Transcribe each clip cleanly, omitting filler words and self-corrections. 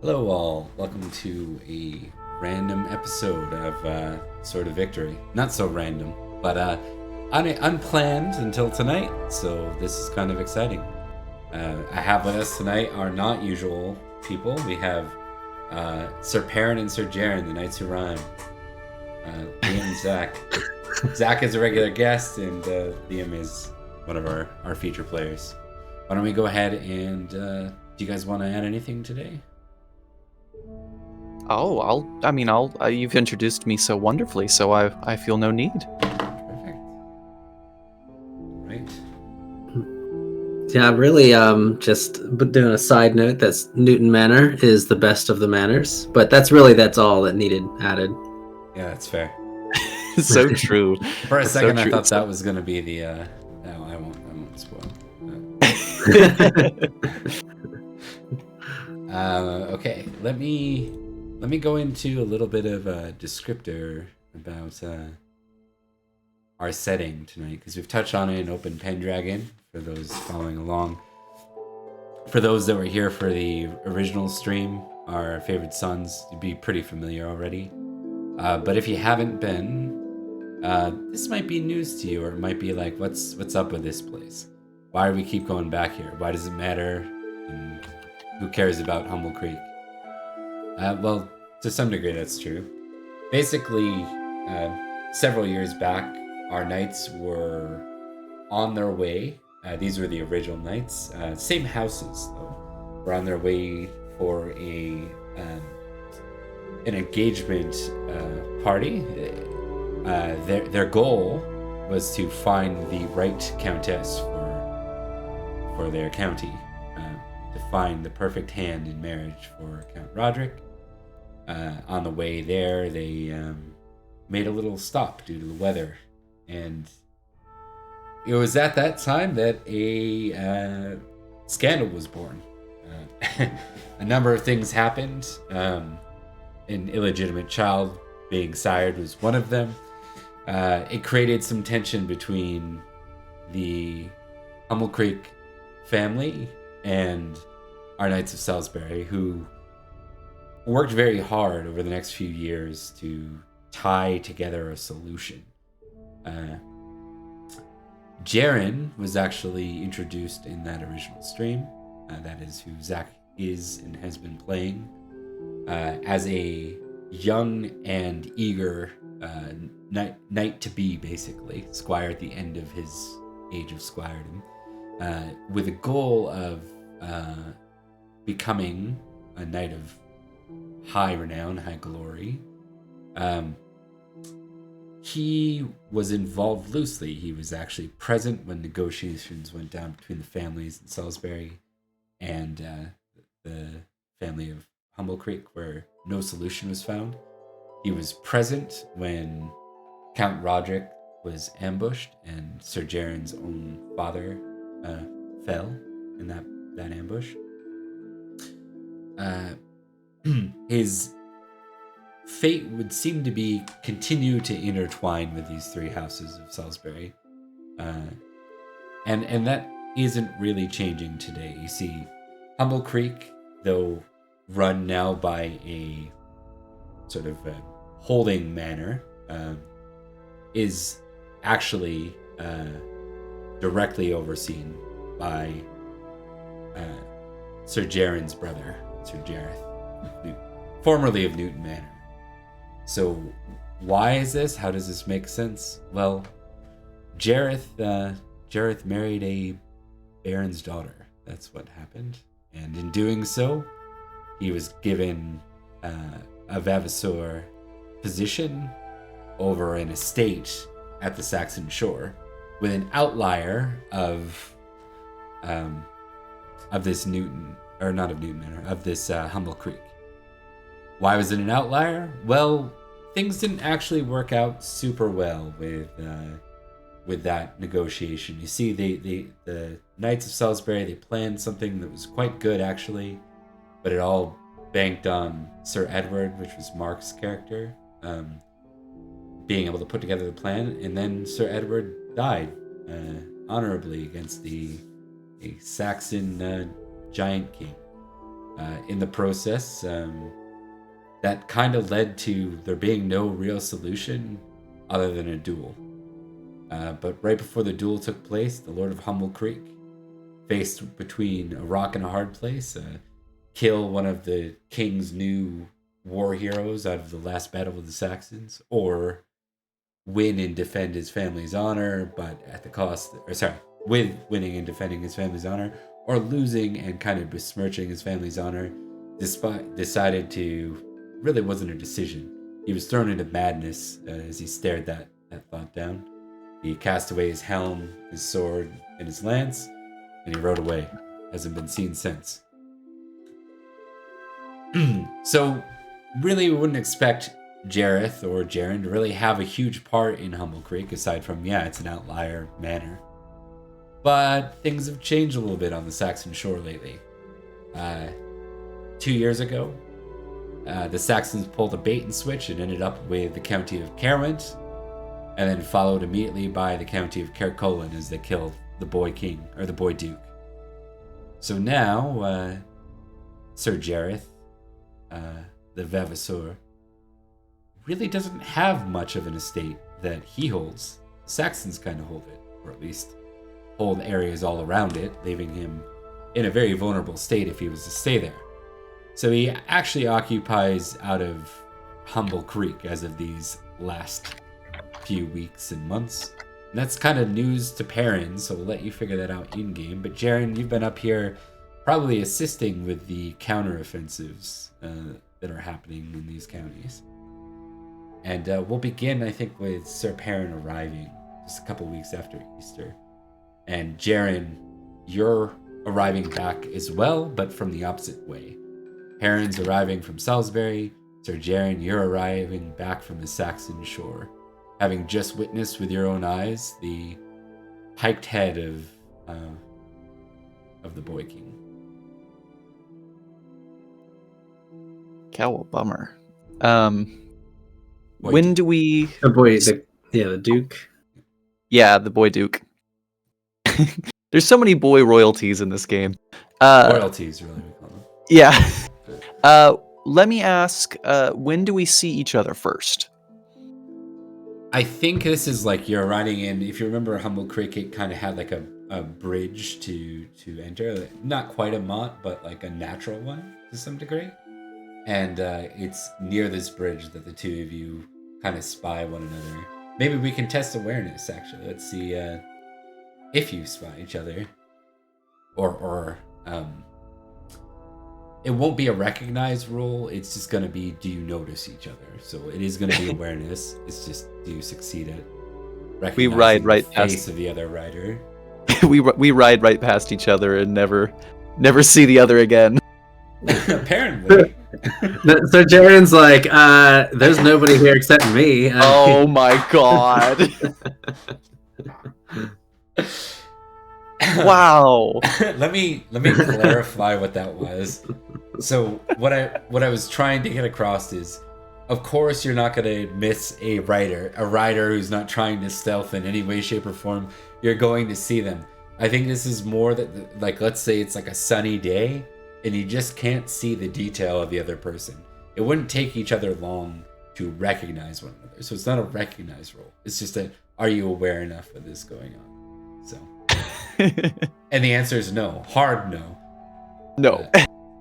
Hello all, welcome to a random episode of Sword of Victory. Not so random, but unplanned until tonight, so this is kind of exciting. I have with us tonight our not usual people. We have Sir Perin and Sir Jarren, the Knights Who Rhyme. Liam and Zack. Zack is a regular guest, and Liam is one of our feature players. Why don't we go ahead and do you guys want to add anything today? You've introduced me so wonderfully, so I feel no need. Perfect. Right. Yeah, really, just doing a side note, that's Newton Manor is the best of the manors, but that's all that needed added. Yeah, that's fair. So true. For a That's second, so I true. thought that was going to be the. No, I won't spoil. Okay, let me go into a little bit of a descriptor about our setting tonight, because we've touched on it in Open Pendragon for those following along. For those that were here for the original stream, our favorite sons, you'd be pretty familiar already. But if you haven't been, this might be news to you, or it might be like, what's up with this place? Why do we keep going back here? Why does it matter? And who cares about Humble Creek? Well, to some degree, that's true. Basically, several years back, our knights were on their way. These were the original knights. Same houses, though. Were on their way for an engagement party. Their goal was to find the right countess for their county, to find the perfect hand in marriage for Count Roderick. On the way there, they made a little stop due to the weather, and it was at that time that a scandal was born. A number of things happened. An illegitimate child being sired was one of them. It created some tension between the Humble Creek family and our Knights of Salisbury, who worked very hard over the next few years to tie together a solution. Jarren was actually introduced in that original stream. That is who Zack is and has been playing, as a young and eager knight to be, basically squire at the end of his age of squiredom, with a goal of becoming a knight of high renown, high glory. He was involved loosely. He was actually present when negotiations went down between the families in Salisbury and the family of Humble Creek, where no solution was found. He was present when Count Roderick was ambushed and Sir Jarren's own father fell in that ambush. His fate would seem to be continue to intertwine with these three houses of Salisbury, and that isn't really changing today. You see, Humble Creek, though run now by a sort of holding manor, is actually directly overseen by Sir Jarren's brother, Sir Jareth, formerly of Newton Manor. So why is this? How does this make sense? Well, Jareth married a baron's daughter. That's what happened. And in doing so, he was given a vavasor position over an estate at the Saxon shore, with an outlier of this Newton, or not of Newton Manor, of this Humble Creek. Why was it an outlier? Well, things didn't actually work out super well with that negotiation. You see, the Knights of Salisbury, they planned something that was quite good, actually, but it all banked on Sir Edward, which was Mark's character, being able to put together the plan, and then Sir Edward died honorably against a Saxon giant king. In the process, that kind of led to there being no real solution other than a duel. But right before the duel took place, the Lord of Humble Creek, faced between a rock and a hard place, kill one of the king's new war heroes out of the last battle with the Saxons, or win and defend his family's honor, but at the cost, with winning and defending his family's honor, or losing and kind of besmirching his family's honor, decided to, really wasn't a decision. He was thrown into madness as he stared that thought down. He cast away his helm, his sword, and his lance, and he rode away. Hasn't been seen since. So, really, we wouldn't expect Jareth or Jarren to really have a huge part in Humble Creek, aside from, it's an outlier manor. But things have changed a little bit on the Saxon shore lately. 2 years ago, the Saxons pulled a bait and switch and ended up with the county of Caerwent, and then followed immediately by the county of Caercolin as they killed the boy king, or the boy duke. So now, Sir Jareth, the Vavasor, really doesn't have much of an estate that he holds. The Saxons kind of hold it, or at least hold areas all around it, leaving him in a very vulnerable state if he was to stay there. So he actually occupies out of Humble Creek as of these last few weeks and months. And that's kind of news to Perin, so we'll let you figure that out in-game. But Jarren, you've been up here probably assisting with the counter-offensives that are happening in these counties. And we'll begin, I think, with Sir Perin arriving just a couple weeks after Easter. And Jarren, you're arriving back as well, but from the opposite way. Perin's arriving from Salisbury. Sir Jarren, you're arriving back from the Saxon shore, having just witnessed with your own eyes the piked head of the boy king. Cow, bummer. Boy When duke. do we? The Duke. Yeah, the boy Duke. There's so many boy royalties in this game. Royalties, really, we call them. Yeah. Let me ask, when do we see each other first? I think this is like you're riding in. If you remember, Humble Creek, it kind of had like a bridge to enter. Not quite a moat, but like a natural one to some degree. And it's near this bridge that the two of you kind of spy one another. Maybe we can test awareness, actually. Let's see if you spy each other. Or it won't be a recognized roll. It's just going to be, do you notice each other? So it is going to be awareness. It's just, do you succeed at recognizing We ride right the past face of the other rider? we ride right past each other and never see the other again. Apparently. So Jarren's like, there's nobody here except me. Oh my god. Wow. let me clarify what that was. So what I was trying to get across is, of course you're not going to miss a rider who's not trying to stealth in any way, shape, or form. You're going to see them. I think this is more that, like, let's say it's like a sunny day and you just can't see the detail of the other person. It wouldn't take each other long to recognize one another. So it's not a recognized role. It's just a, are you aware enough of this going on? So, and the answer is no. Hard no. No.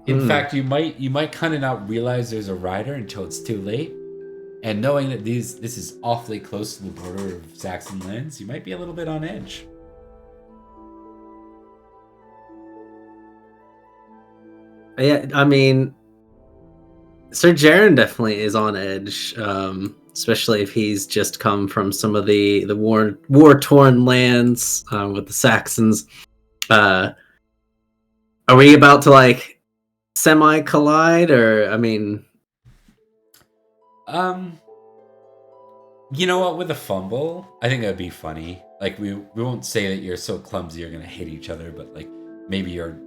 In fact, you might kind of not realize there's a rider until it's too late. And knowing that this is awfully close to the border of Saxon lands, you might be a little bit on edge. Yeah, I mean, Sir Jarren definitely is on edge, especially if he's just come from some of the war-torn lands with the Saxons. Are we about to, like, semi-collide, or, I mean... You know what, with a fumble, I think that'd be funny. Like, we won't say that you're so clumsy you're gonna hit each other, but, like, maybe you're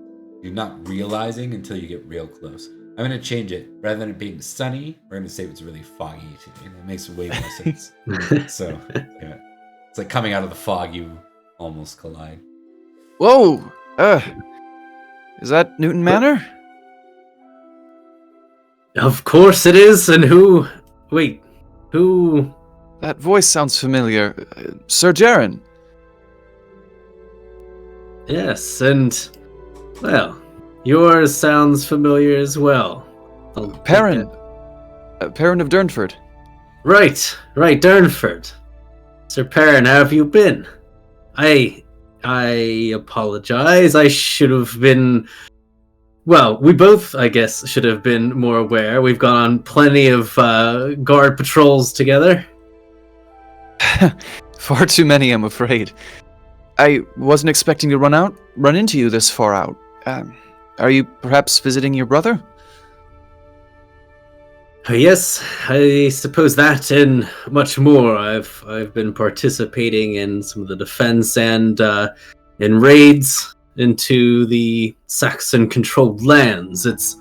not realizing until you get real close. I'm going to change it. Rather than it being sunny, we're going to say it's really foggy today. That makes way more sense. So, yeah. It's like coming out of the fog, you almost collide. Whoa! Is that Newton Manor? Of course it is, and who... Wait, who... That voice sounds familiar. Sir Jarren. Yes, and... Well, yours sounds familiar as well. Perin. Perin of Durnford. Right, Durnford. Sir Perin, how have you been? I apologize. I should have been... Well, we both, I guess, should have been more aware. We've gone on plenty of guard patrols together. Far too many, I'm afraid. I wasn't expecting to run into you this far out. Are you perhaps visiting your brother? Yes, I suppose that and much more. I've been participating in some of the defense and in raids into the Saxon-controlled lands. It's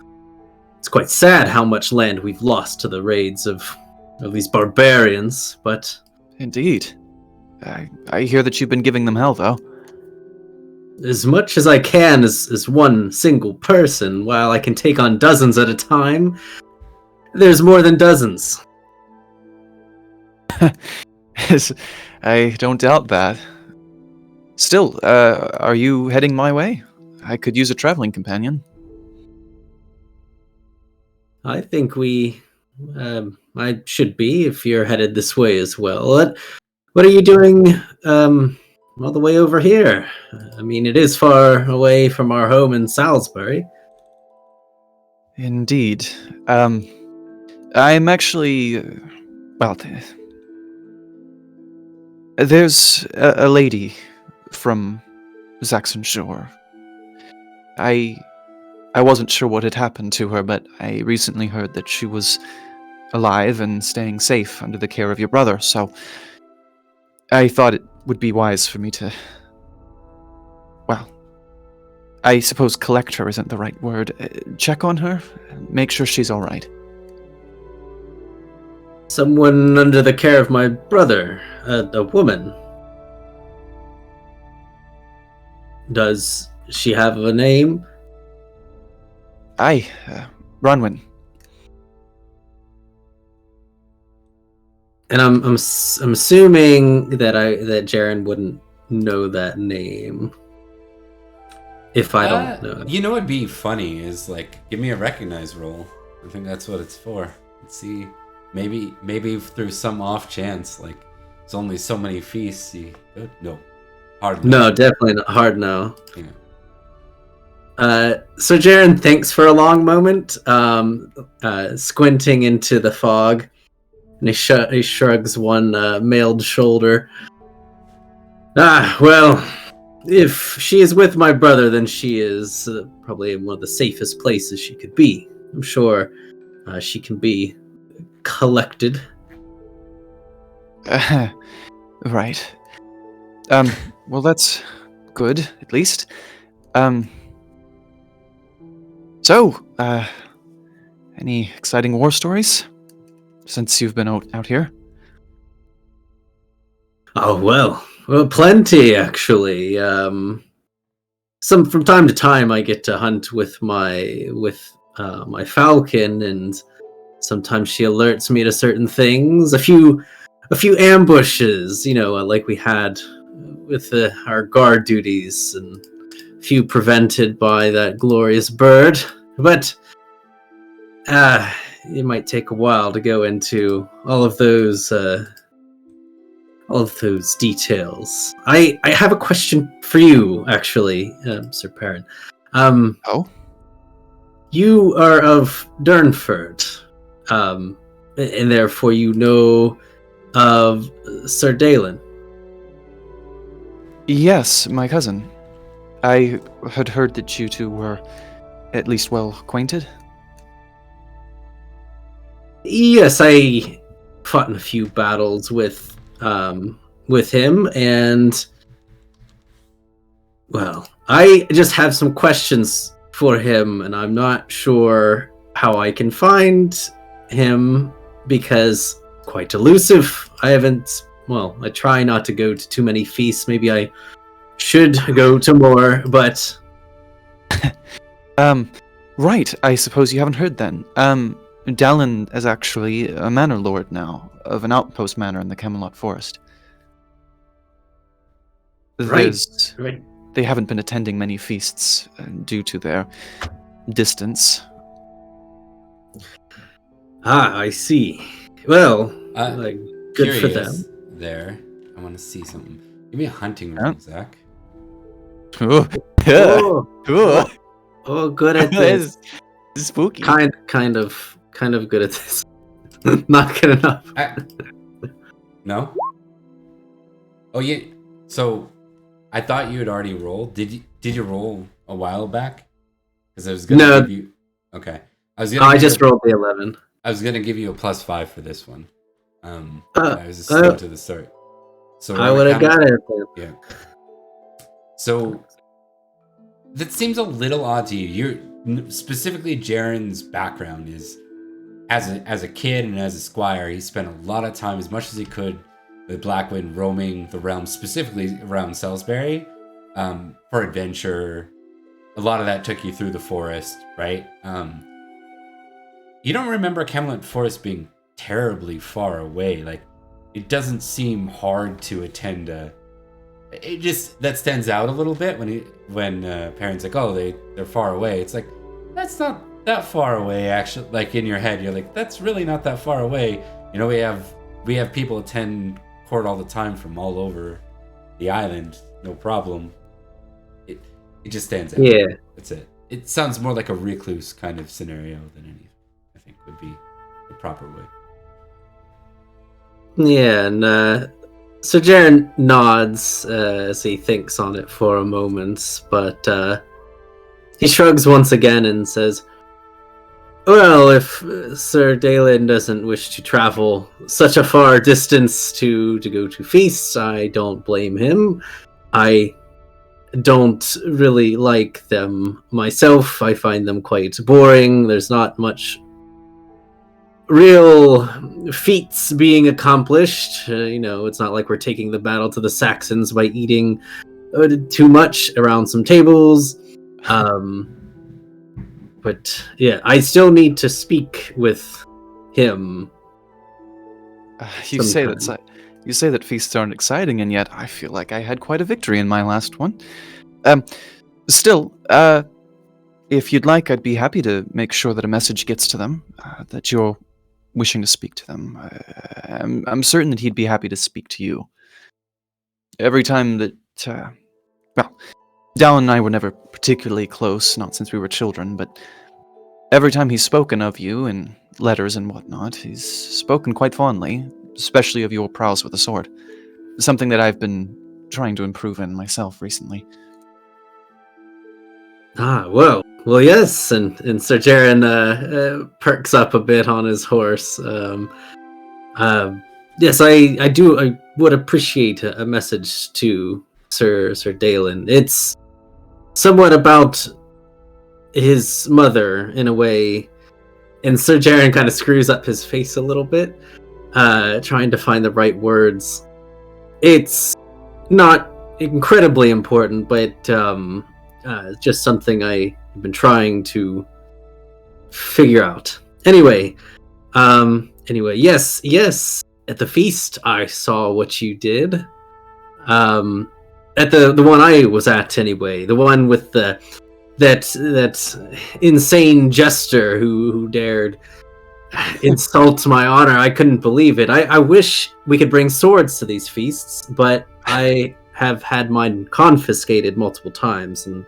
quite sad how much land we've lost to the raids of these barbarians, but... Indeed. I hear that you've been giving them hell, though. As much as I can as one single person, while I can take on dozens at a time, there's more than dozens. I don't doubt that. Still, are you heading my way? I could use a traveling companion. I think I should be if you're headed this way as well. What are you doing all the way over here? I mean, it is far away from our home in Salisbury. Indeed. I'm actually... well, there's a lady from Zack's Shore. I wasn't sure what had happened to her, but I recently heard that she was alive and staying safe under the care of your brother, so I thought it would be wise for me to... well, I suppose collect her isn't the right word. Check on her, make sure she's alright. Someone under the care of my brother, a woman. Does she have a name? Aye, Bronwyn. And I'm assuming that Jarren wouldn't know that name. If I don't know. You know what'd be funny is give me a recognize roll. I think that's what it's for. Let's see. Maybe through some off chance, there's only so many feasts. No, hard no. No, definitely not hard no. Yeah. So Jarren thinks for a long moment, squinting into the fog, and he shrugs one mailed shoulder. Well, if she is with my brother, then she is probably in one of the safest places she could be. I'm sure she can be collected. Right. Well, that's good, at least. So, any exciting war stories since you've been out here? Oh, well, plenty, actually. Some from time to time I get to hunt with my falcon, and sometimes she alerts me to certain things. A few ambushes, like we had with our guard duties, and a few prevented by that glorious bird. But it might take a while to go into all of those details. I have a question for you, actually, Sir Perin. Oh? You are of Durnford, and therefore you know of Sir Dalen. Yes, my cousin. I had heard that you two were at least well acquainted. Yes, I fought in a few battles with him, and well, I just have some questions for him, and I'm not sure how I can find him because quite elusive. I try not to go to too many feasts. Maybe I should go to more, but right, I suppose you haven't heard then. Dallin is actually a manor lord now, of an outpost manor in the Camelot Forest. Right. They haven't been attending many feasts due to their distance. Ah, I see. Well, good for Curious them. there. I want to see something. Give me a hunting roll, Zach. Ooh. Oh, Ooh. oh, good at this. It's spooky. Kind of good at this. Not good enough. No? Oh, yeah. So, I thought you had already rolled. Did you roll a while back? Because I was going to give you... Okay. I just rolled the 11. I was going to give you a +5 for this one. I was just slow to the start. So I would have got it. Yeah. So, that seems a little odd to you. Specifically, Jarren's background is... As a kid and as a squire, he spent a lot of time, as much as he could, with Blackwind, roaming the realm, specifically around Salisbury, for adventure. A lot of that took you through the forest, right? You don't remember Camelot Forest being terribly far away. Like, it doesn't seem hard to attend it just, that stands out a little bit when Perin's like, oh, they're far away. It's like, that's not that far away, actually. Like, in your head, you're like, that's really not that far away. You know, we have people attend court all the time from all over the island, no problem. It just stands out. Yeah, that's it. It sounds more like a recluse kind of scenario than anything. I think would be the proper way. Yeah, and so Jarren nods as he thinks on it for a moment, but he shrugs once again and says, well, if Sir Dalen doesn't wish to travel such a far distance to go to feasts, I don't blame him. I don't really like them myself. I find them quite boring. There's not much real feats being accomplished. It's not like we're taking the battle to the Saxons by eating too much around some tables. But yeah, I still need to speak with him. You say that feasts aren't exciting, and yet I feel like I had quite a victory in my last one. Still, if you'd like, I'd be happy to make sure that a message gets to them, that you're wishing to speak to them. I'm certain that he'd be happy to speak to you. Every time that, Dallin and I were never particularly close, not since we were children, but every time he's spoken of you in letters and whatnot, he's spoken quite fondly, especially of your prowess with a sword. Something that I've been trying to improve in myself recently. Well, yes, and Sir Jarren perks up a bit on his horse. Yes, I would appreciate a message to Sir Dalen. It's somewhat about his mother, in a way, and Sir Jarren kind of screws up his face a little bit, trying to find the right words. It's not incredibly important, but just something I've been trying to figure out. Anyway, yes. At the feast, I saw what you did. At the one I was at, anyway, the one with that insane jester who dared insult my honor. I couldn't believe it. I wish we could bring swords to these feasts, but I have had mine confiscated multiple times. And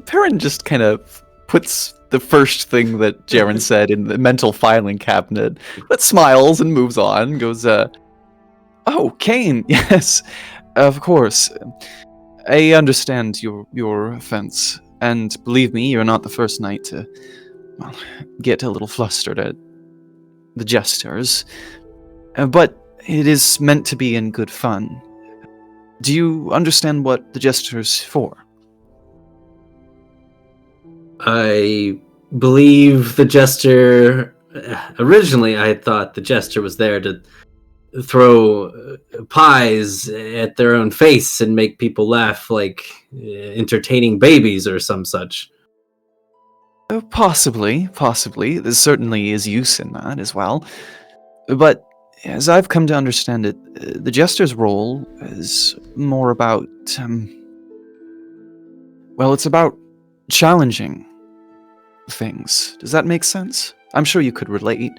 Perin just kind of puts the first thing that Jarren said in the mental filing cabinet, but smiles and moves on, goes, oh, Kane, yes, of course. I understand your offense, and believe me, you're not the first knight to, get a little flustered at the jesters. But it is meant to be in good fun. Do you understand what the jester's for? I believe the jester... Originally, I thought the jester was there to throw pies at their own face and make people laugh like entertaining babies or some such. Possibly. There certainly is use in that as well. But as I've come to understand it, the jester's role is more about, it's about challenging things. Does that make sense? I'm sure you could relate.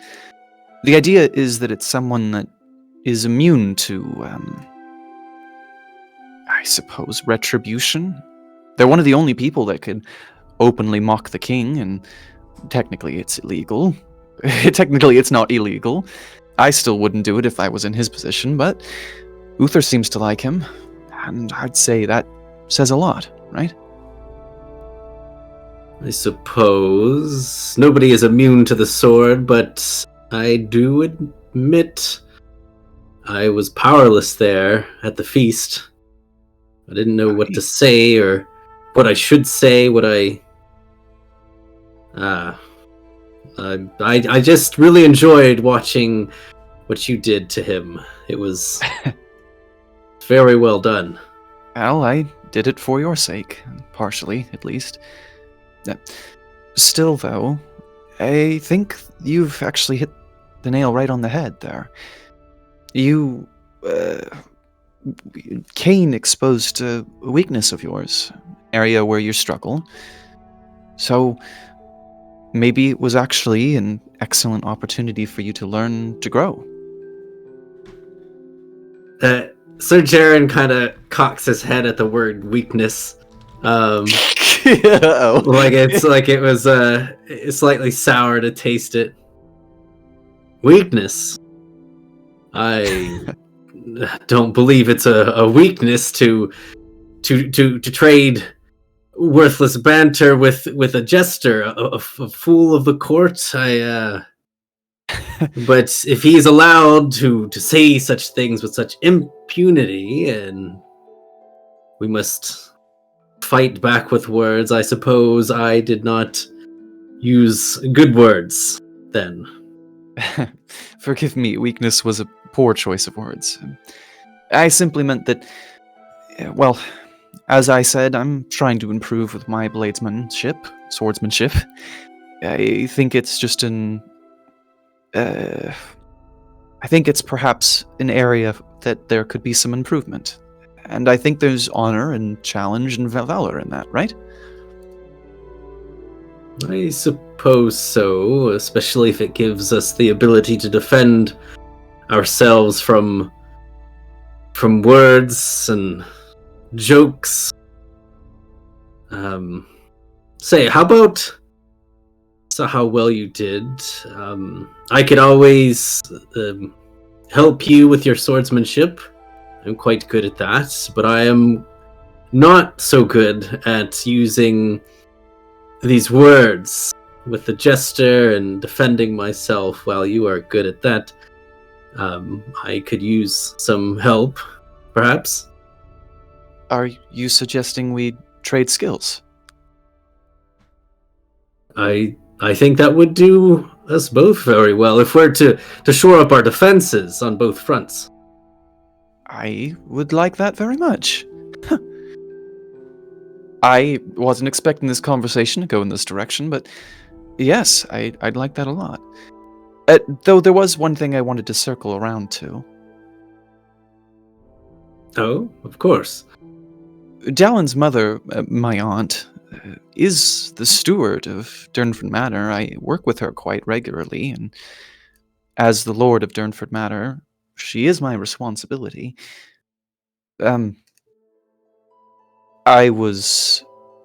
The idea is that it's someone that is immune to, I suppose, retribution. They're one of the only people that could openly mock the king, and technically it's illegal. Technically it's not illegal. I still wouldn't do it if I was in his position, but Uther seems to like him, and I'd say that says a lot, right? I suppose nobody is immune to the sword, but I do admit I was powerless there at the feast. I didn't know what to say or what I should say, I just really enjoyed watching what you did to him. It was very well done. Well, I did it for your sake, partially, at least. Still, though, I think you've actually hit the nail right on the head there. You, Cain exposed a weakness of yours, area where you struggle. So, maybe it was actually an excellent opportunity for you to learn to grow. Sir Jarren kind of cocks his head at the word weakness. Like it was slightly sour to taste it. Weakness. I don't believe it's a weakness to trade worthless banter with a jester, a fool of the court. But if he's allowed to say such things with such impunity, and we must fight back with words, I suppose I did not use good words then. Forgive me, weakness was a poor choice of words. I simply meant that, well, as I said, I'm trying to improve with my swordsmanship. I think it's just I think it's perhaps an area that there could be some improvement. And I think there's honor and challenge and valor in that, right? I suppose so, especially if it gives us the ability to defend ourselves from words and jokes. Say, how about how well you did? I could always help you with your swordsmanship. I'm quite good at that, but I am not so good at using these words with the jester and defending myself. While you are good at that, I could use some help, perhaps. Are you suggesting we trade skills? I think that would do us both very well if we're to shore up our defenses on both fronts. I would like that very much. I wasn't expecting this conversation to go in this direction, but yes, I'd like that a lot. Though there was one thing I wanted to circle around to. Oh, of course. Dallin's mother, my aunt, is the steward of Durnford Manor. I work with her quite regularly, and as the Lord of Durnford Manor, she is my responsibility.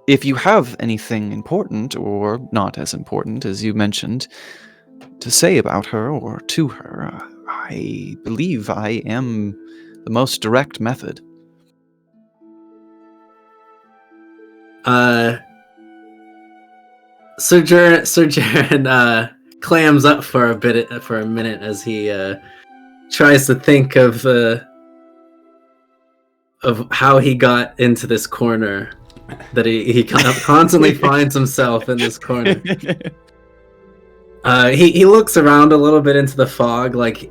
If you have anything important, or not as important as you mentioned, to say about her or to her, I believe I am the most direct method. Sir Jarren clams up for a minute as he tries to think of how he got into this corner. That he constantly finds himself in this corner. He looks around a little bit into the fog, like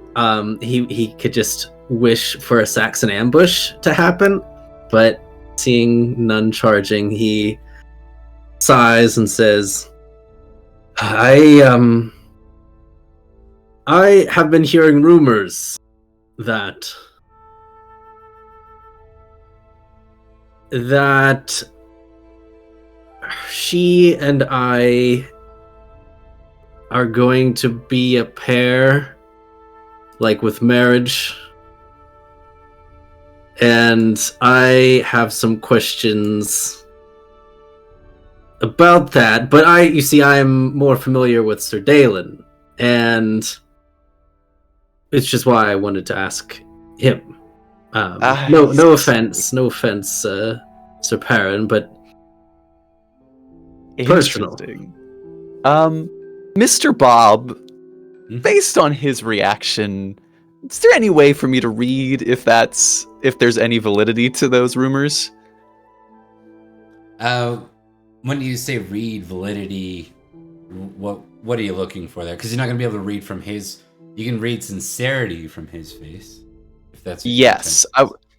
he could just wish for a Saxon ambush to happen, but seeing none charging, he sighs and says, I have been hearing rumors that she and I are going to be a pair, like with marriage. And I have some questions about that, but you see, I'm more familiar with Sir Dalen, and it's just why I wanted to ask him. No offense, Sir Perin, but personal. Interesting. Mr. Bob, Mhm. based on his reaction, is there any way for me to read if there's any validity to those rumors? When you say read validity, what are you looking for there? Because you're not going to be able to read from his. You can read sincerity from his face, if that's what Yes,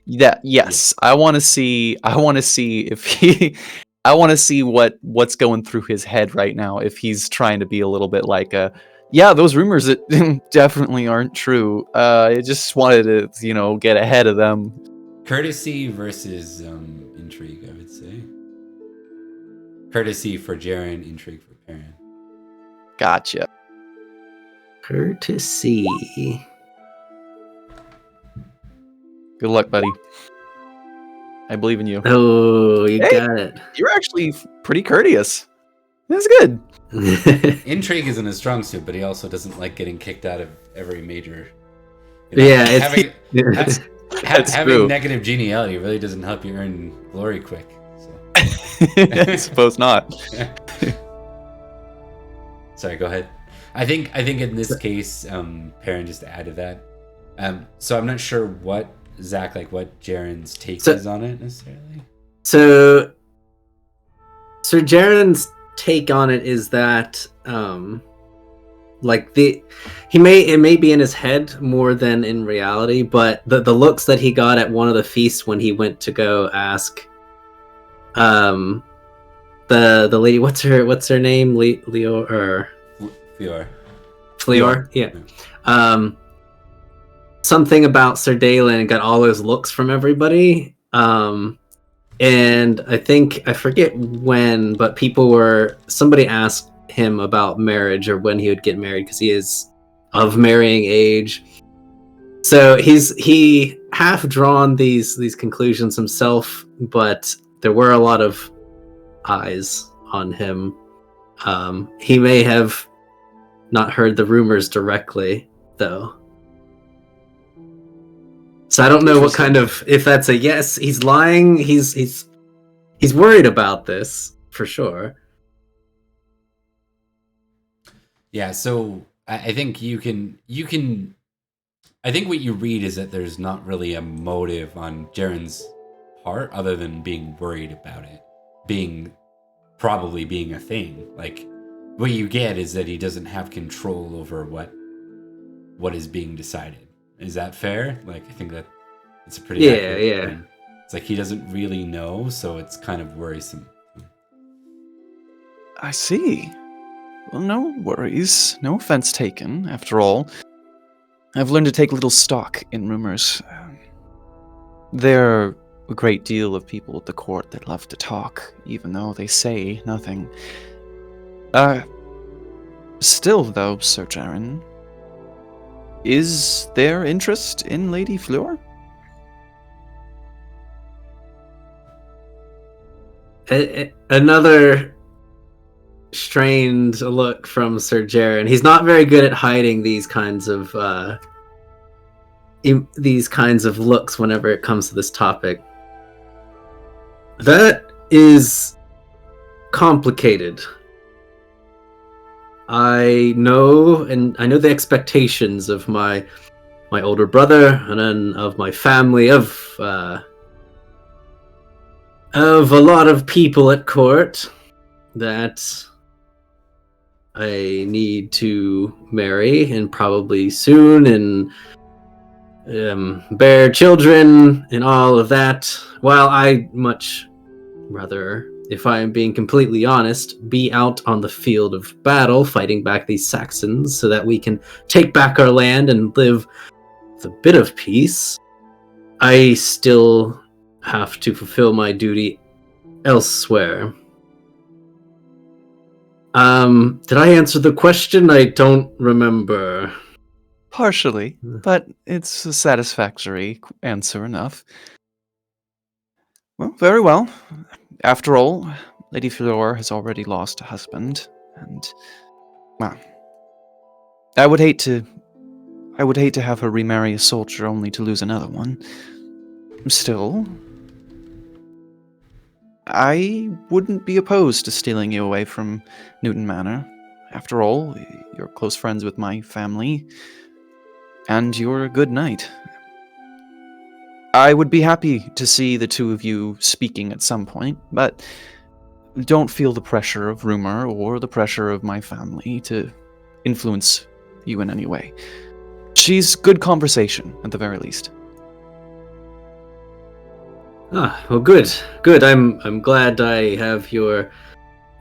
Yes. I want to see. I want to see if he. I want to see what's going through his head right now. If he's trying to be a little bit like yeah, those rumors that definitely aren't true. I just wanted to, get ahead of them. Courtesy versus intrigue, I would say. Courtesy for Jarren, intrigue for Perin. Gotcha. Courtesy. Good luck, buddy. I believe in you. Oh, you Hey. got it. You're actually pretty courteous. That's good. Intrigue isn't his strong suit, but he also doesn't like getting kicked out of every major. Yeah, having true. negative geniality really doesn't help you earn glory quick. So. I suppose not. Sorry, go ahead. I think in this case, Perin just added that. So I'm not sure what Zack, what Jarren's take is on it necessarily. So Jarren's take on it is that it may be in his head more than in reality, but the looks that he got at one of the feasts when he went to go ask the lady, what's her name, Leo or Fleor, yeah. Something about Sir Dalen got all those looks from everybody. And I forget when, but somebody asked him about marriage or when he would get married because he is of marrying age. So he half drawn these conclusions himself, but there were a lot of eyes on him. He may have not heard the rumors directly, though. So I don't know what kind of, if that's a yes, he's lying, he's worried about this for sure. Yeah, so I think you can I think what you read is that there's not really a motive on Jarren's part other than being worried about it probably being a thing. What you get is that he doesn't have control over what is being decided. Is that fair? I think that it's a pretty accurate thing. It's he doesn't really know, so it's kind of worrisome. I see. Well, no worries. No offense taken. After all, I've learned to take little stock in rumors. There are a great deal of people at the court that love to talk, even though they say nothing. Still, though, Sir Jarren, is there interest in Lady Fleur? Another strained look from Sir Jarren. He's not very good at hiding these kinds of looks whenever it comes to this topic. That is complicated. I know the expectations of my older brother and then of my family, of a lot of people at court that I need to marry, and probably soon, and bear children and all of that, while I much rather if I am being completely honest, be out on the field of battle fighting back these Saxons so that we can take back our land and live with a bit of peace, I still have to fulfill my duty elsewhere. Did I answer the question? I don't remember. Partially, but it's a satisfactory answer enough. Well, very well. After all, Lady Fleur has already lost a husband, and well, I would hate to have her remarry a soldier only to lose another one. Still, I wouldn't be opposed to stealing you away from Newton Manor. After all, you're close friends with my family, and you're a good knight. I would be happy to see the two of you speaking at some point, but don't feel the pressure of rumor or the pressure of my family to influence you in any way. She's good conversation, at the very least. Ah, well, good. I'm glad I have your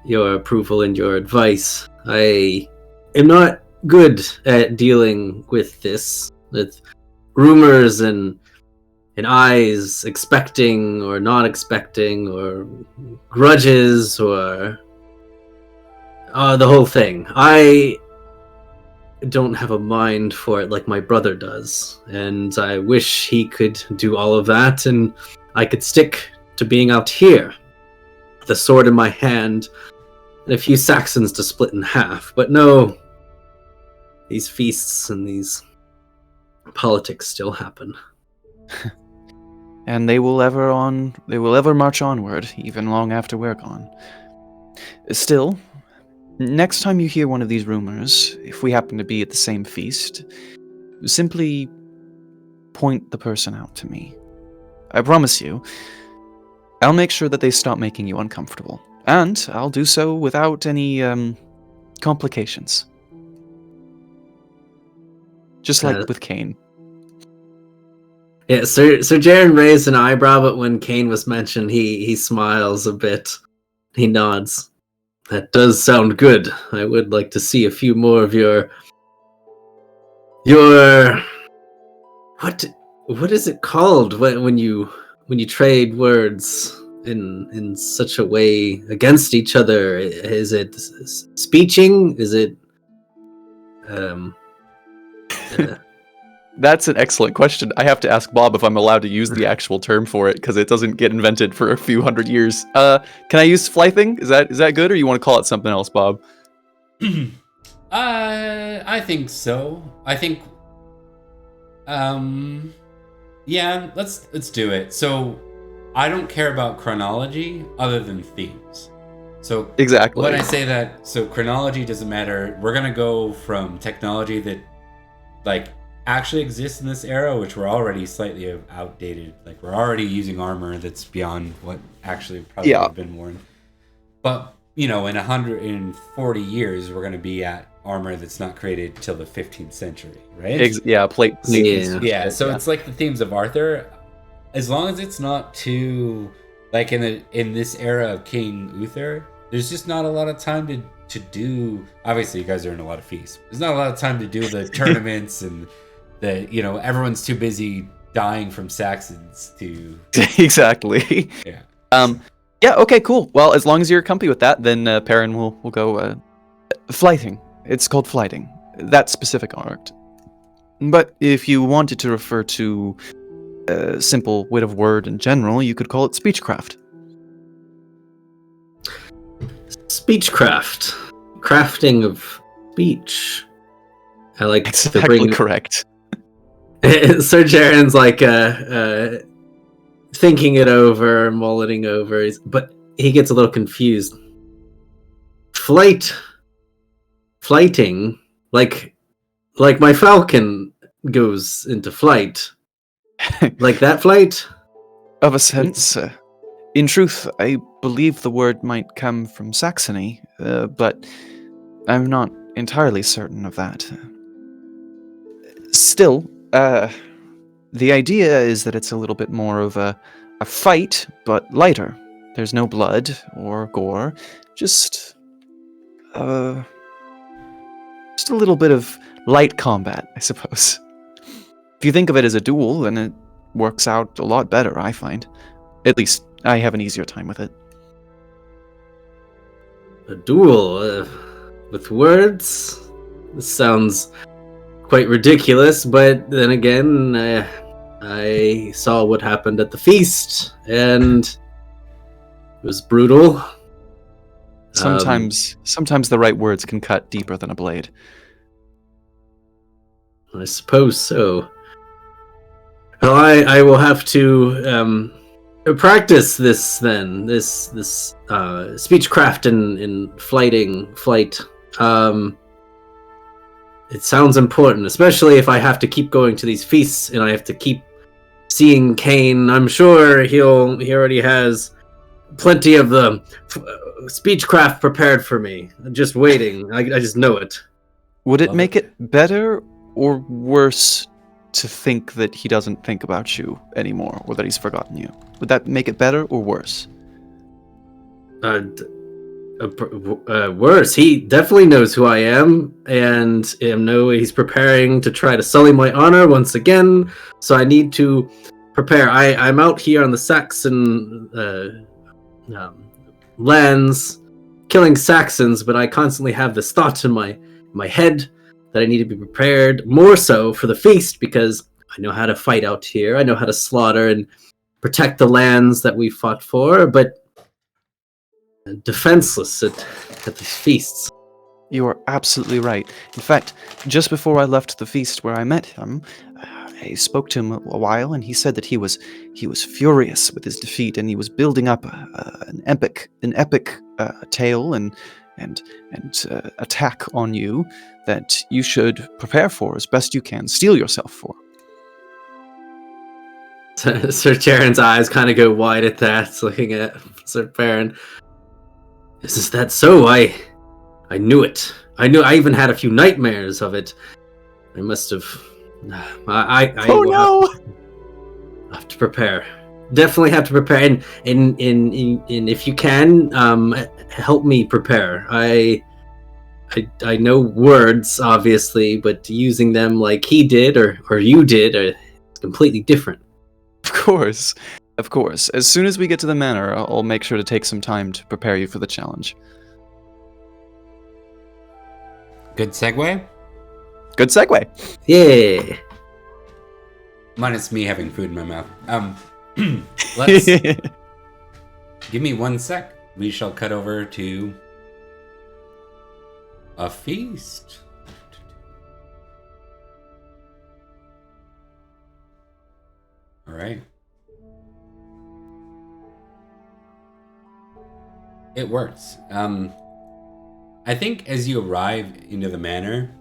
approval and your advice. I am not good at dealing with this, with rumors and eyes expecting or not expecting, or grudges, or the whole thing. I don't have a mind for it like my brother does, and I wish he could do all of that, and I could stick to being out here with a sword in my hand and a few Saxons to split in half. But no, these feasts and these politics still happen. And they will ever march onward, even long after we're gone. Still, next time you hear one of these rumors, if we happen to be at the same feast, simply point the person out to me. I promise you, I'll make sure that they stop making you uncomfortable. And I'll do so without any, complications. Just like with Cain. Yeah, Sir Jarren raised an eyebrow, but when Cain was mentioned, he smiles a bit. He nods. That does sound good. I would like to see a few more of your what is it called when you trade words in such a way against each other? Is it speeching? Is it That's an excellent question. I have to ask Bob if I'm allowed to use the actual term for it, because it doesn't get invented for a few hundred years. Can I use flything? Is that good, or you want to call it something else, Bob? I think so. I think, yeah, let's do it. So, I don't care about chronology other than themes. So exactly. When I say that, so chronology doesn't matter. We're gonna go from technology that, like, actually exists in this era, which we're already slightly outdated. Like, we're already using armor that's beyond what actually probably would have been worn. But, in 140 years, we're going to be at armor that's not created till the 15th century, right? Plate. Yeah, so it's like the themes of Arthur. As long as it's not too, like, in this era of King Uther, there's just not a lot of time to do. Obviously, you guys are in a lot of feasts. There's not a lot of time to do the tournaments and everyone's too busy dying from Saxons to exactly. Yeah. Yeah. Okay. Cool. Well, as long as you're comfy with that, then Perin will go flighting. It's called flighting. That specific art. But if you wanted to refer to simple wit of word in general, you could call it speechcraft. Speechcraft. Crafting of speech. I like exactly to bring... correct. Sir Jarren's like thinking it over, mulleting over, but he gets a little confused. Flighting, like my falcon goes into flight, like that flight. Of a sense, in truth, I believe the word might come from Saxony, but I'm not entirely certain of that. Still. The idea is that it's a little bit more of a fight, but lighter. There's no blood or gore, just a little bit of light combat, I suppose. If you think of it as a duel, then it works out a lot better, I find. At least, I have an easier time with it. A duel with words? This sounds quite ridiculous, but then again, I saw what happened at the feast, and it was brutal. Sometimes the right words can cut deeper than a blade. I suppose so. Well, I will have to practice this then. This speechcraft and flight. It sounds important, especially if I have to keep going to these feasts and I have to keep seeing Kane. I'm sure he already has plenty of the speechcraft prepared for me. I'm just waiting. I just know it. Would it make it better or worse to think that he doesn't think about you anymore, or that he's forgotten you? Would that make it better or worse? Worse. He definitely knows who I am, and I know he's preparing to try to sully my honor once again. So I need to prepare. I'm out here on the Saxon lands, killing Saxons, but I constantly have this thought in my head that I need to be prepared more so for the feast, because I know how to fight out here. I know how to slaughter and protect the lands that we fought for, but defenseless at these feasts. You are absolutely right. In fact, just before I left the feast where I met him, I spoke to him a while, and he said that he was furious with his defeat, and he was building up an epic tale and attack on you that you should prepare for as best you can, steel yourself for. Sir Jarren's eyes kind of go wide at that, looking at Sir Perin. Is that so? I knew it. I even had a few nightmares of it. I must have. I have to prepare. Definitely have to prepare, and if you can, help me prepare. I know words, obviously, but using them like he did or you did are completely different. Of course. As soon as we get to the manor, I'll make sure to take some time to prepare you for the challenge. Good segue? Good segue. Yeah. Minus me having food in my mouth. Let's give me 1 sec. We shall cut over to a feast. All right. It works. I think as you arrive into the manor,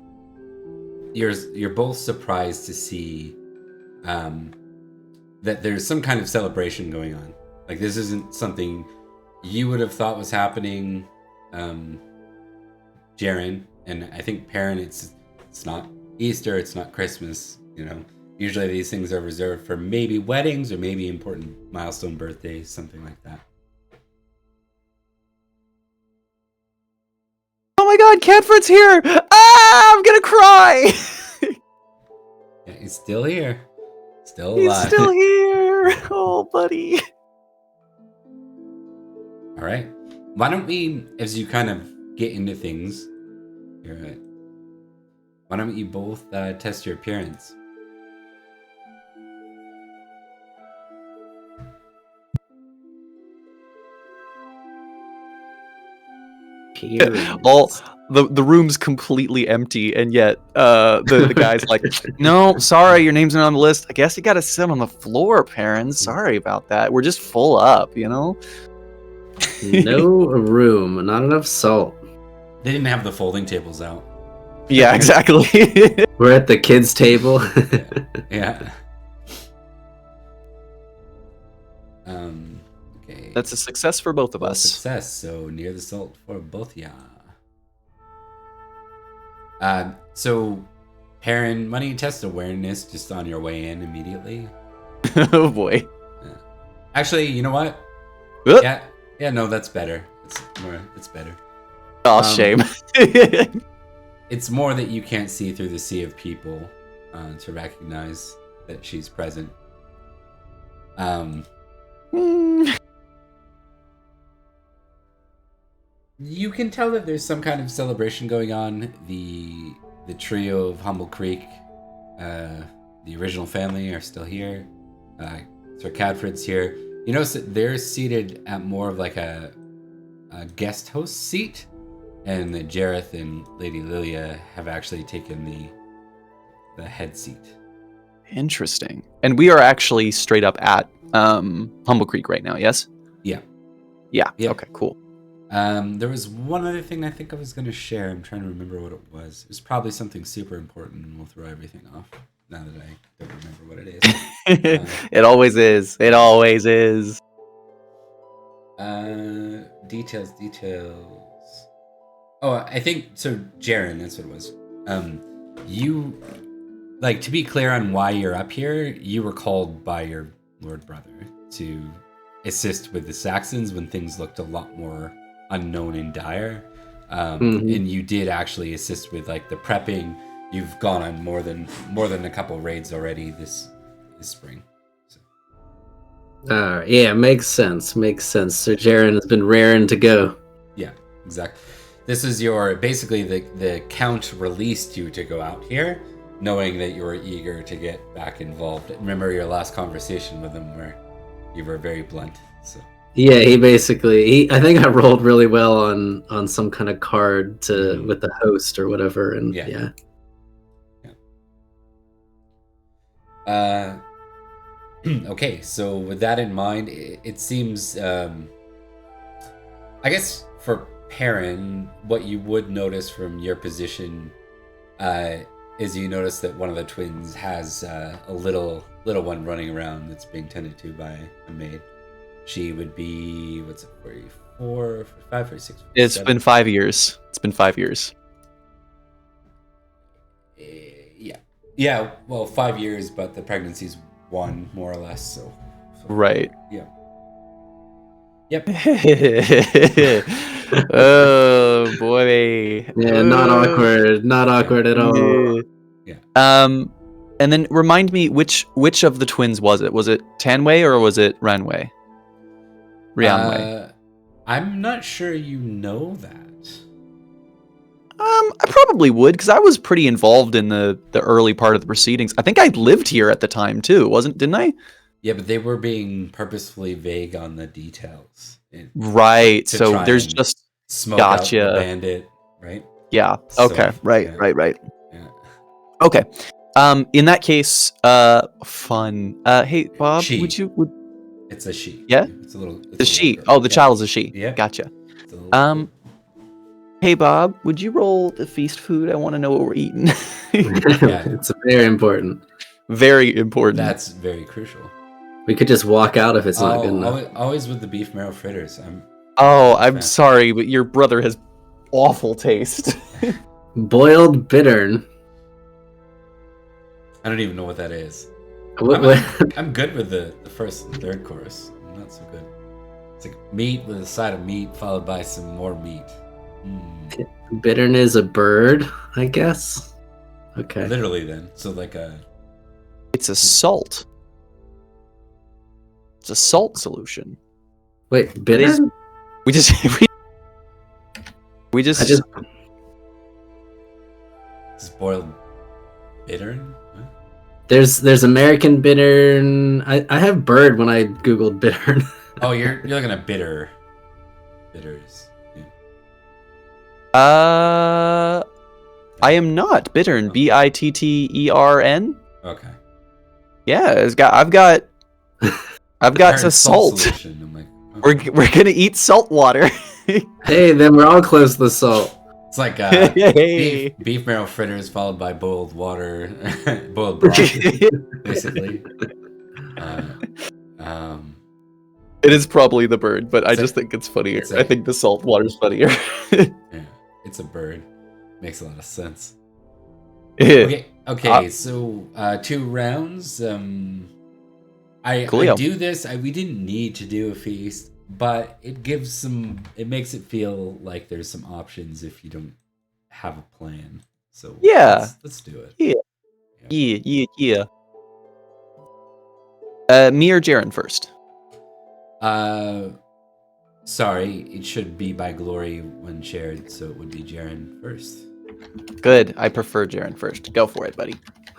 you're both surprised to see that there's some kind of celebration going on. Like, this isn't something you would have thought was happening, Jarren, and I think Perin, it's not Easter, it's not Christmas, you know. Usually these things are reserved for maybe weddings or maybe important milestone birthdays, something like that. Oh my god, Canford's here! Ah, I'm gonna cry! Yeah, he's still here. Still alive. He's still here! Oh, buddy. All right. Why don't we, as you kind of get into things, why don't you both test your appearance? All the room's completely empty, and yet the guy's like, "No, sorry, your name's not on the list. I guess you got to sit on the floor, Perin. Sorry about that. We're just full up, you know." No room, not enough salt. They didn't have the folding tables out. Yeah, exactly. We're at the kids' table. Yeah. Okay. That's a success for both of us. Success. So near the salt for both ya. So Perin, why don't you test awareness just on your way in immediately? Oh boy. Actually, you know what? Oop. Yeah, Yeah, no, that's better. It's better. Oh, shame. It's more that you can't see through the sea of people to recognize that she's present. You can tell that there's some kind of celebration going on. The trio of Humble Creek, the original family, are still here. Sir Cadford's here. You notice that they're seated at more of like a guest host seat, and that Jareth and Lady Lilia have actually taken the head seat. Interesting. And we are actually straight up at Humble Creek right now, yes? Yeah. Yeah. Yeah. Okay, cool. There was one other thing I think I was going to share. I'm trying to remember what it was. It was probably something super important, and we'll throw everything off now that I don't remember what it is. It always is. It always is. Details. Oh, I think so. Jarren, that's what it was. You, like, to be clear on why you're up here, you were called by your lord brother to assist with the Saxons when things looked a lot more unknown and dire. And you did actually assist with like the prepping. You've gone on more than a couple raids already this spring. So. Yeah, makes sense. Sir Jarren has been raring to go. Yeah, exactly. This is your basically the count released you to go out here, knowing that you were eager to get back involved. Remember your last conversation with him where you were very blunt. So. Yeah, I think I rolled really well on some kind of card with the host or whatever, and yeah. Okay, so with that in mind, it seems, I guess for Perin, what you would notice from your position is you notice that one of the twins has a little one running around that's being tended to by a maid. She would be, 44, 45, 46? It's been 5 years. It's been 5 years. Yeah, well, 5 years, but the pregnancy's 1, more or less, so. Right. Yeah. Yep. Oh, boy. Yeah, not awkward at all. Yeah. And then remind me, which of the twins was it? Was it Tanway or was it Ranway? Rianway. I'm not sure you know that. I probably would, because I was pretty involved in the early part of the proceedings. I think I lived here at the time too, didn't I? Yeah, but they were being purposefully vague on the details. Right. So there's just smoke out the bandit, right? Yeah. So, okay. Right. yeah. Right. Yeah. Okay. In that case, fun. Hey, Bob, She. would It's a she. Yeah? It's a little. the she? Oh, the child is a she. Yeah. Gotcha. Hey, Bob, would you roll the feast food? I want to know what we're eating. Yeah. It's very important. Very important. That's very crucial. We could just walk out if it's not good enough. Always with the beef marrow fritters. I'm sorry, but your brother has awful taste. Boiled bittern. I don't even know what that is. I'm good with the first and third course. I'm not so good. It's like meat with a side of meat followed by some more meat. Bittern is a bird, I guess. Okay. Literally, then. So like a. It's a salt. It's a salt solution. Wait, bittern? We just. Just boiled bittern. What? There's American bittern. I have bird when I googled bittern. Oh, you're looking at bitters. Yeah. I am not bittern. Bittern. Okay. Yeah, I've got some salt. Solution. I'm like, okay. We're gonna eat salt water. Hey, then we're all close to the salt. It's like beef marrow fritters followed by boiled water, boiled broth, basically. It is probably the bird, but I just think it's funnier. I think the salt water's funnier. Yeah, it's a bird. Makes a lot of sense. Yeah. Okay. So 2 rounds. I do this. We didn't need to do a feast. but it makes it feel like there's some options if you don't have a plan. So Yeah. let's do it. Yeah. Me or Jarren first? Sorry, it should be by glory when shared, so it would be Jarren first. Good. I prefer Jarren first. Go for it, buddy.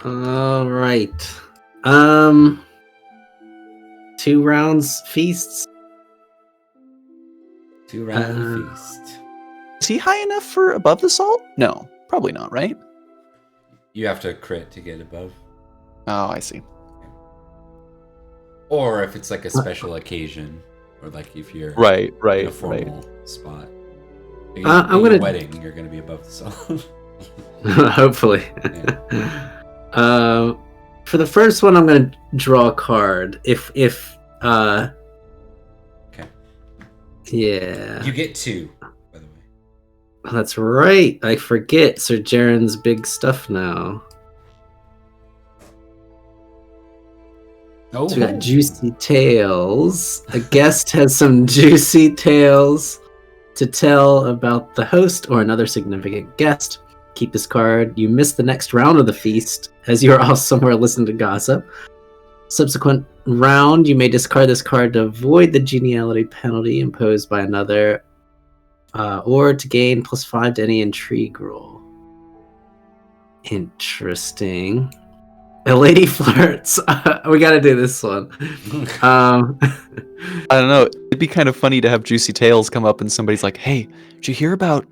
All right. 2 rounds feasts. 2 round feast. Is he high enough for above the salt? No, probably not, right? You have to crit to get above. Oh, I see. Or if it's like a special occasion, or like if you're Right. in a formal spot. Like I'm gonna wedding, you're gonna be above the salt. hopefully. Yeah. For the first one, I'm gonna draw a card. If Okay. yeah. You get 2, by the way. Oh, that's right. I forget Sir Jarren's big stuff now. Oh, So we got juicy tales. A guest has some juicy tales to tell about the host or another significant guest. Keep this card. You miss the next round of the feast as you are all somewhere listening to gossip. Subsequent round, you may discard this card to avoid the geniality penalty imposed by another, or to gain +5 to any intrigue roll. Interesting. A lady flirts. We gotta do this one. I don't know. It'd be kind of funny to have Juicy Tales come up and somebody's like, "Hey, did you hear about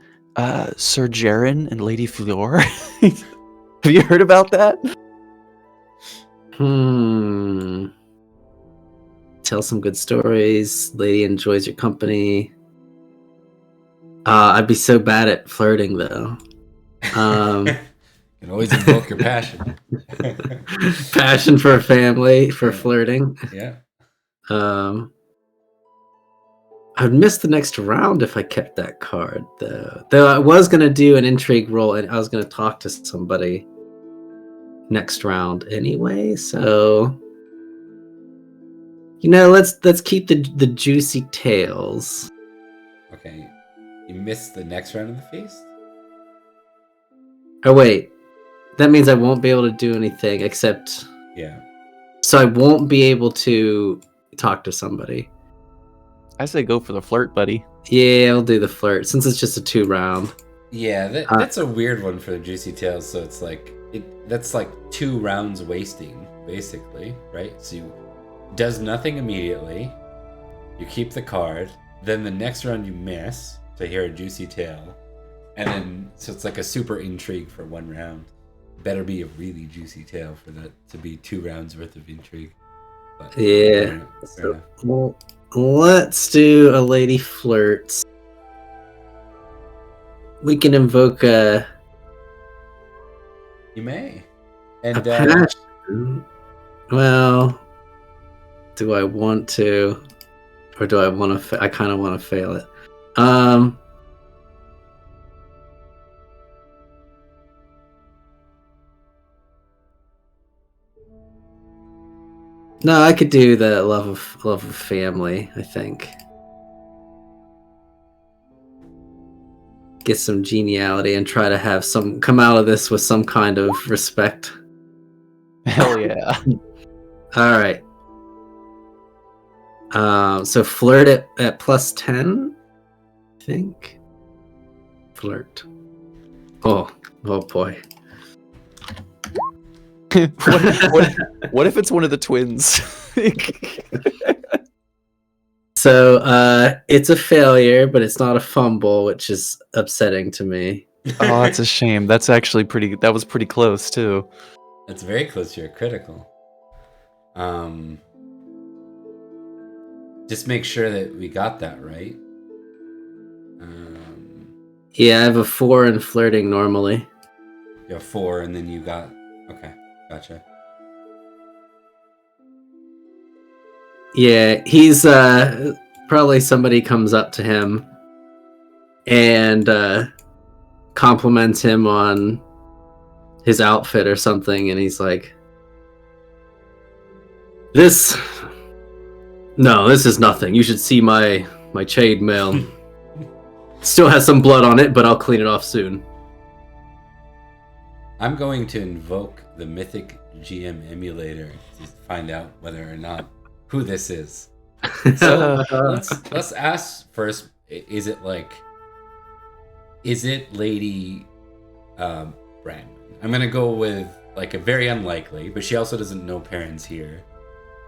Sir Jarren and Lady Fleur? Have you heard about that?" Tell some good stories. Lady enjoys your company. I'd be so bad at flirting though. You can always invoke your passion. Passion for a family, for flirting. Yeah. I'd miss the next round if I kept that card, though. Though I was gonna do an intrigue roll, and I was gonna talk to somebody next round anyway. So, let's keep the juicy tales. Okay. You missed the next round of the feast? Oh wait, that means I won't be able to do anything except. Yeah. So I won't be able to talk to somebody. I say go for the flirt, buddy. Yeah, I'll do the flirt since it's just a 2 round. Yeah, that's a weird one for the juicy tales. So it's like that's like 2 rounds wasting, basically, right? So you does nothing immediately. You keep the card. Then the next round you miss to hear a juicy tale, and then so it's like a super intrigue for 1 round. Better be a really juicy tale for that to be 2 rounds worth of intrigue. But, Yeah. fair enough. Well, let's do a lady flirts. We can invoke a You may. And passion. Well, do I want to, or do I want to? I kind of want to fail it. No, I could do the love of family, I think. Get some geniality and try to have come out of this with some kind of respect. Hell yeah. All right. So flirt at +10, I think. Flirt. Oh boy. What if it's one of the twins? So it's a failure, but it's not a fumble, which is upsetting to me. Oh, that's a shame. That's actually that was pretty close too. That's very close to your critical. Just make sure that we got that right. Yeah, I have a 4 in flirting normally. You have 4, and then you got. Okay, gotcha. Yeah, he's probably somebody comes up to him and compliments him on his outfit or something, and he's like, This No, this is nothing. You should see my chain mail. Still has some blood on it, but I'll clean it off soon. I'm going to invoke the Mythic GM emulator to find out whether or not who this is. So let's ask first. Is it Lady Brandon? I'm gonna go with like a very unlikely, but she also doesn't know Perin's here.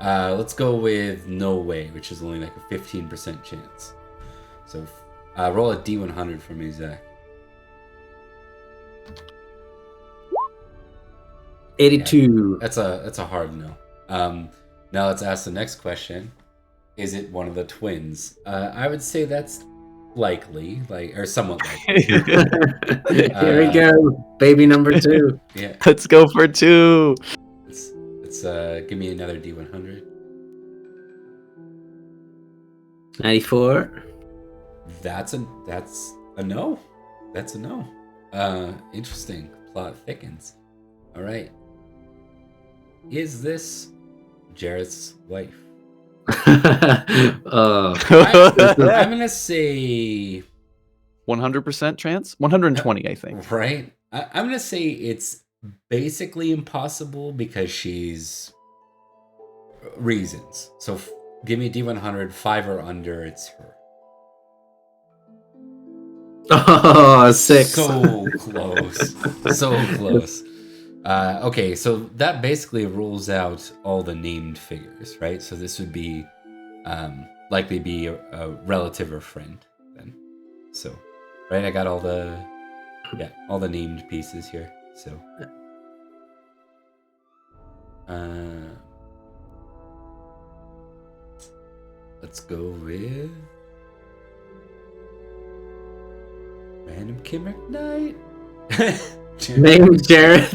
Let's go with no way, which is only like a 15% chance. So roll a D100 for me, Zack. 82. Yeah, that's a hard no. Now let's ask the next question. Is it one of the twins? I would say that's likely, or somewhat likely. Here we go, baby number 2. Yeah. Let's go for 2. Let's give me another D100. 94. That's a no. That's a no. Interesting. Plot thickens. All right. Is this Jarrett's wife? I'm gonna say 100% chance? 120, I think. right. I'm gonna say it's basically impossible because she's reasons. So give me D100, 5 or under. It's her. Oh, 6. So close. So close. Okay, so that basically rules out all the named figures, right? So this would be likely be a relative or friend then. So, right, I got all the named pieces here. So, let's go with random Kimrick Knight. Name Jarrett.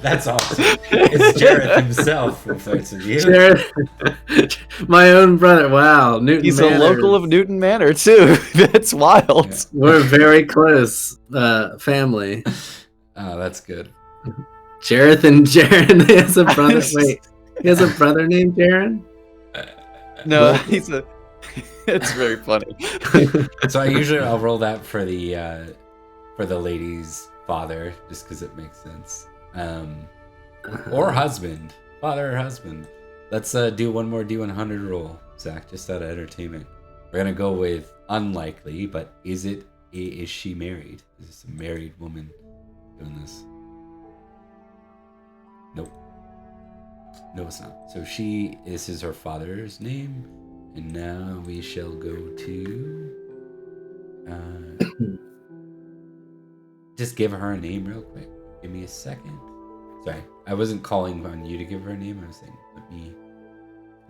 That's awesome. It's Jarrett himself who fights with you. Jarrett, my own brother. Wow, Newton. He's Manors. a local of Newton Manor too. That's wild. Yeah. We're very close family. Oh, that's good. Jareth and Jarren. He has a brother. Wait, he has a brother named Jarren. No, he's a. It's very funny. So I'll roll that for the lady's father, just because it makes sense. Or husband, father or husband. Let's do one more D100 roll, Zach, just out of entertainment. We're gonna go with unlikely, but is she married? Is this a married woman doing this? Nope. No, it's not. So this is her father's name, and now we shall go to. Just give her a name real quick. Give me a second. Sorry, I wasn't calling on you to give her a name. I was saying, let me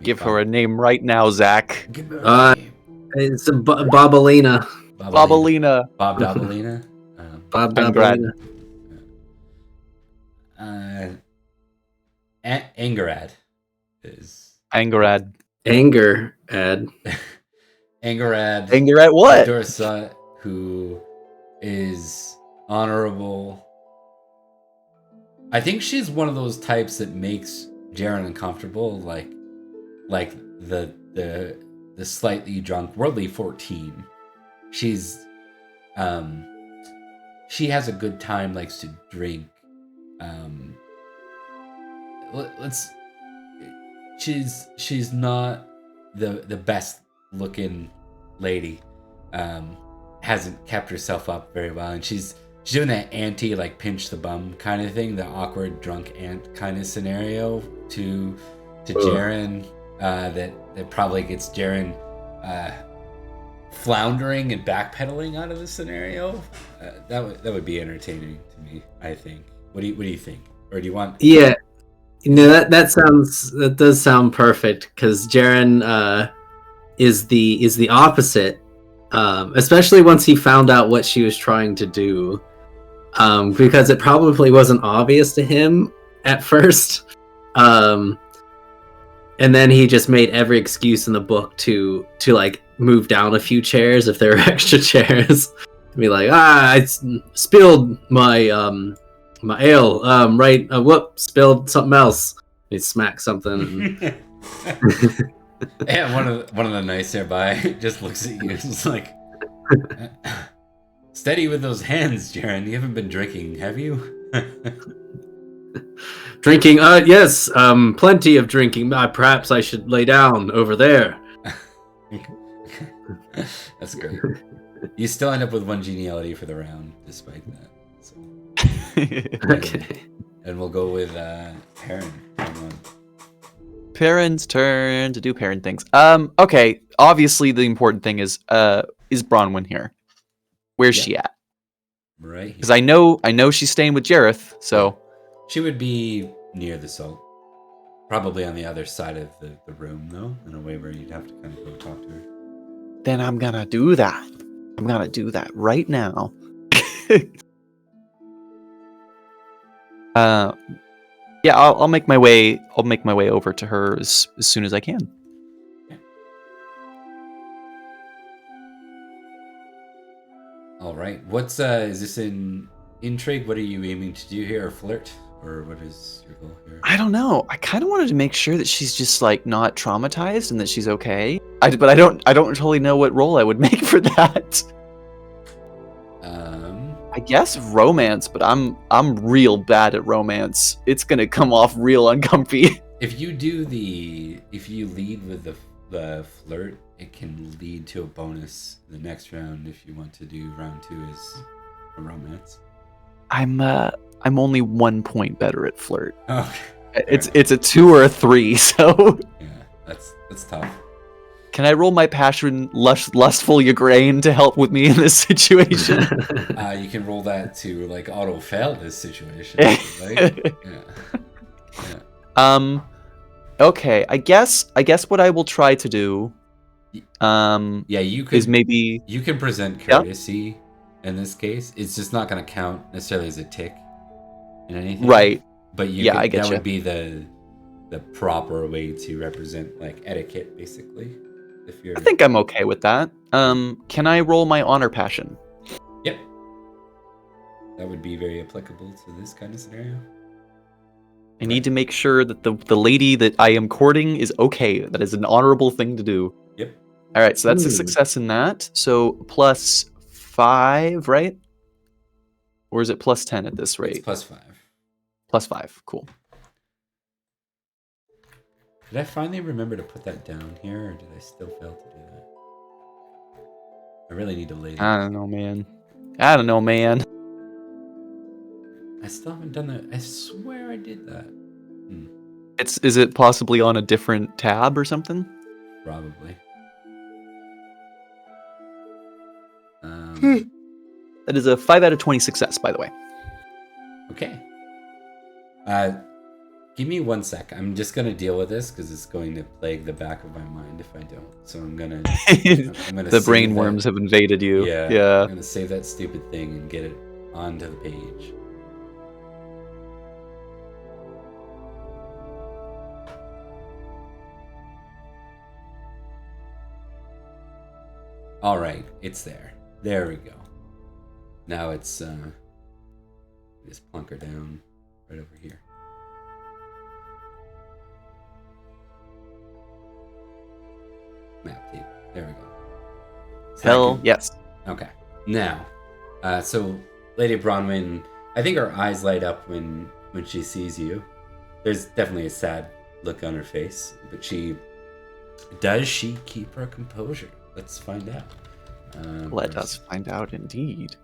Give her a name right now, Zach. Give her a name. It's Bobalina. Bobalina. Bob Dobalina. Bob Pendragon. Dobalina. Angerad is Angerad. Anger ad. Angerad. Angerad what? Dursa, who is honorable. I think she's one of those types that makes Jarren uncomfortable, like the slightly drunk worldly 14. She's she has a good time, likes to drink. She's not the best looking lady. Hasn't kept herself up very well, and she's doing that auntie, like pinch the bum kind of thing, the awkward drunk aunt kind of scenario to Jarren, that probably gets Jarren floundering and backpedaling out of the scenario. That would be entertaining to me, I think. What do you think? Or do you want? Yeah, that does sound perfect, because Jarren is the opposite. Especially once he found out what she was trying to do, because it probably wasn't obvious to him at first, and then he just made every excuse in the book to like move down a few chairs if there were extra chairs. Be like, I spilled my my ale, right? Whoop, spilled something else. He smacked something. Yeah, one of the knights nearby just looks at you and is like, steady with those hands, Jarren. You haven't been drinking, have you? Drinking, yes, plenty of drinking. Perhaps I should lay down over there. That's great. You still end up with 1 geniality for the round, despite that. So. Okay. And we'll go with Perin. Perrin's turn to do Perrin things. Okay. Obviously, the important thing is Bronwyn here? Where's she at? Right. Because I know she's staying with Jareth, so she would be near the salt, probably on the other side of the room, though, in a way where you'd have to kind of go talk to her. Then I'm gonna do that. I'm gonna do that right now. Yeah, I'll make my way. I'll make my way over to her as soon as I can. Yeah. All right. What's is this in intrigue? What are you aiming to do here, or flirt, or what is your goal here? I don't know. I kind of wanted to make sure that she's just like not traumatized and that she's okay. But I don't totally know what role I would make for that. I guess romance, but I'm real bad at romance. It's gonna come off real uncomfy. If you lead with the flirt, it can lead to a bonus the next round if you want to do round 2 as a romance. I'm only 1 point better at flirt. Okay. It's a 2 or a 3, so yeah, that's tough. Can I roll my passion lustful Ygraine to help with me in this situation? You can roll that to like auto fail this situation. Right? Yeah. Okay. I guess what I will try to do. You could is maybe you can present courtesy in this case. It's just not going to count necessarily as a tick in anything. Right. But I get that you. would be the proper way to represent like etiquette, basically. I think I'm okay with that. Can I roll my honor passion? Yep. That would be very applicable to this kind of scenario. I need to make sure that the lady that I am courting is okay. That is an honorable thing to do. Yep. All right, so that's a success in that. So +5, right? Or is it +10 at this rate? It's +5. +5, cool. Did I finally remember to put that down here, or did I still fail to do that? I really need to lay that. I don't know, man. I still haven't done that. I swear I did that. Is it possibly on a different tab or something? Probably. That is a 5 out of 20 success, by the way. Okay. Give me 1 sec. I'm just gonna deal with this because it's going to plague the back of my mind if I don't. So I'm gonna. The brain worms have invaded you. Yeah. I'm gonna save that stupid thing and get it onto the page. All right, it's there. There we go. Now it's just plunk her down right over here. Map tape. There we go. Hell yes. Okay. Now, so Lady Bronwyn, I think her eyes light up when she sees you. There's definitely a sad look on her face, but does she keep her composure? Let's find out. Let us find out, indeed.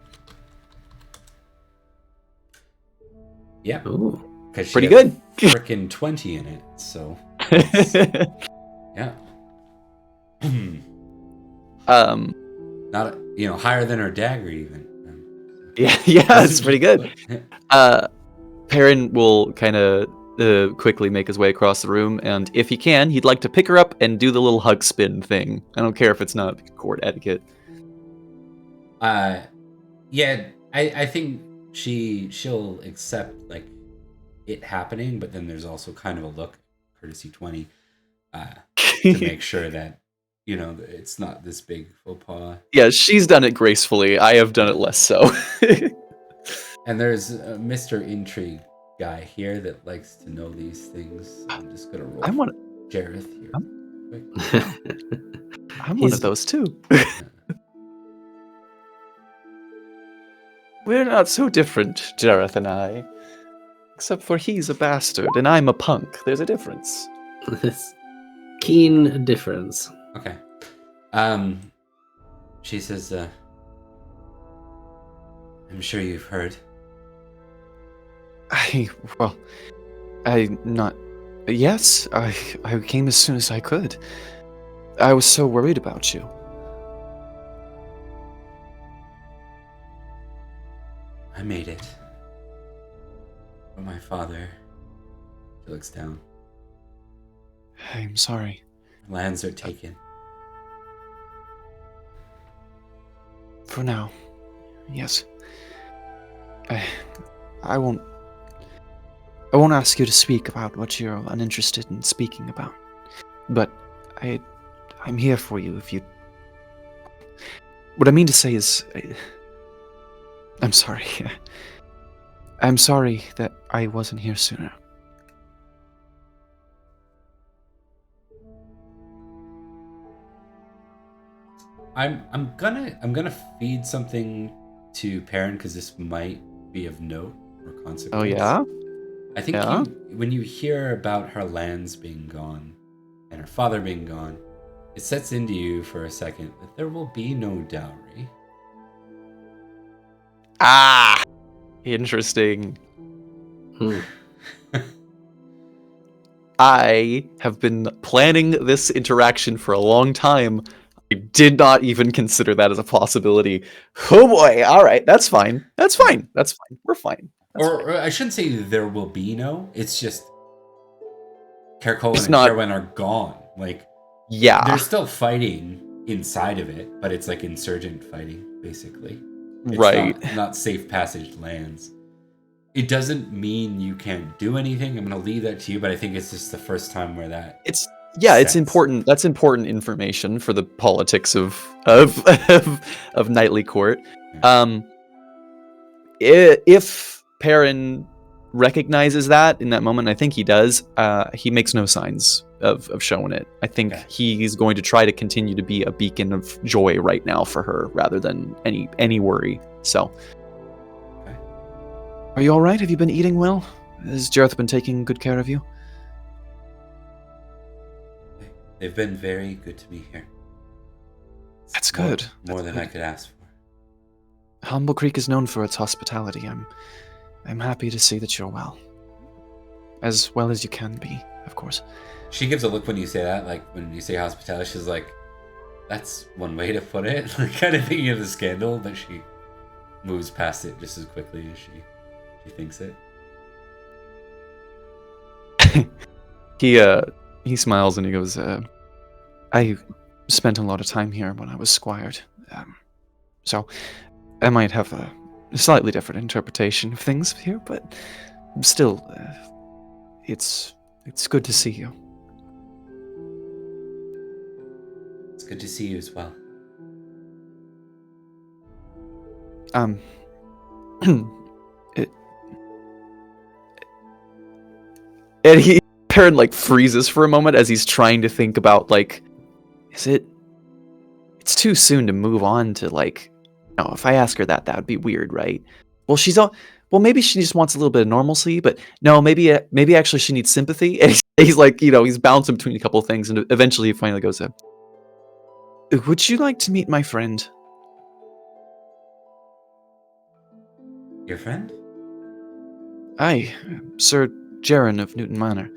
Yeah. Ooh. Pretty good. Frickin' 20 in it, so. Yeah. Not higher than her dagger even. Yeah, it's pretty good. Perin will kind of quickly make his way across the room, and if he can, he'd like to pick her up and do the little hug spin thing. I don't care if it's not court etiquette. Yeah, I think she'll accept like it happening, but then there's also kind of a look, courtesy 20, to make sure that it's not this big faux pas. Yeah, she's done it gracefully. I have done it less so. And there's a Mr. Intrigue guy here that likes to know these things. I'm just gonna roll Jareth here. quick. I'm one of those too. We're not so different, Jareth and I. Except for he's a bastard and I'm a punk. There's a difference. This keen difference. Okay. She says, I'm sure you've heard. Yes, I came as soon as I could. I was so worried about you. I made it. But my father, he looks down. I'm sorry. Lands are taken. For now, yes. I won't ask you to speak about what you're uninterested in speaking about. But I'm here for you if you... What I mean to say is... I'm sorry. I'm sorry that I wasn't here sooner. I'm gonna feed something to Perin because this might be of note or consequence. Oh yeah? I think Yeah? when you hear about her lands being gone and her father being gone, it sets into you for a second that there will be no dowry. Ah! Interesting. I have been planning this interaction for a long time. I did not even consider that as a possibility. Oh boy, alright, that's fine. That's fine. We're fine. Or I shouldn't say there will be no, it's just Carcolan and not- Kerwin are gone. Like, Yeah. they're still fighting inside of it, but it's like insurgent fighting, basically. It's Right. not safe passage lands. It doesn't mean you can't do anything. I'm going to leave that to you, but I think it's just the first time where that... It's sense. important. That's important information for the politics of knightly court. If Perin recognizes that in that moment, I think he does. He makes no signs of showing it. I think he's going to try to continue to be a beacon of joy right now for her, rather than any worry. So, are you all right? Have you been eating well? Has Jareth been taking good care of you? They've been very good to me here. That's good. More than I could ask for. Humble Creek is known for its hospitality. I'm happy to see that you're well. As well as you can be, of course. She gives a look when you say that, like when you say hospitality, she's like, that's one way to put it. Like, kind of thinking of the scandal, but she moves past it just as quickly as she thinks it. He smiles and he goes, I spent a lot of time here when I was squired. So I might have a slightly different interpretation of things here, but still, it's good to see you. It's good to see you as well. And Perin like freezes for a moment as he's trying to think about like, it's too soon to move on to like, no, if I ask her that would be weird, right? Well, maybe she just wants a little bit of normalcy, but no, maybe actually she needs sympathy. And he's like, he's bouncing between a couple of things, and eventually he finally goes, would you like to meet my friend? Your friend? Aye, Sir Jarren of Newton Manor.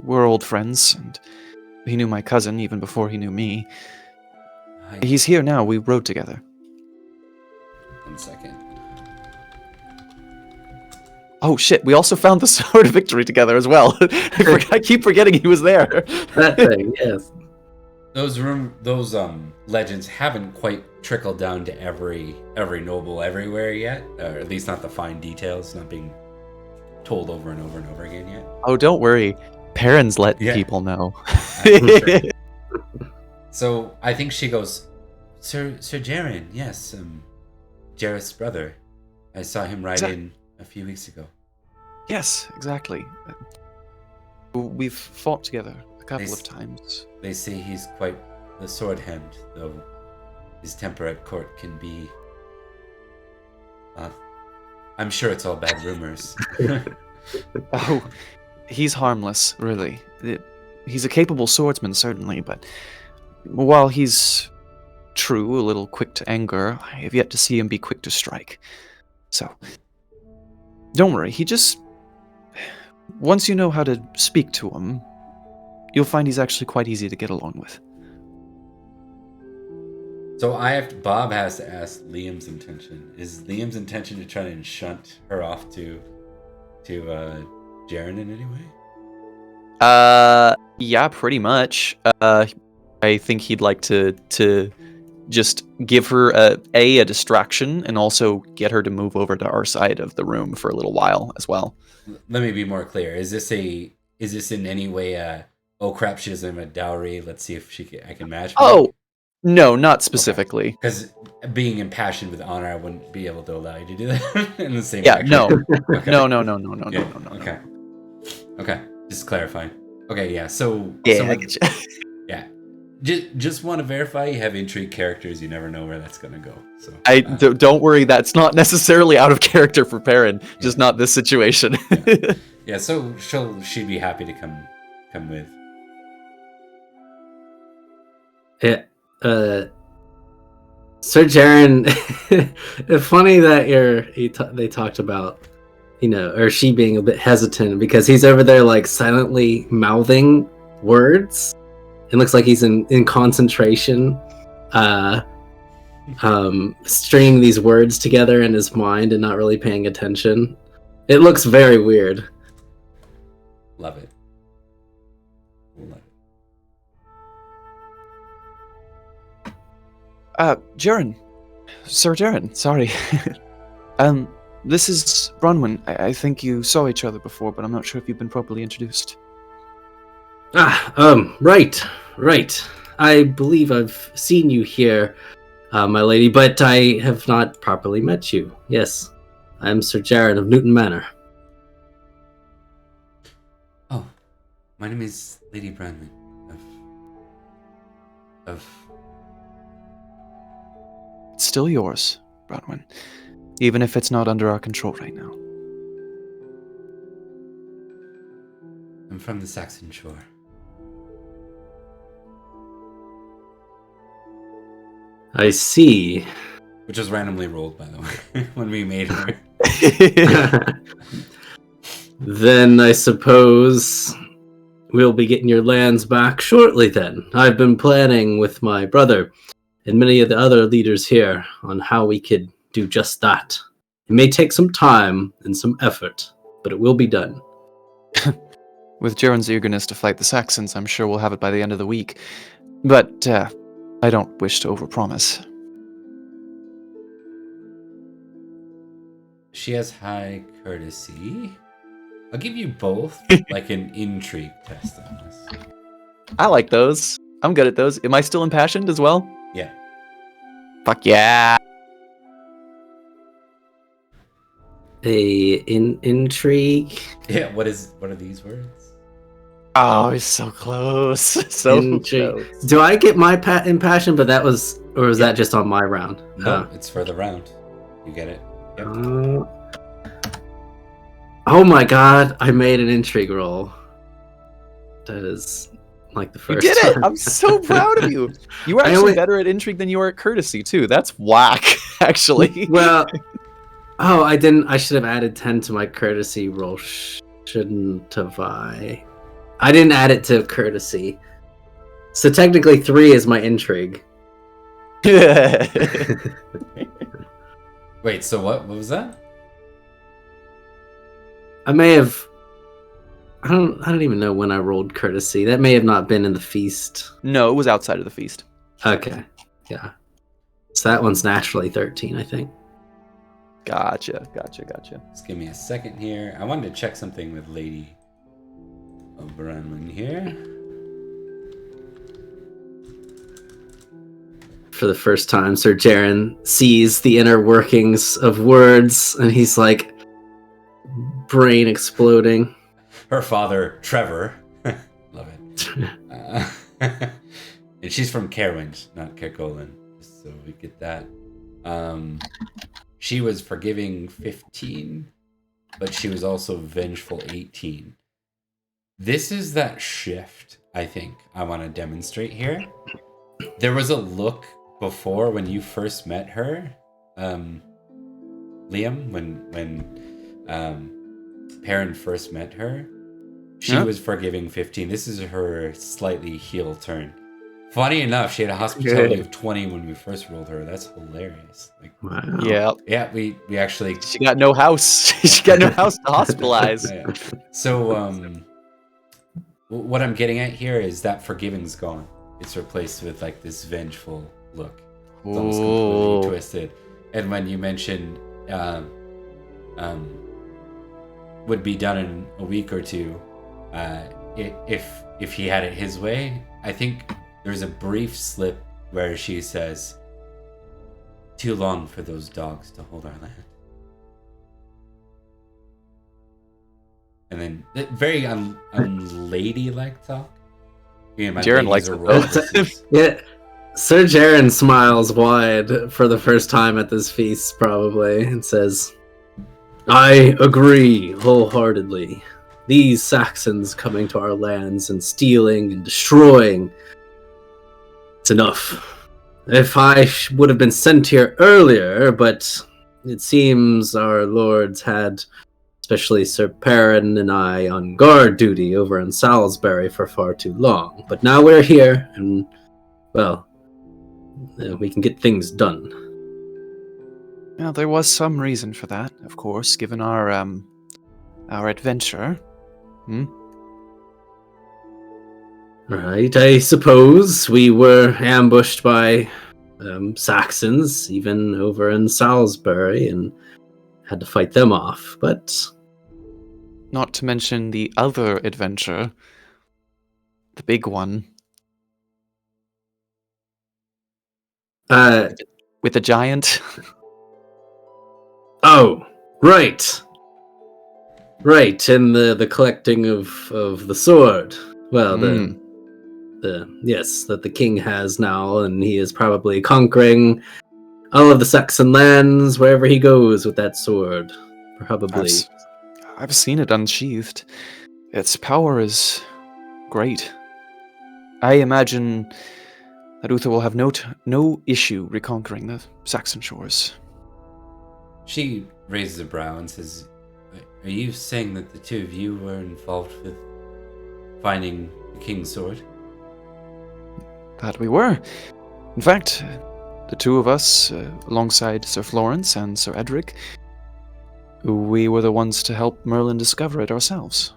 We're old friends, and he knew my cousin even before he knew me. He's here now. We rode together. 1 second. Oh shit, we also found the Sword of Victory together as well. I keep forgetting he was there. That thing, yes. Those legends haven't quite trickled down to every noble everywhere yet, or at least not the fine details, not being told over and over and over again yet. Oh, don't worry. Perin's let people know. Sure. So I think she goes, Sir Jarren, yes, Jareth's brother. I saw him ride in a few weeks ago. Yes, exactly. We've fought together a couple They of times. They say he's quite the sword hand, though his temper at court can be... I'm sure it's all bad rumors. Oh, he's harmless, really. He's a capable swordsman, certainly, but while he's true, a little quick to anger, I have yet to see him be quick to strike. So, don't worry, he just... Once you know how to speak to him, you'll find he's actually quite easy to get along with. So Bob has to ask Liam's intention. Is Liam's intention to try and shunt her off to Jarren in any way? Yeah, pretty much. I think he'd like to just give her a distraction and also get her to move over to our side of the room for a little while as well. Let me be more clear. Is this in any way oh crap, she doesn't have a dowry, let's see if I can match her? Oh, no, not specifically. Because being impassioned with honor, I wouldn't be able to allow you to do that in the same Yeah, action. no. Okay. No. Yeah, okay. Okay, just clarifying. Okay, yeah, so... Yeah, I get you. Yeah. Just want to verify you have intrigue characters. You never know where that's going to go. So Don't worry, that's not necessarily out of character for Perin, just not this situation. Yeah, so she'd be happy to come with. Yeah. Sir Jarren, it's funny that they talked about, or she being a bit hesitant because he's over there like silently mouthing words. It looks like he's in concentration, stringing these words together in his mind and not really paying attention. It looks very weird. Love it. Jarren. Sir Jarren, sorry. This is Bronwyn. I think you saw each other before, but I'm not sure if you've been properly introduced. Right. I believe I've seen you here, my lady, but I have not properly met you. Yes, I am Sir Jarren of Newton Manor. Oh, my name is Lady Bronwyn of... It's still yours, Bronwyn, even if it's not under our control right now. I'm from the Saxon Shore. I see. Which was randomly rolled, by the way, when we made her. Then I suppose we'll be getting your lands back shortly then. I've been planning with my brother and many of the other leaders here on how we could do just that. It may take some time and some effort, but it will be done. With Jarren's eagerness to fight the Saxons, I'm sure we'll have it by the end of the week. But, I don't wish to overpromise. She has high courtesy. I'll give you both like an intrigue test on this. I like those. I'm good at those. Am I still impassioned as well? Yeah. Fuck yeah! Intrigue. Yeah. What are these words? Oh, it's so close. So close. Do I get my impassion? But that was, or was that just on my round? No, it's for the round. You get it. Yep. Oh my god! I made an intrigue roll. That is like the first. You did it! time. I'm so proud of you. You are actually better at intrigue than you are at courtesy too. That's whack, actually. Well, I didn't. I should have added 10 to my courtesy roll. Shouldn't have I? I didn't add it to courtesy. So technically 3 is my intrigue. Wait, so what was that? I may have. I don't even know when I rolled courtesy. That may have not been in the feast. No, it was outside of the feast. Okay, yeah. So that one's naturally 13, I think. Gotcha. Just give me a second here. I wanted to check something with Lady O'Brien here. For the first time, Sir Jarren sees the inner workings of words, and he's like, brain exploding. Her father, Trevor, and she's from Cairwind, not Kergolan, just so we get that. She was forgiving 15, but she was also vengeful 18. This is that shift, I think, I want to demonstrate here. There was a look before when you first met her, Liam, when Perin first met her. She was forgiving 15. This is her slightly heel turn. Funny enough, she had a hospitality of 20 when we first rolled her. That's hilarious. Like, Wow. Yeah. we actually... She got no house. She got no house to hospitalize. Yeah. So, what I'm getting at here is that forgiving's gone. It's replaced with like this vengeful look. It's almost completely twisted. And when you mentioned would be done in a week or two, if he had it his way, I think there's a brief slip where she says, "Too long for those dogs to hold our land." And then very unladylike talk. Jarren likes it. Yeah, Sir Jarren smiles wide for the first time at this feast, probably, and says, "I agree wholeheartedly. These Saxons coming to our lands and stealing and destroying, it's enough. If I would have been sent here earlier, but it seems our lords had, especially Sir Perin and I, on guard duty over in Salisbury for far too long. But now we're here, and, well, we can get things done." Well, there was some reason for that, of course, given our adventure. Right, I suppose we were ambushed by Saxons, even over in Salisbury, and had to fight them off, but... Not to mention the other adventure. The big one. With the giant. Oh, right. Right, and the collecting of the sword. Well, yes, that the king has now, and he is probably conquering all of the Saxon lands wherever he goes with that sword. Probably. I've seen it unsheathed. Its power is great. I imagine that Uther will have no issue reconquering the Saxon shores. She raises a brow and says, "Are you saying that the two of you were involved with finding the king's sword?" That we were. In fact, the two of us, alongside Sir Florence and Sir Edric, we were the ones to help Merlin discover it ourselves.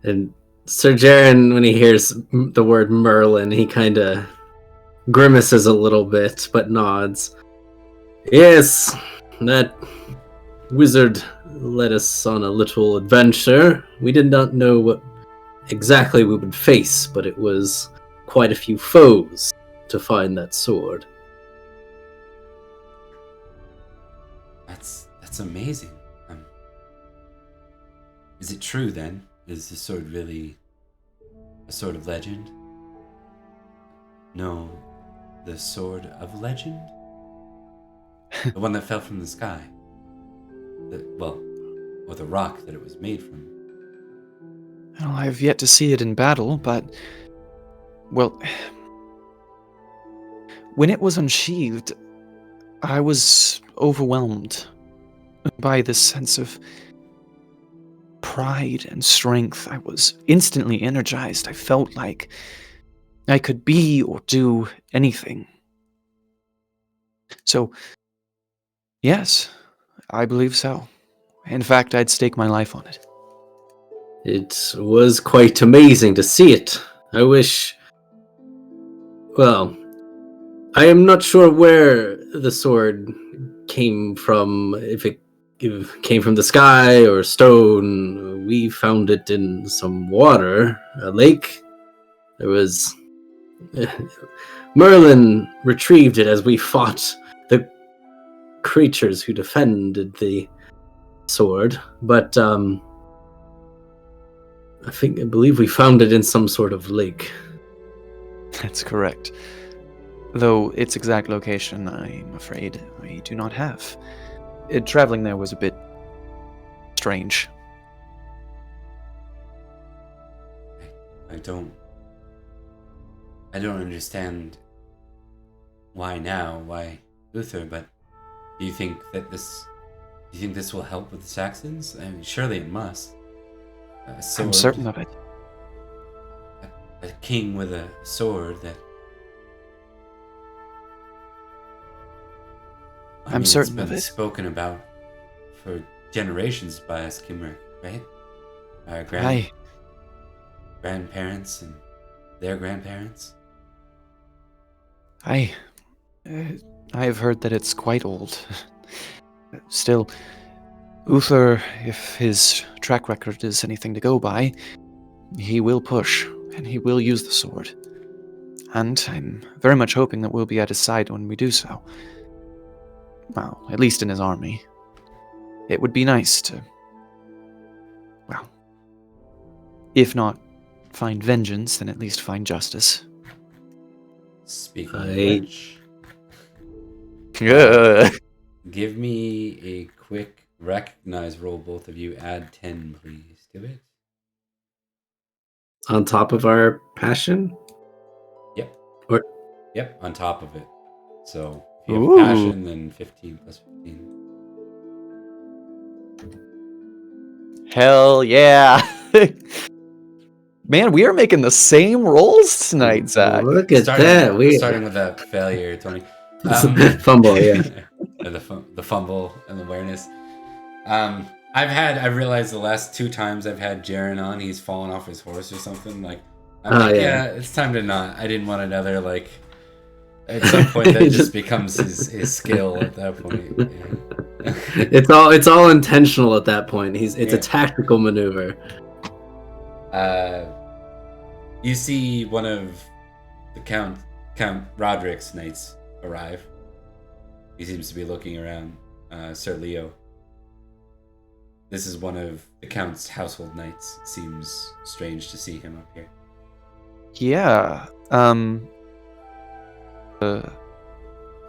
And Sir Jarren, when he hears the word Merlin, he kind of grimaces a little bit, but nods. "Yes, that wizard led us on a little adventure. We did not know what exactly we would face, but it was quite a few foes to find that sword." That's amazing. Is it true then? Is the sword really a sword of legend? No, the sword of legend? The one that fell from the sky? Or the rock that it was made from? Well, I've yet to see it in battle, but... Well... When it was unsheathed, I was overwhelmed by this sense of pride and strength. I was instantly energized. I felt like I could be or do anything. So, yes, I believe so. In fact, I'd stake my life on it. It was quite amazing to see it. I wish... Well, I am not sure where the sword came from, if it came from the sky or stone. We found it in some water, a lake. There was... Merlin retrieved it as we fought the creatures who defended the sword, but I believe we found it in some sort of lake. That's correct. Though its exact location, I'm afraid I do not have. Traveling there was a bit strange. I don't understand why now, why Uther, but do you think this will help with the Saxons? I mean, surely it must. A sword, I'm certain of it. a king with a sword that... I'm certain it's of been it. spoken about for generations by us Kimmer, right? Our Aye. grandparents and their grandparents. I have heard that it's quite old. Still, Uther, if his track record is anything to go by, he will push, and he will use the sword. And I'm very much hoping that we'll be at his side when we do so. Well, at least in his army. It would be nice to, well, if not find vengeance, then at least find justice. Speaking of which, Yeah. give me a quick recognize roll, both of you. Add 10, please. Do it. On top of our passion? Yep. Or Yep, on top of it. So if you have Ooh. passion, then 15 plus 15. Hell yeah. Man, we are making the same rolls tonight, Zach. look at that. Starting with a failure, 20. Fumble, yeah. The fumble and the awareness. I've realized the last 2 times I've had Jarren on, he's fallen off his horse or something. Yeah, it's time to not. I didn't want another, at some point that just becomes his skill at that point. Yeah. It's all intentional at that point. It's a tactical maneuver. You see one of the Count Roderick's knights arrive. He seems to be looking around. Sir Leo. This is one of the Count's household knights. It seems strange to see him up here. Yeah.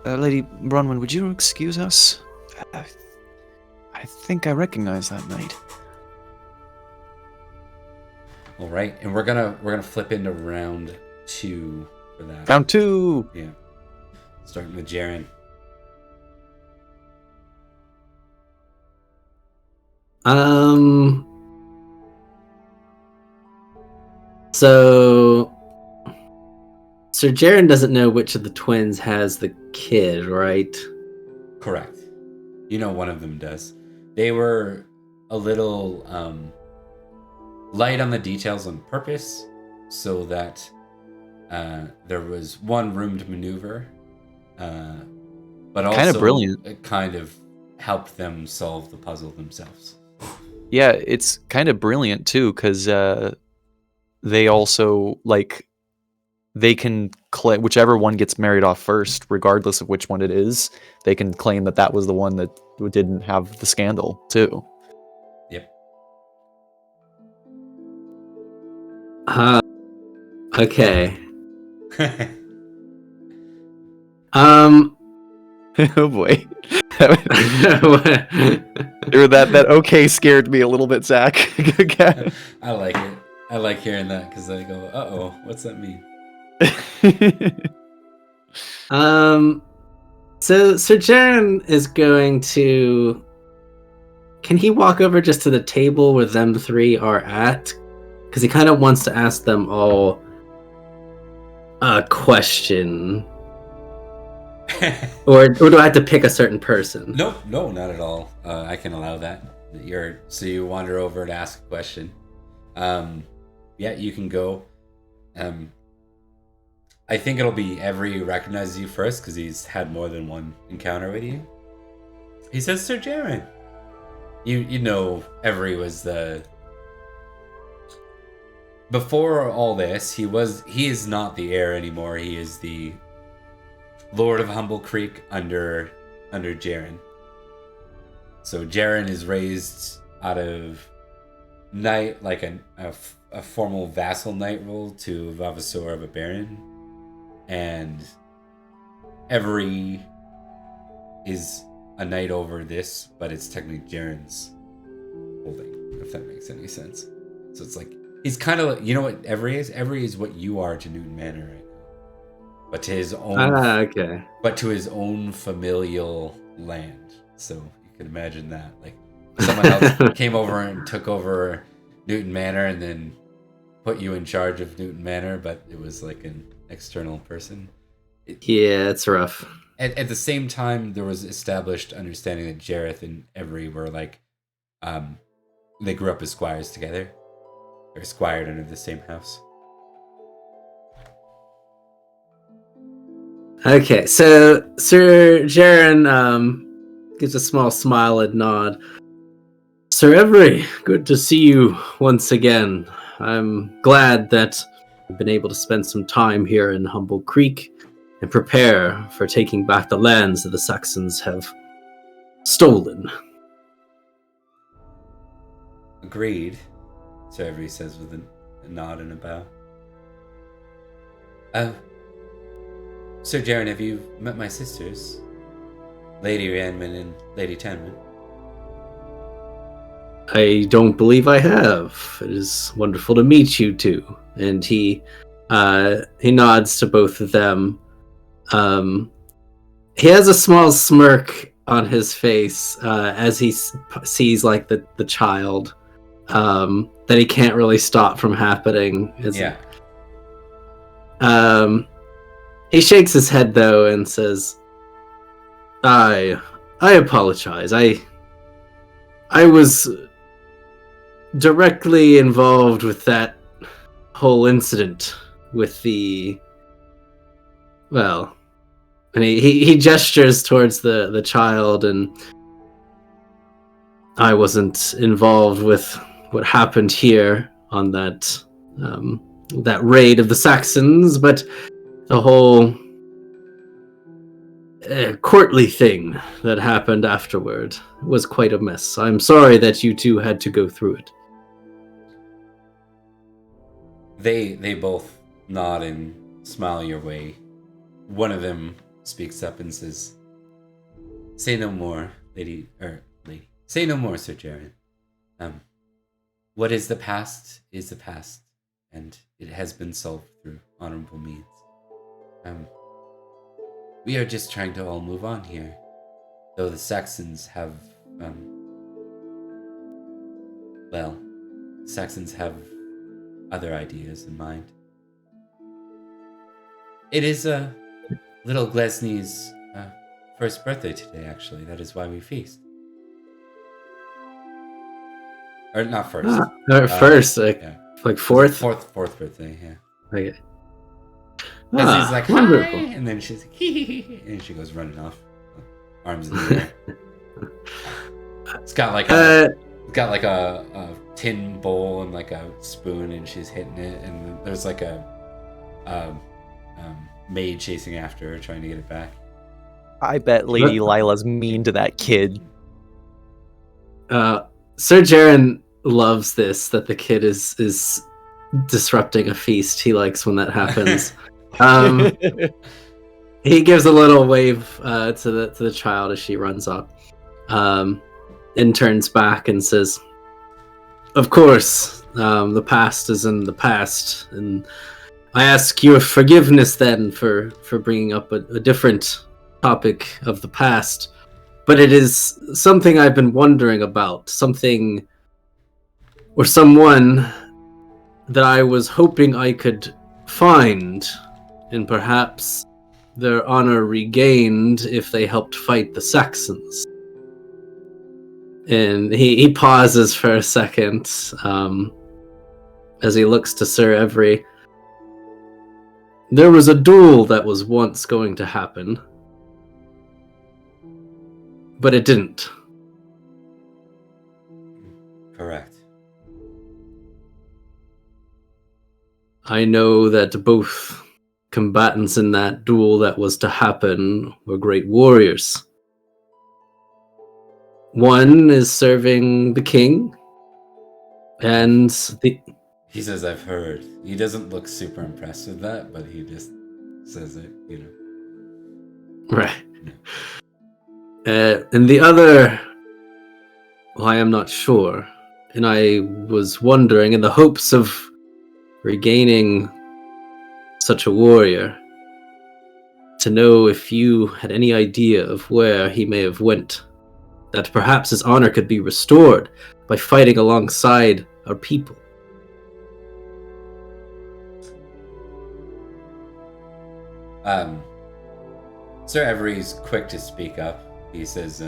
Lady Bronwyn, would you excuse us? I think I recognize that knight. All right, and we're gonna flip into round 2 for that. Round 2. Yeah. Starting with Jarren. So Sir Jarren doesn't know which of the twins has the kid, right? Correct. You know one of them does. They were a little light on the details on purpose, so that there was one room to maneuver, but also kind of brilliant. It kind of helped them solve the puzzle themselves. Yeah, it's kind of brilliant too, because they also they can claim whichever one gets married off first, regardless of which one it is. They can claim that was the one that didn't have the scandal too. Yep. Okay. Oh boy. that okay scared me a little bit, Zach. I like it. I like hearing that because I go, uh-oh, what's that mean? So Sir Jarren is going to... Can he walk over just to the table where them 3 are at? Because he kind of wants to ask them all a question. or do I have to pick a certain person? No, not at all. I can allow that. So you wander over and ask a question. Yeah, you can go. I think it'll be Every recognizes you first because he's had more than one encounter with you. He says, Sir Jarren. You know Every was the... Before all this, he is not the heir anymore. He is the Lord of Humble Creek under Jarren. So Jarren is raised out of a a formal vassal knight role to Vavasaur of a Baron, and Every is a knight over this, but it's technically Jarren's holding, if that makes any sense. So it's like he's kind of like, you know what Every is? Every is what you are to Newton Manor right now, but to his own. Okay. But to his own familial land. So you can imagine that, like someone else came over and took over Newton Manor and then put you in charge of Newton Manor, but it was like an external person. Yeah, it's rough. At the same time, there was established understanding that Jareth and Every were like, they grew up as squires together. They're squired under the same house. Okay, so Sir Jarren gives a small smile and nod. Sir Every, good to see you once again. I'm glad that I've been able to spend some time here in Humble Creek and prepare for taking back the lands that the Saxons have stolen. Agreed, Sir Every says with a nod and a bow. Sir Jarren, have you met my sisters? Lady Rhiannon and Lady Tanman? I don't believe I have. It is wonderful to meet you two. And he nods to both of them. He has a small smirk on his face as he sees like the child that he can't really stop from happening. Yeah. He shakes his head though and says, I apologize. I was directly involved with that whole incident with the, well, and he gestures towards the child, and I wasn't involved with what happened here on that that raid of the Saxons, but the whole courtly thing that happened afterward was quite a mess. I'm sorry that you two had to go through it. They both nod and smile your way. One of them speaks up and says, "Say no more, lady. Say no more, Sir Jarren. What is the past, and it has been solved through honorable means. We are just trying to all move on here, though the Saxons have, other ideas in mind. It is little Glesney's first birthday today, actually. That is why we feast. Or not first. Like fourth? Fourth birthday, yeah. Okay. Because he's like, hi, wonderful. and then she's like, hee, hee, hee, and she goes running off, arms in the air. It's got like a tin bowl and like a spoon, and she's hitting it, and there's like a maid chasing after her, trying to get it back. I bet Lady Lila's mean to that kid. Sir Jarren loves this, that the kid is disrupting a feast. He likes when that happens. He gives a little wave to the child as she runs up, and turns back and says, "Of course, the past is in the past, and I ask your forgiveness then for bringing up a different topic of the past. But it is something I've been wondering about, something or someone that I was hoping I could find, and perhaps their honor regained if they helped fight the Saxons." And he pauses for a second as he looks to Sir Every. There was a duel that was once going to happen, but it didn't. Correct. I know that both combatants in that duel that was to happen were great warriors. One is serving the king, and He says, I've heard. He doesn't look super impressed with that, but he just says it, you know. Right. And the other, well, I am not sure. And I was wondering, in the hopes of regaining such a warrior, to know if you had any idea of where he may have went, that perhaps his honor could be restored by fighting alongside our people. Sir Every's quick to speak up. He says,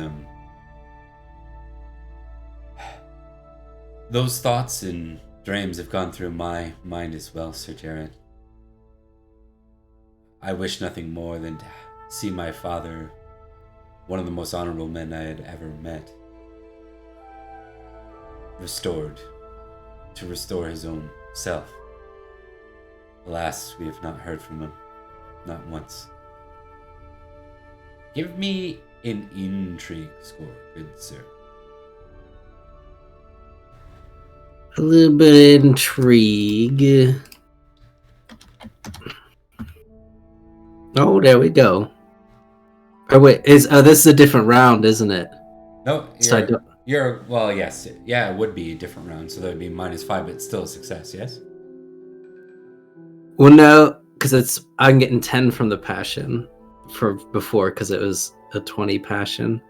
those thoughts and dreams have gone through my mind as well, Sir Jarren. I wish nothing more than to see my father, one of the most honorable men I had ever met, restored, to restore his own self. Alas, we have not heard from him, not once. Give me an intrigue score, good sir. A little bit of intrigue. Oh, there we go. Oh wait, this is a different round, isn't it? No, So you're well, yes, yeah, it would be a different round, so that would be -5, but still a success, yes. Well, no, because I'm getting 10 from the passion for before, because it was a 20 passion.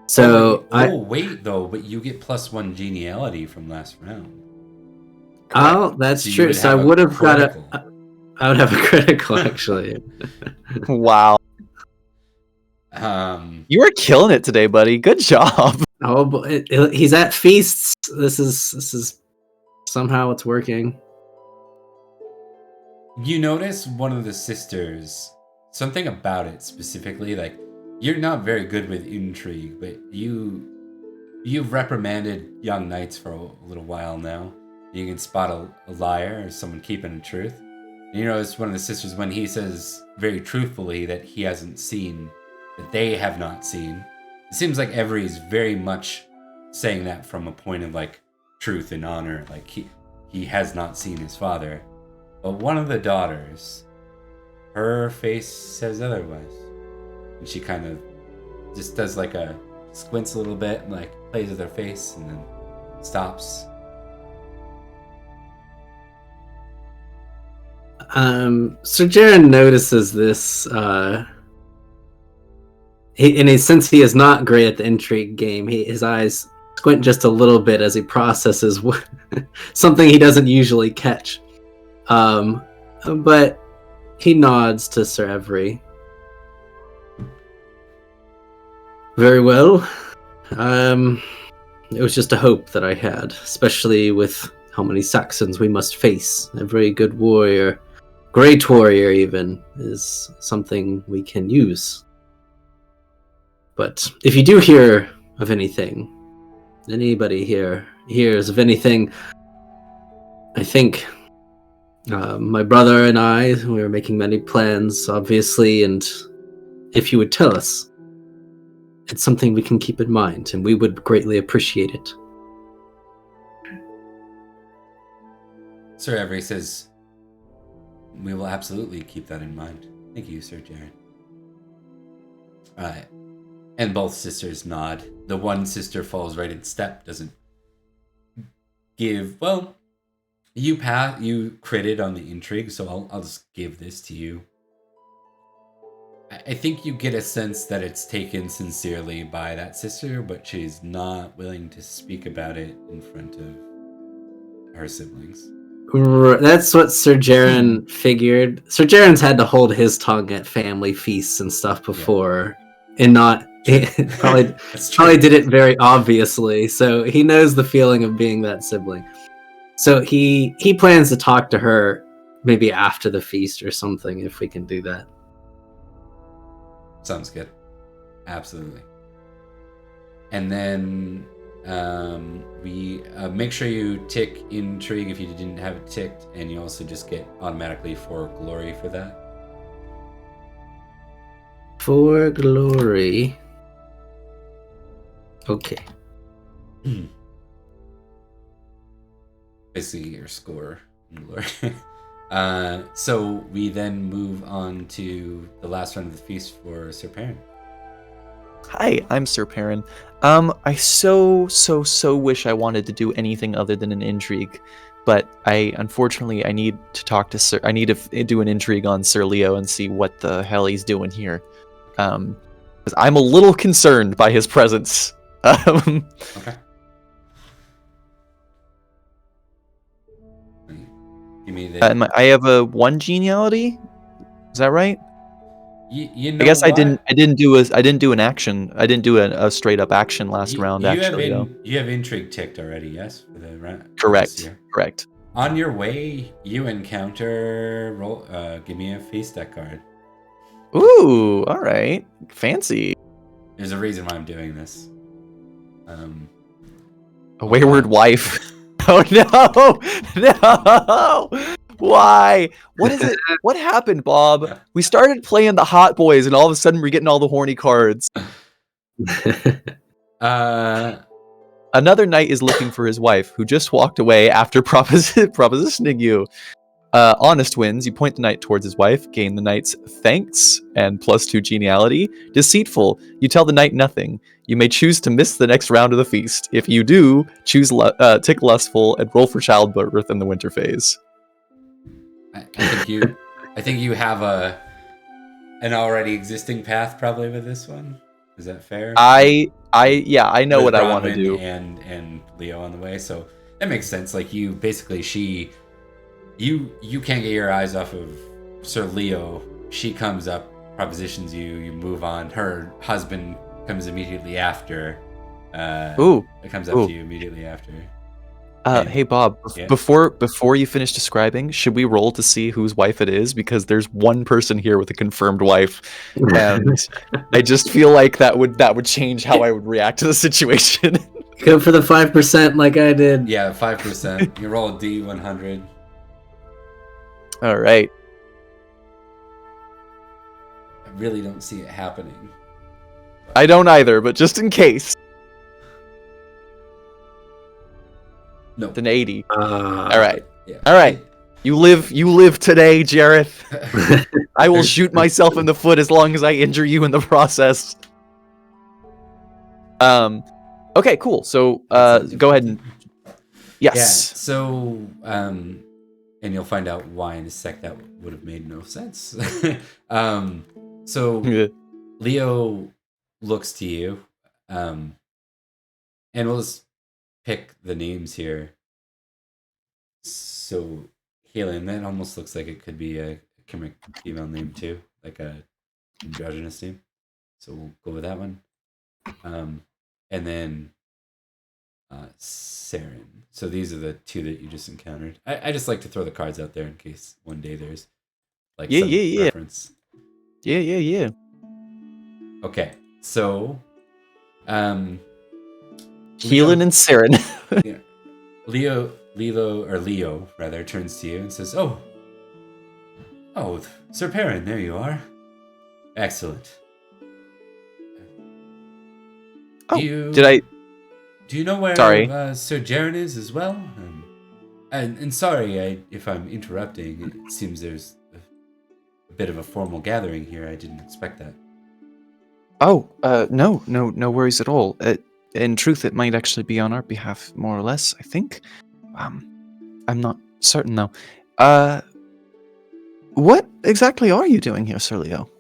So wait though, but you get +1 geniality from last round. Oh, that's So true. So I would have got I would have a critical actually. Wow. You were killing it today, buddy. Good job. Oh, but he's at feasts. This is somehow it's working. You notice one of the sisters, something about it specifically, like you're not very good with intrigue, but you've reprimanded young knights for a little while now. You can spot a liar or someone keeping the truth. And you notice one of the sisters, when he says very truthfully that he hasn't seen, that they have not seen, it seems like Every's very much saying that from a point of like truth and honor, like he has not seen his father. But one of the daughters, her face says otherwise. And she kind of just does like a squints a little bit and like plays with her face and then stops. Sir Jarren notices this, since he is not great at the intrigue game, his eyes squint just a little bit as he processes something he doesn't usually catch. But he nods to Sir Every. Very well. It was just a hope that I had, especially with how many Saxons we must face. Every good warrior, great warrior even, is something we can use. But if you do hear of anything, anybody here hears of anything, I think my brother and I, we were making many plans, obviously, and if you would tell us, it's something we can keep in mind, and we would greatly appreciate it. Sir Every says, we will absolutely keep that in mind. Thank you, Sir Jarren. Alright. And both sisters nod. The one sister falls right in step, doesn't give, well, you critted on the intrigue, so I'll just give this to you. I think you get a sense that it's taken sincerely by that sister, but she's not willing to speak about it in front of her siblings. That's what Sir Jarren figured. Sir Jarren's had to hold his tongue at family feasts and stuff before, and not probably did it very obviously. So he knows the feeling of being that sibling. So he plans to talk to her maybe after the feast or something, if we can do that. Sounds good. Absolutely. And then we make sure you tick intrigue if you didn't have it ticked, and you also just get automatically 4 glory for that. 4 glory. Okay. Basically your score. So we then move on to the last round of the feast for Sir Perin. Hi, I'm Sir Perin. I so wish I wanted to do anything other than an intrigue, but unfortunately I need to talk to Sir. I need to do an intrigue on Sir Leo and see what the hell he's doing here. Because I'm a little concerned by his presence. Okay. Give me the. I have a 1 geniality. Is that right? You know I guess what? I didn't do an action. I didn't do a straight up action last round. Actually, though. You have intrigue ticked already, yes, for the round. Correct. Correct. On your way, you encounter. Roll. Give me a feast deck card. Ooh, all right, fancy. There's a reason why I'm doing this. A wayward wife. Oh no! Why? What is it? What happened, Bob? We started playing the Hot Boys, and all of a sudden we're getting all the horny cards. Another knight is looking for his wife, who just walked away after propositioning you. Honest wins. You point the knight towards his wife, gain the knight's thanks and +2 geniality. Deceitful. You tell the knight nothing. You may choose to miss the next round of the feast. If you do, choose tick lustful and roll for childbirth in the winter phase. I think you have an already existing path probably with this one. Is that fair? I know with what Bronwyn I want to do. And Leo on the way, so that makes sense. Like you basically you can't get your eyes off of Sir Leo. She comes up, propositions you, you move on. Her husband comes immediately after. It comes up to you immediately after. Hey Bob, Yeah. before you finish describing, should we roll to see whose wife it is? Because there's one person here with a confirmed wife, and I just feel like that would change how I would react to the situation. Go for the 5% like I did. Yeah, 5%. You roll a D100. All right. I really don't see it happening. I don't either, but just in case. No. It's an 80. All right. Yeah. All right. You live today, Jareth. I will shoot myself in the foot as long as I injure you in the process. Okay, cool. So, go ahead and yes. Yeah. So, and you'll find out why in a sec. That would have made no sense. So Leo looks to you, and we'll just pick the names here. So, Halen, that almost looks like it could be a female name too, like a androgynous name. So we'll go with that one. And then Saren. So these are the two that you just encountered. I just like to throw the cards out there in case one day there's like some reference. Yeah. Okay, so Helen and Saren. Yeah. Leo rather turns to you and says, "Oh, Sir Perin, there you are. Excellent. Oh, Do you know where Sir Jarren is as well? And sorry if I'm interrupting. It seems there's a bit of a formal gathering here. I didn't expect that. Oh, no worries at all. In truth, it might actually be on our behalf, more or less, I think. I'm not certain, though. What exactly are you doing here, Sir Leo?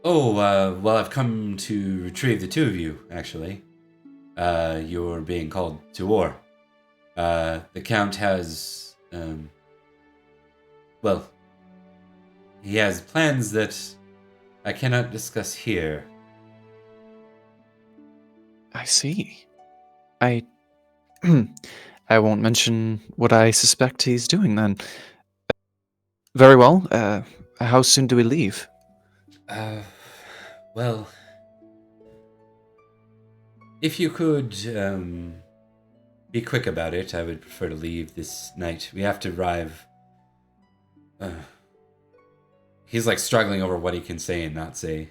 Oh, well, I've come to retrieve the two of you, actually. You're being called to war. The Count has, well, he has plans that I cannot discuss here. I see. I won't mention what I suspect he's doing then. Very well. How soon do we leave? Well, if you could be quick about it, I would prefer to leave this night. We have to arrive. He's like struggling over what he can say and not say.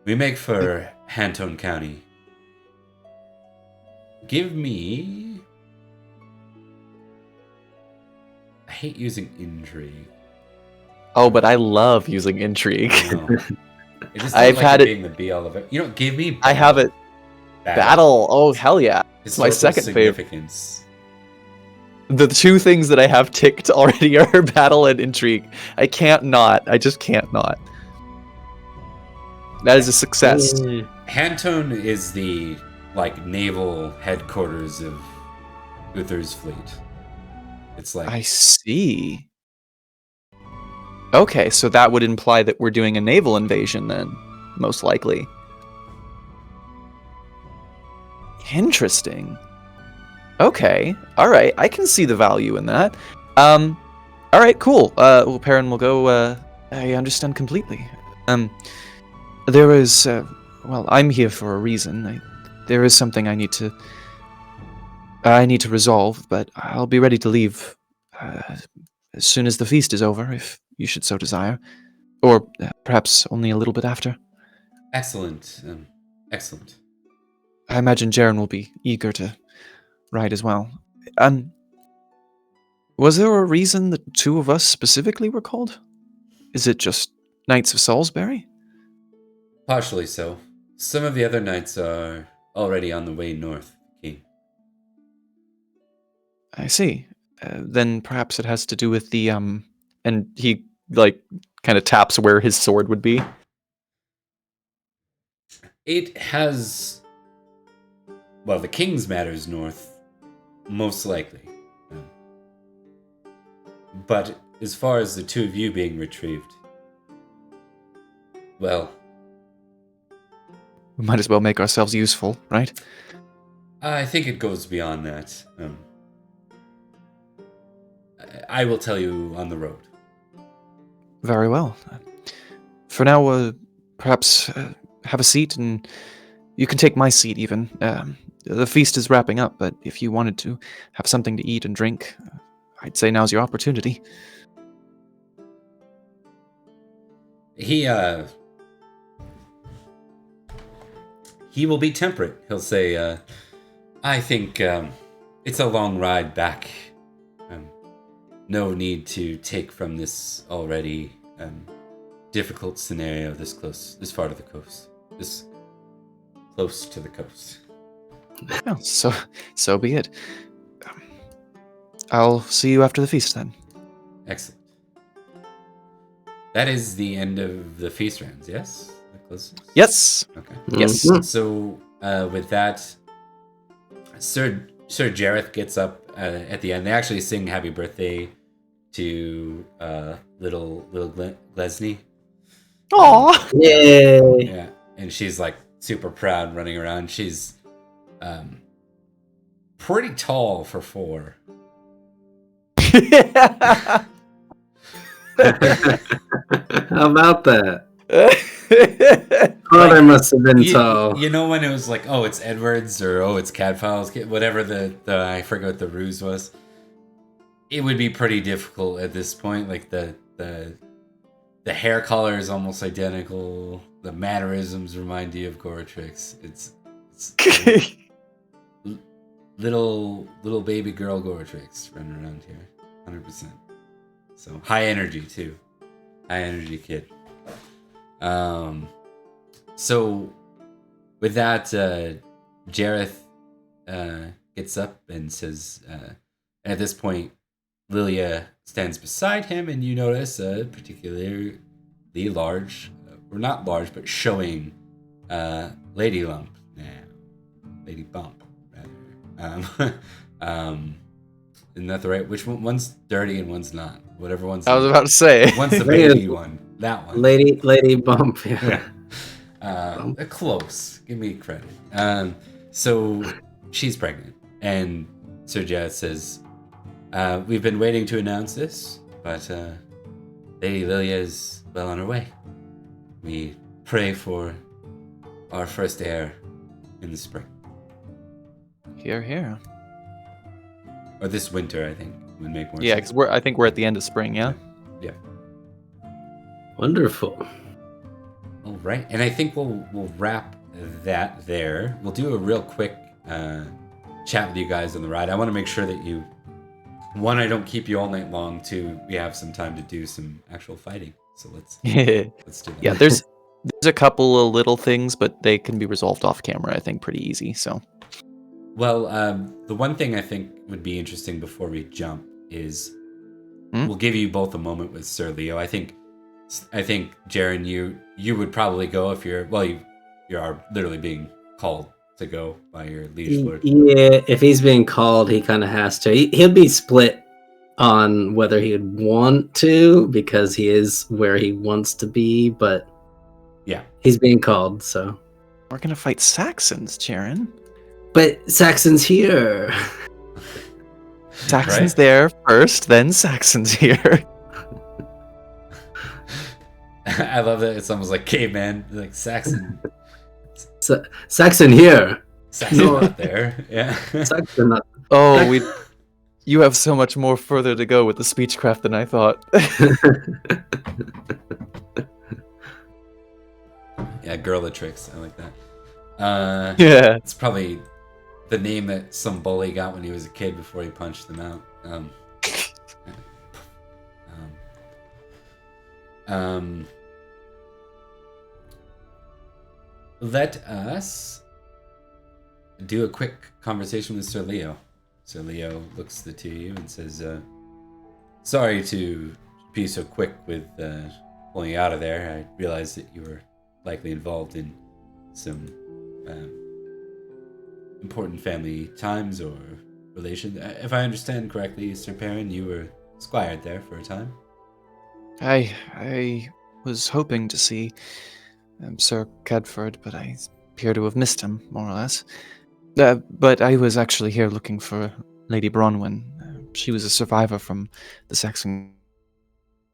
We make for Hantone County. Give me hate using intrigue. Oh, but I love using intrigue. No. It just I've like had it it. being the be all of it. You know, give me I have it. Battle. Oh, hell yeah. It's my Historical second favorite. significance. The two things that I have ticked already are battle and intrigue. I can't not. I just can't not. That is a success. Hantone is the naval headquarters of Uther's fleet. It's like I see. Okay, so that would imply that we're doing a naval invasion then, most likely. Interesting. Okay, all right, I can see the value in that. All right, cool. Well, Perin will go. I understand completely. There is. Well, I'm here for a reason. There is something I need to resolve, but I'll be ready to leave as soon as the feast is over, if you should so desire, or perhaps only a little bit after. excellent. Excellent. I imagine Jarren will be eager to ride as well. Was there a reason the two of us specifically were called? Is it just Knights of Salisbury? Partially so. Some of the other knights are already on the way north, King. I see. Then perhaps it has to do with the and he kind of taps where his sword would be. It has. Well, the king's matters north, most likely. But as far as the two of you being retrieved, well, We might as well make ourselves useful, right? I think it goes beyond that. I will tell you on the road. Very well. For now, perhaps have a seat, and you can take my seat even. The feast is wrapping up, but if you wanted to have something to eat and drink, I'd say now's your opportunity. He will be temperate. He'll say, I think it's a long ride back. No need to take from this already difficult scenario this far to the coast. This close to the coast. Well, so be it. I'll see you after the feast then. Excellent. That is the end of the feast rounds, yes? That closes? Yes. Okay. Yes. So with that, Sir Jareth gets up at the end. They actually sing "Happy Birthday" to little Glesney. Aw. Yay! Yeah, and she's like super proud, running around. She's pretty tall for 4. How about that? Father must have been tall. You know when it was like, oh, it's Edwards or oh, it's Cadfile's kid, whatever the I forget what the ruse was. It would be pretty difficult at this point. Like the hair color is almost identical. The mannerisms remind you of Goratrix. It's little baby girl Goratrix running around here, 100%. So high energy too, high energy kid. So with that, Jareth gets up and says, and at this point, Lilia stands beside him, and you notice a particularly large, or not large, but showing Lady Lump now. Lady Bump, rather. Isn't that the right? Which one? One's dirty and one's not. Whatever one's. I was about to say. One's the baby one. That one. Lady Bump. Yeah. Close. Give me credit. So she's pregnant, and Sir Jazz says, "We've been waiting to announce this, but Lady Lilia is well on her way. We pray for our first heir in the spring, Here, here. or this winter. I think would make more Yeah, sense. because I think we're at the end of spring. Yeah. Yeah. Wonderful. All right, and I think we'll wrap that there. We'll do a real quick chat with you guys on the ride. I want to make sure that you one, I don't keep you all night long. Two, we have some time to do some actual fighting. So let's do that. Yeah, there's a couple of little things, but they can be resolved off camera, I think, pretty easy. So, Well, the one thing I think would be interesting before we jump is we'll give you both a moment with Sir Leo. I think Jarren, you would probably go if you are literally being called to go by your liege lord. Yeah, if he's being called, he kind of has to. He'll be split on whether he would want to, because he is where he wants to be, but yeah, he's being called, so. We're gonna fight Saxons, Jarren. But Saxon's here. Saxons there first, then Saxons here. I love that it's almost like caveman, like Saxon. Saxon here. Saxon not there. Yeah. Saxon not. Oh, you have so much more further to go with the speechcraft than I thought. Yeah, Gorlois tricks. I like that. Yeah. It's probably the name that some bully got when he was a kid before he punched them out. Let us do a quick conversation with Sir Leo. Sir Leo looks at the two of you and says, sorry to be so quick with pulling you out of there. I realized that you were likely involved in some important family times or relations. If I understand correctly, Sir Perin, you were squired there for a time. I was hoping to see Sir Cadford, but I appear to have missed him, more or less. But I was actually here looking for Lady Bronwyn. She was a survivor from the Saxon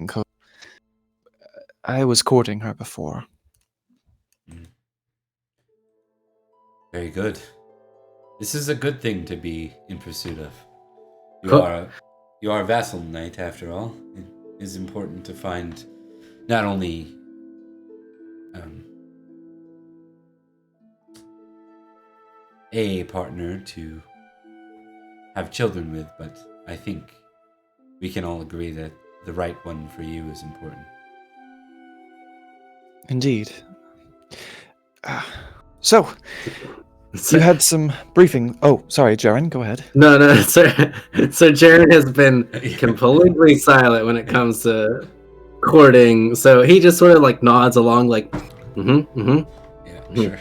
Coast. I was courting her before. Very good. This is a good thing to be in pursuit of. You are a vassal knight, after all. It is important to find not only a partner to have children with, but I think we can all agree that the right one for you is important. Indeed. So, you had some briefing. Oh, sorry, Jarren, go ahead. No, sir. So Jarren has been completely silent when it comes to courting. So he just sort of like nods along, like, Yeah, sure.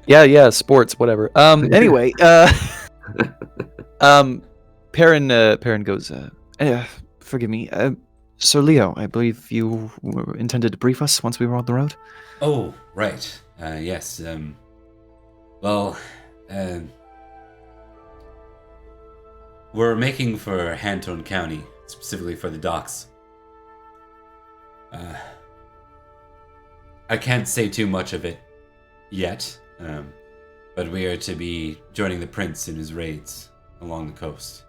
Yeah, sports, whatever. Anyway, Perin goes, forgive me, Sir Leo, I believe you were intended to brief us once we were on the road? Oh, right. Yes, we're making for Hanton County, specifically for the docks. I can't say too much of it yet, but we are to be joining the prince in his raids along the coast.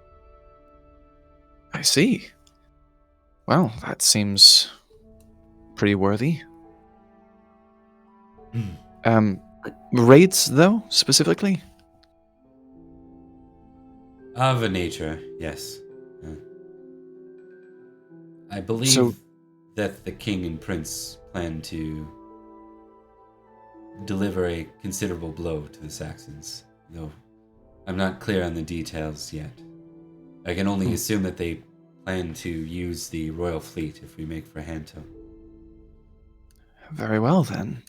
I see. Well, that seems pretty worthy. Raids, though, specifically? Of a nature, yes. I believe that the king and prince plan to deliver a considerable blow to the Saxons, though I'm not clear on the details yet. I can only assume that they plan to use the royal fleet if we make for Hanto. Very well, then.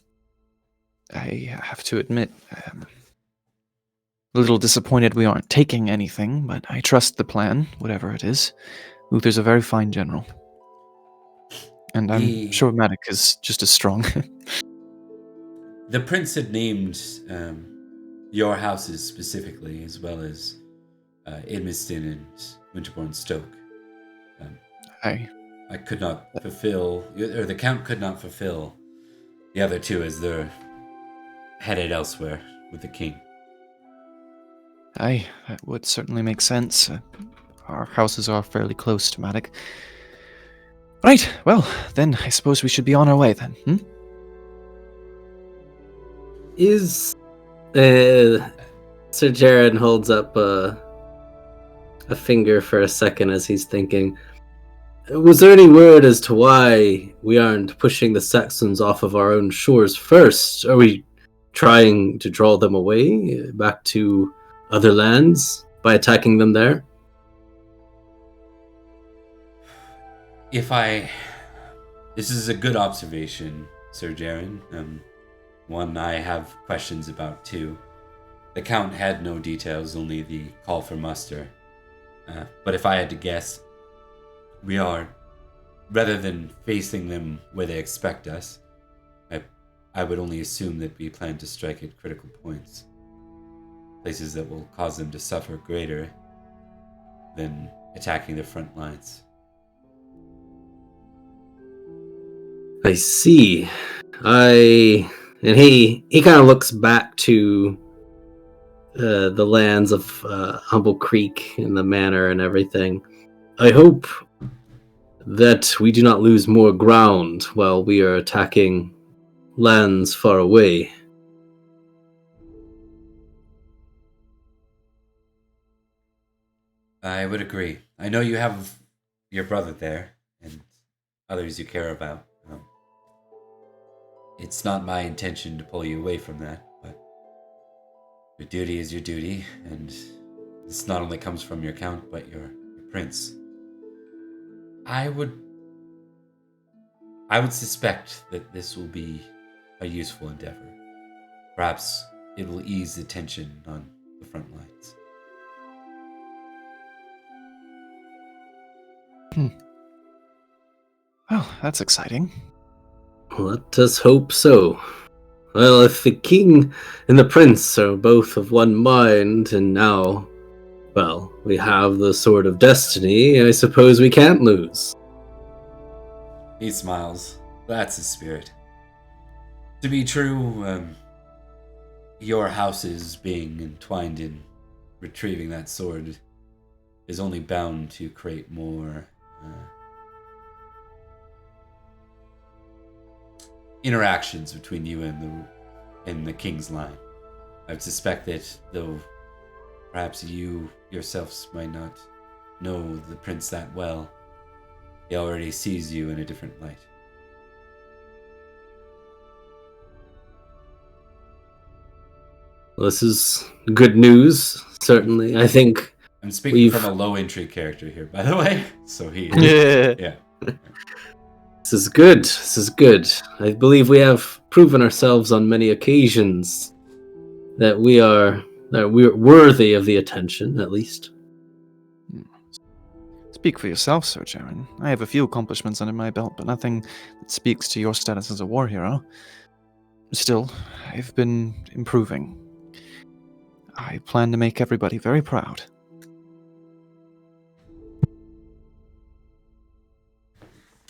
I have to admit, a little disappointed we aren't taking anything, but I trust the plan, whatever it is. Uther's a very fine general. And I'm sure Madoc is just as strong. The prince had named your houses specifically, as well as Edmiston and Winterbourne Stoke. I could not fulfill, or the Count could not fulfill the other two as they're headed elsewhere with the king. Aye, that would certainly make sense. Our houses are fairly close to Madoc. Right, well, then I suppose we should be on our way then, Is Sir Jarren holds up a finger for a second as he's thinking. Was there any word as to why we aren't pushing the Saxons off of our own shores first? Are we trying to draw them away back to other lands by attacking them there? This is a good observation, Sir Jarren. One I have questions about too. The Count had no details, only the call for muster. But if I had to guess, we are, rather than facing them where they expect us, I would only assume that we plan to strike at critical points. Places that will cause them to suffer greater than attacking their front lines. I see. And he kind of looks back to the lands of Humble Creek and the Manor and everything. I hope that we do not lose more ground while we are attacking lands far away. I would agree. I know you have your brother there and others you care about. It's not my intention to pull you away from that, but your duty is your duty, and this not only comes from your count, but your prince. I would suspect that this will be a useful endeavor. Perhaps it will ease the tension on the front lines. Well, that's exciting. Let us hope so. Well, if the king and the prince are both of one mind, and now, well, we have the Sword of Destiny, I suppose we can't lose. He smiles. That's the spirit. To be true, your houses being entwined in retrieving that sword is only bound to create more interactions between you and the king's line. I would suspect that, though perhaps you yourselves might not know the prince that well, he already sees you in a different light. Well, this is good news, certainly. I think I'm speaking from a low entry character here, by the way. So he yeah. This is good. This is good. I believe we have proven ourselves on many occasions that we're worthy of the attention, at least. Speak for yourself, Sir Jarren. I have a few accomplishments under my belt, but nothing that speaks to your status as a war hero. Still, I've been improving. I plan to make everybody very proud.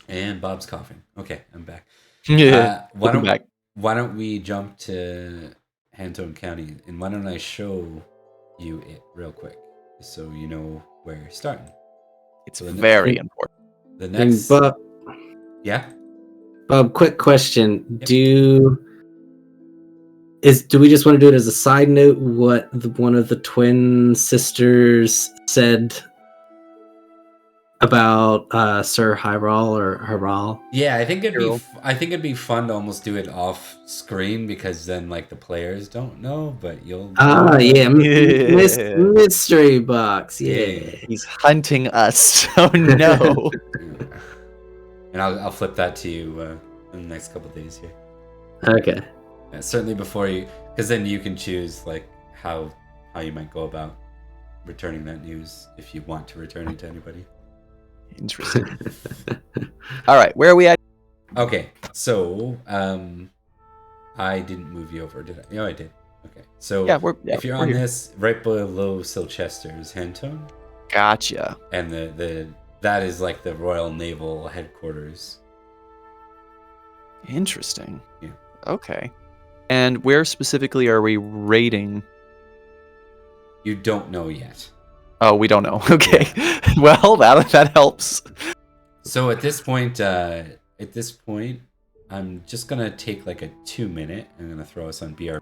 And Bob's coughing. Okay, I'm back. Yeah, why don't we jump to Hantone County, and why don't I show you it real quick, so you know where you're starting. It's very important. The next, Bob, yeah. Bob, quick question: Yep. Do we just want to do it as a side note? What one of the twin sisters said about Sir Hyral or Hyral? Yeah, I think it'd be fun to almost do it off screen, because then like the players don't know, but you'll. Mystery box. Yeah. He's hunting us. Oh no. And I'll flip that to you in the next couple of days here. Okay. Yeah, certainly before you, because then you can choose like how you might go about returning that news if you want to return it to anybody. Interesting. All right, where are we at? Okay, so I didn't move you over, did I? No, I did. Okay, so if you're on here. This, right below Silchester is Hantone. Gotcha. And that is like the Royal Naval Headquarters. Interesting. Yeah. Okay. And where specifically are we raiding? You don't know yet. Oh, we don't know. Okay. Well, that helps. So at this point, I'm just gonna take like a 2-minute. I'm gonna throw us on BR.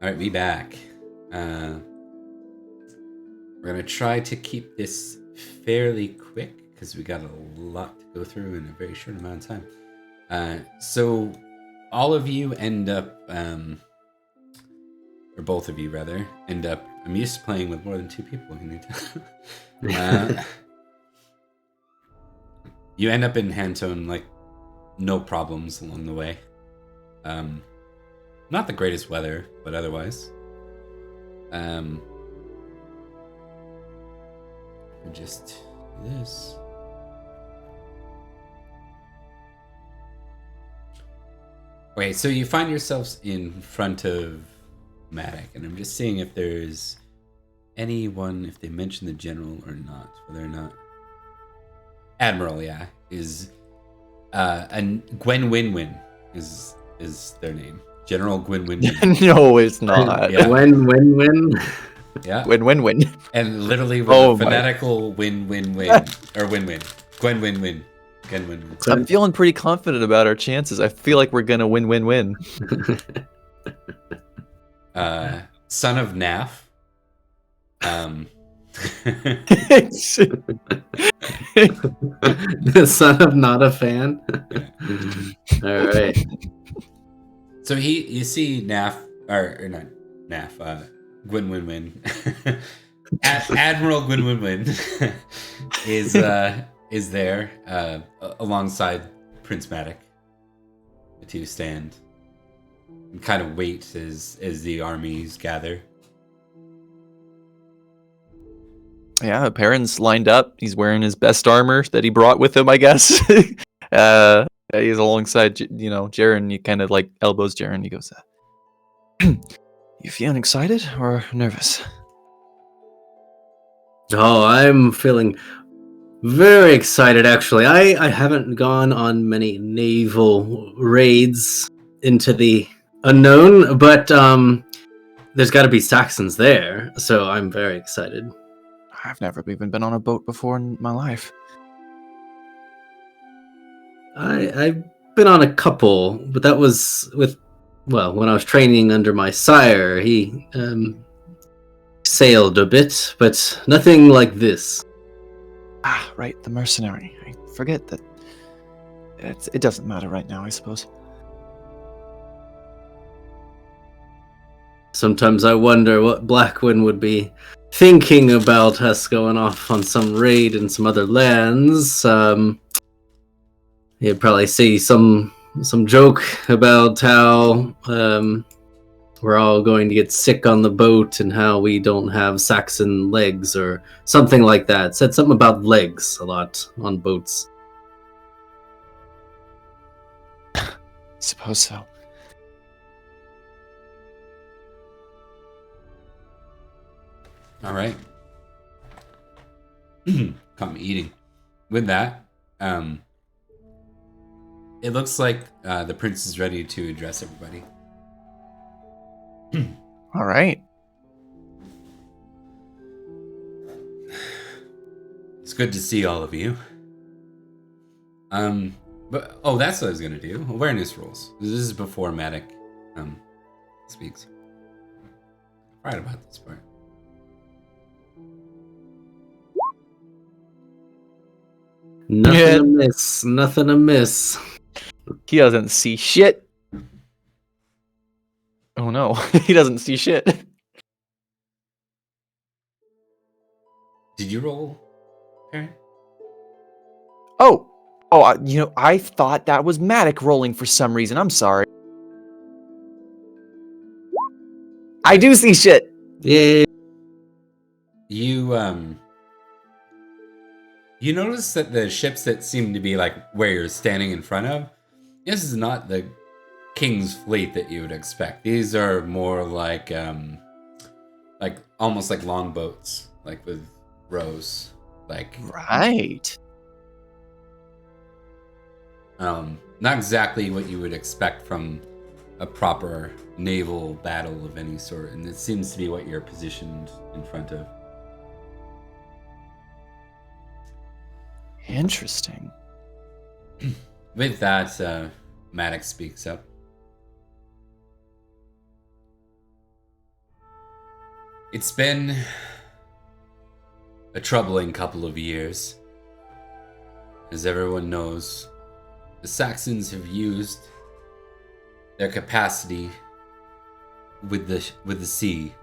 Alright, be back. We're gonna try to keep this fairly quick because we got a lot to go through in a very short amount of time. So all of you end up, or both of you rather, end up. I'm used to playing with more than 2 people. Can you tell? You end up in Hantone, like, no problems along the way. Not the greatest weather, but otherwise. Just do this. Okay, so you find yourselves in front of Madoc, and I'm just seeing if there's anyone, if they mention the general or not, whether or not. Admiral, yeah, is and Gwen Winwin is their name. General Gwen Winwin. No, it's not. Yeah. Win. Yeah. Win. And literally with a fanatical win. Or win. Gwen win. Gwen win. I'm feeling pretty confident about our chances. I feel like we're gonna win. Son of Naf. The son of not a fan. All right. So you see Naf or not Naf, Gwyn Win. Admiral Gwyn Win is there alongside Prince Madoc. The two stand and kind of wait as the armies gather. Yeah, Perin's lined up. He's wearing his best armor that he brought with him, I guess. He's alongside, Jarren. He kind of like elbows Jarren. He goes, "You feeling excited or nervous?" Oh, I'm feeling very excited, actually. I haven't gone on many naval raids into the unknown, but there's got to be Saxons there, so I'm very excited. I've never even been on a boat before in my life. I've been on a couple, but that was when I was training under my sire. He sailed a bit, but nothing like this. Ah, right, the mercenary. I forget that. It doesn't matter right now, I suppose. Sometimes I wonder what Blackwin would be thinking about us going off on some raid in some other lands. He'd probably see some joke about how we're all going to get sick on the boat and how we don't have Saxon legs or something like that. Said something about legs a lot on boats. Suppose so. All right. Come eating. With that, it looks like the prince is ready to address everybody. All right. It's good to see all of you. But that's what I was gonna do. Awareness rolls. This is before Madoc speaks. Right about this part. Nothing amiss. He doesn't see shit. Oh no, he doesn't see shit. Did you roll, Perin? Oh, I thought that was Madoc rolling for some reason. I'm sorry. I do see shit. Yeah. You notice that the ships that seem to be like where you're standing in front of, this is not the King's fleet that you would expect. These are more like almost like longboats, like with rows, like right. Not exactly what you would expect from a proper naval battle of any sort, and it seems to be what you're positioned in front of. Interesting. With that, Madoc speaks up. It's been a troubling couple of years. As everyone knows, the Saxons have used their capacity with the sea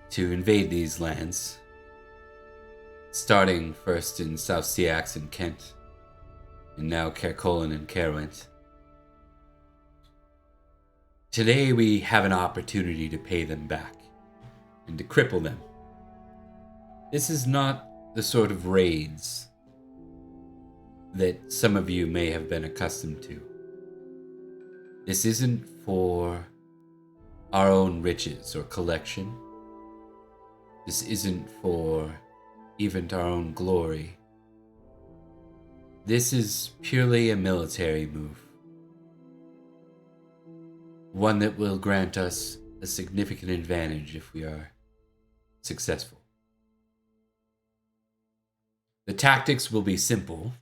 to invade these lands, starting first in South Seax and Kent, and now Caircolin and Caerwent. Today we have an opportunity to pay them back and to cripple them. This is not the sort of raids that some of you may have been accustomed to. This isn't for our own riches or collection. This isn't for even our own glory. This is purely a military move. One that will grant us a significant advantage if we are successful. The tactics will be simple.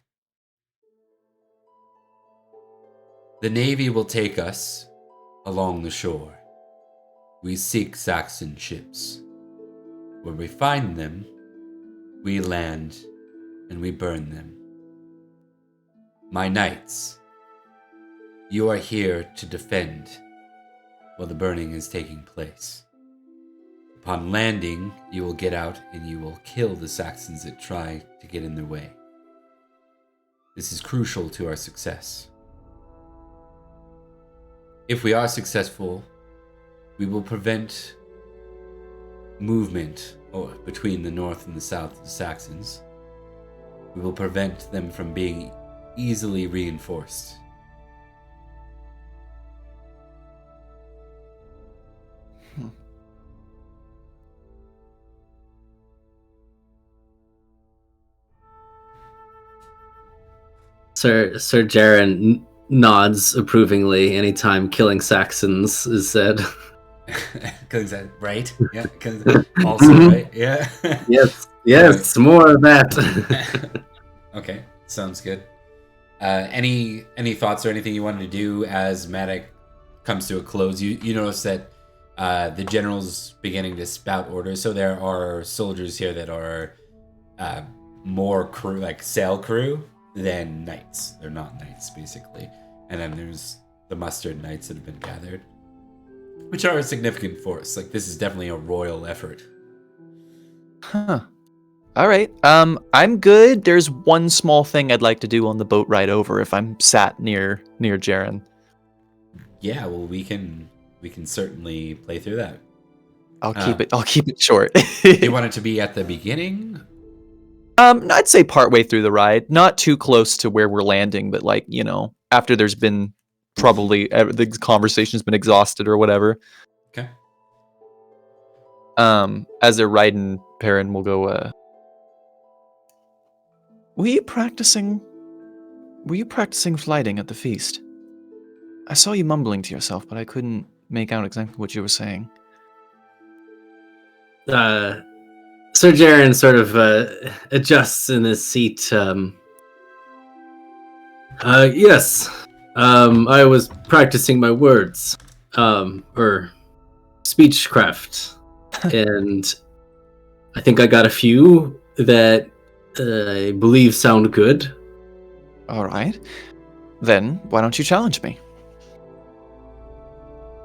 The Navy will take us along the shore. We seek Saxon ships. When we find them, we land and we burn them. My knights, you are here to defend while the burning is taking place. Upon landing, you will get out and you will kill the Saxons that try to get in their way. This is crucial to our success. If we are successful, we will prevent movement between the north and the south of the Saxons. We will prevent them from being easily reinforced. Sir Jarren nods approvingly anytime killing Saxons is said. Because right? Yeah, because also, right? Yeah. Yes, more of that. Okay, sounds good. Any thoughts or anything you wanted to do as Madoc comes to a close? You notice that the general's beginning to spout orders, so there are soldiers here that are more crew, like sail crew, than knights. They're not knights, basically. And then there's the mustered knights that have been gathered, which are a significant force. Like, this is definitely a royal effort. Huh. All right. I'm good. There's one small thing I'd like to do on the boat ride over if I'm sat near Jarren. Yeah, well, we can certainly play through that. I'll keep it short. Do you want it to be at the beginning? I'd say partway through the ride, not too close to where we're landing, but like, after there's been probably the conversation's been exhausted or whatever. Okay. As they're riding, Perin will go, Were you practicing flighting at the feast? I saw you mumbling to yourself, but I couldn't make out exactly what you were saying. Sir Jarren sort of adjusts in his seat. Yes. I was practicing my words, or speechcraft, and I think I got a few that I believe sound good. All right. Then why don't you challenge me?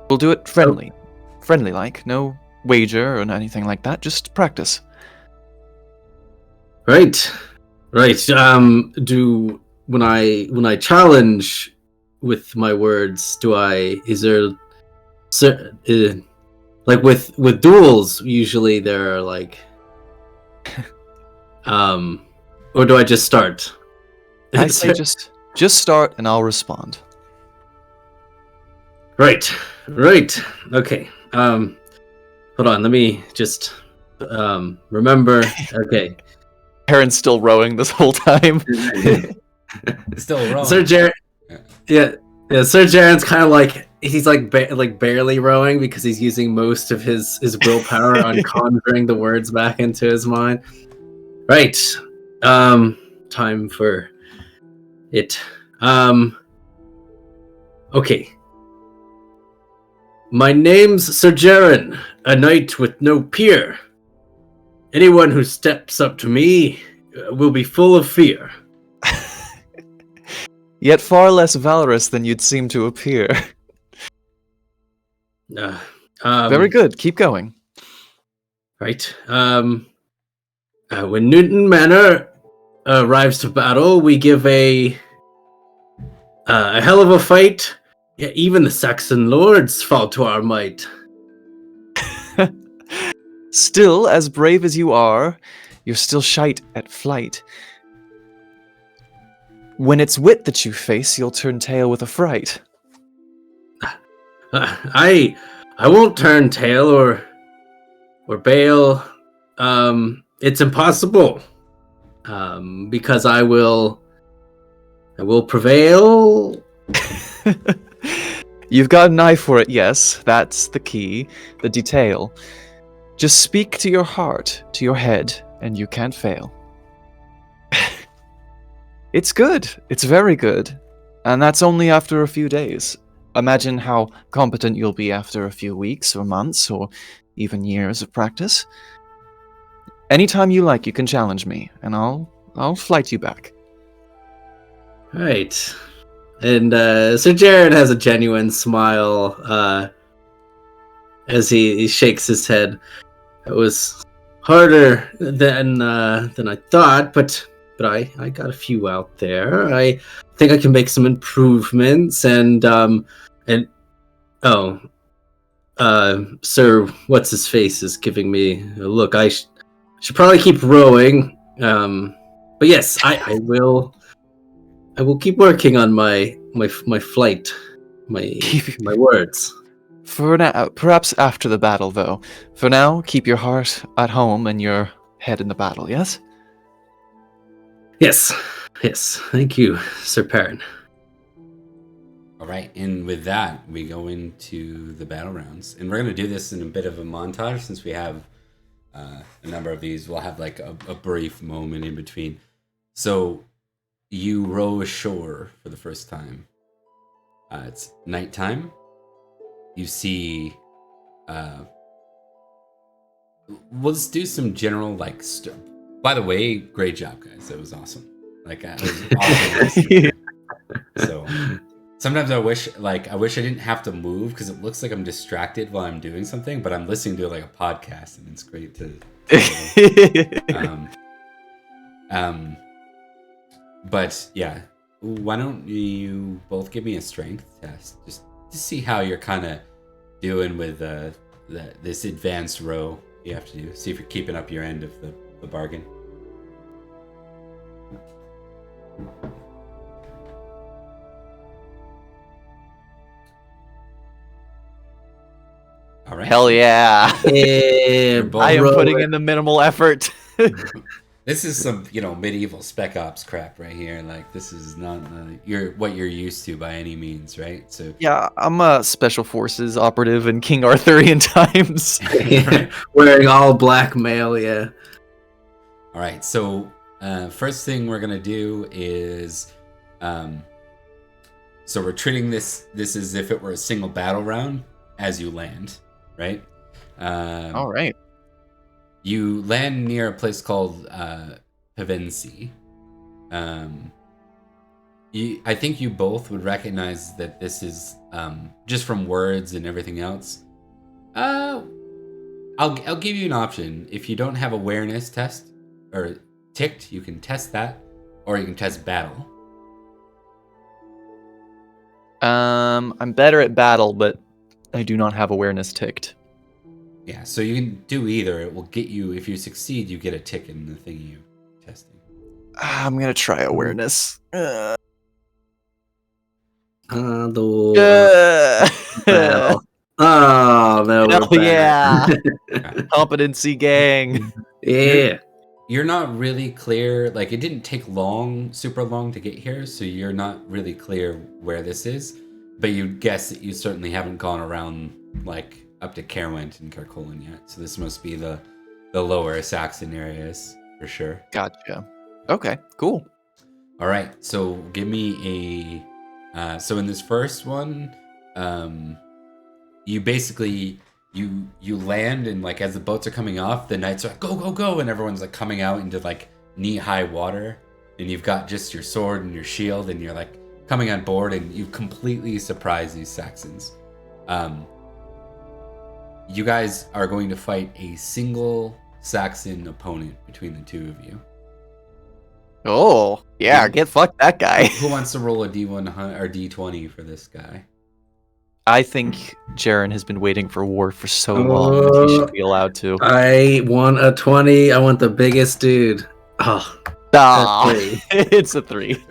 We'll do it friendly-like, no wager or anything like that. Just practice. Right. When I challenge with my words, like with duels, usually there are like, or do I just start? I say just start and I'll respond. Right. Okay. Hold on. Let me just remember. Okay. Perin's still rowing this whole time. Still rowing. Sir Jarren. Yeah. Sir Jarren's kind of like he's like barely rowing because he's using most of his willpower on conjuring the words back into his mind. Right. Time for it. Okay. My name's Sir Jarren, a knight with no peer. Anyone who steps up to me will be full of fear. Yet far less valorous than you'd seem to appear. Very good. Keep going. Right. When Newton Manor arrives to battle, we give a hell of a fight. Yeah, even the Saxon lords fall to our might. Still, as brave as you are, you're still shite at flight. When it's wit that you face, you'll turn tail with affright. I won't turn tail or bail. It's impossible. Because I will prevail. You've got an eye for it, yes. That's the key, the detail. Just speak to your heart, to your head, and you can't fail. It's good. It's very good. And that's only after a few days. Imagine how competent you'll be after a few weeks or months or even years of practice. Anytime you like, you can challenge me, and I'll flight you back. Right. And Sir Jarren has a genuine smile as he shakes his head. It was harder than I thought, but I got a few out there. I think I can make some improvements, and Sir what's his face is giving me a look. I should probably keep rowing. But yes, I will. I will keep working on my flight, my words. For now, perhaps after the battle, though. For now, keep your heart at home and your head in the battle, yes? Yes. Thank you, Sir Perin. All right, and with that, we go into the battle rounds. And we're going to do this in a bit of a montage since we have a number of these. We'll have like a brief moment in between. So you row ashore for the first time. It's nighttime. You see... we'll just do some general, like... By the way, great job, guys. That was awesome. Like, it was awesome. So... Sometimes I wish I didn't have to move because it looks like I'm distracted while I'm doing something, but I'm listening to like a podcast and it's great to. But yeah, why don't you both give me a strength test just to see how you're kind of doing with this advanced row you have to do. See if you're keeping up your end of the bargain. All right. Hell yeah. Yeah, I am putting in the minimal effort. This is some, medieval Spec Ops crap right here. Like, this is not what you're used to by any means, right? So yeah, I'm a special forces operative in King Arthurian times. Right. Wearing all black mail, yeah. All right, so first thing we're gonna do is, so we're treating this as if it were a single battle round as you land, right? All right. You land near a place called Pevensie. I think you both would recognize that this is just from words and everything else. I'll give you an option. If you don't have awareness test or ticked, you can test that, or you can test battle. I'm better at battle, but I do not have awareness ticked. Yeah, so you can do either. It will get you, if you succeed, you get a tick in the thing you testing. I'm gonna try awareness. Well. Oh, no, hell yeah. Competency gang. Yeah. You're not really clear. Like, it didn't take super long to get here, so you're not really clear where this is. But you guess that you certainly haven't gone around, like, up to Caerwent and Carcolan yet. So this must be the lower Saxon areas, for sure. Gotcha. Okay, cool. All right, so give me a... so in this first one, you basically you land, and like as the boats are coming off, the knights are like, go, go, go, and everyone's like coming out into like knee-high water, and you've got just your sword and your shield, and you're like coming on board, and you completely surprise these Saxons. You guys are going to fight a single Saxon opponent between the two of you. Oh, yeah, get fucked that guy. Who wants to roll a D1 or D20 for this guy? I think Jarren has been waiting for war for so long that he should be allowed to. I want a 20. I want the biggest dude. Oh, Ah, a 3. it's a 3.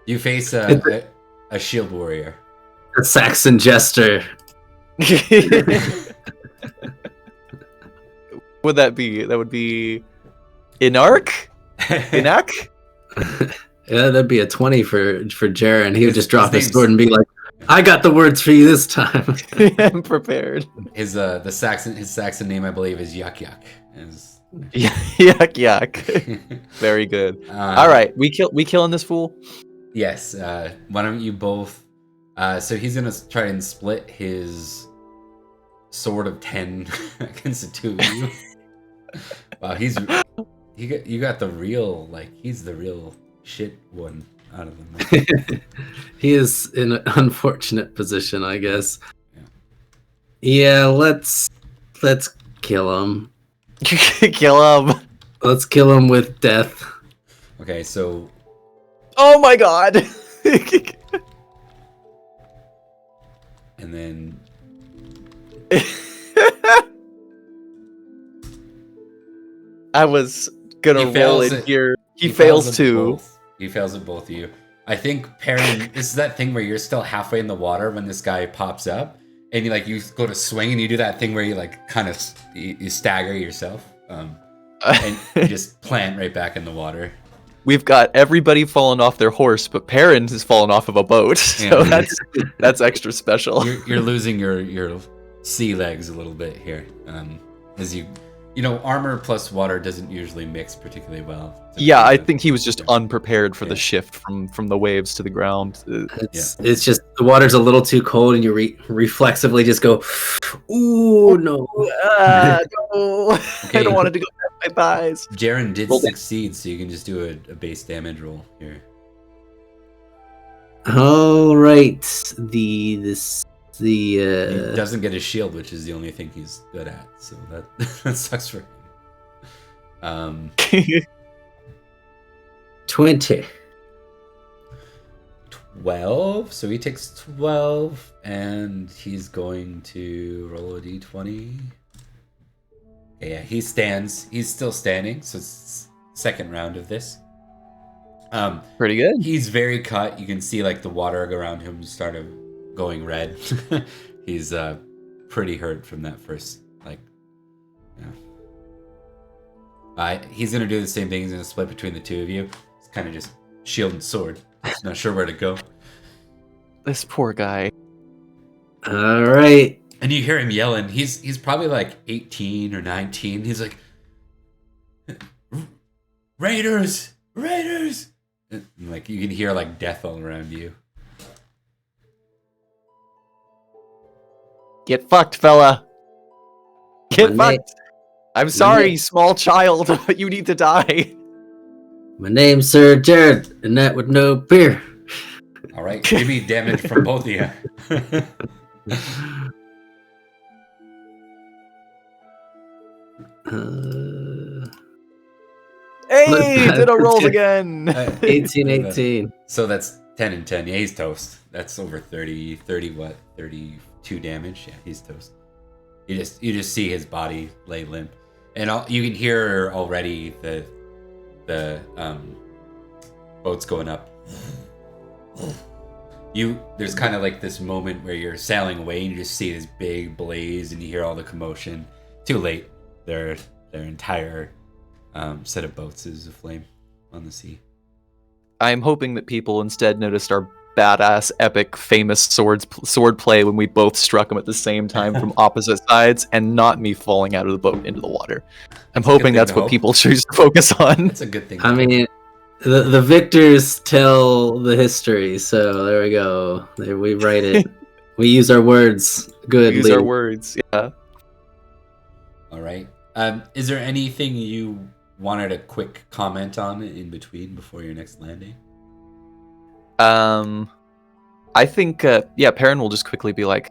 You face a shield warrior. A Saxon jester. Would that be? That would be Inark? Inak? Yeah, that'd be a 20 for Jarren. He would just drop his name's- sword and be like, I got the words for you this time. I'm prepared. His Saxon name, I believe, is Yuck Yuck. Yuck yuck. Very good. All right, we killing this fool. Yes. Why don't you both? So he's gonna try and split his sword of 10 against the two of you. Wow, you got the real, like, he's the real shit one out of them. He is in an unfortunate position, I guess. Yeah, let's kill him. Kill him. Let's kill him with death. Okay, so Oh my god. and then I was gonna He roll fails in it. here. He fails too. He fails at both of you. I think Perin, this is that thing where you're still halfway in the water when this guy pops up, and you go to swing, and you do that thing where you like kind of you stagger yourself, and you just plant right back in the water. We've got everybody falling off their horse, but Perin has fallen off of a boat, so Yeah. that's extra special. You're losing your sea legs a little bit here, as armor plus water doesn't usually mix particularly well. Yeah, I think he was just unprepared for the shift from the waves to the ground. It's just the water's a little too cold, and you reflexively just go, "Ooh, no!" No. I don't want it to go past my thighs. Jarren did Roll succeed, so you can just do a base damage roll here. All right, He doesn't get his shield, which is the only thing he's good at, so that sucks for him. 20. 12, so he takes 12, and he's going to roll a d20. Okay, yeah, he stands. He's still standing, so it's second round of this. Pretty good. He's very cut. You can see like the water around him started going red. He's pretty hurt from that first, he's gonna do the same thing. He's gonna split between the two of you. It's kind of just shield and sword. He's not sure where to go. This poor guy. All right. And you hear him yelling. He's probably like 18 or 19. He's like, Raiders! Raiders! And, like, you can hear like death all around you. Get fucked, fella. Get My fucked. I'm sorry, name- small child, but you need to die. My name's Sir Jared, and that with no beer. All right, give me damage from both of you. Hey, ditto rolls again. 18. So that's 10 and 10. Yeah, he's toast. That's over 30 what? 32 damage. Yeah, he's toast. You just see his body lay limp, and you can hear already the boats going up. There's kind of like this moment where you're sailing away and you just see this big blaze and you hear all the commotion. Too late. Their entire set of boats is aflame on the sea. I'm hoping that people instead noticed our badass, epic, famous sword play when we both struck him at the same time from opposite sides, and not me falling out of the boat into the water. I'm hoping that's what people choose to focus on. That's a good thing. I mean, the victors tell the history, so there we go. There we write it. We use our words. Good. These are lead. words. Yeah. All right. Is there anything you wanted a quick comment on in between before your next landing? I think, Perin will just quickly be like,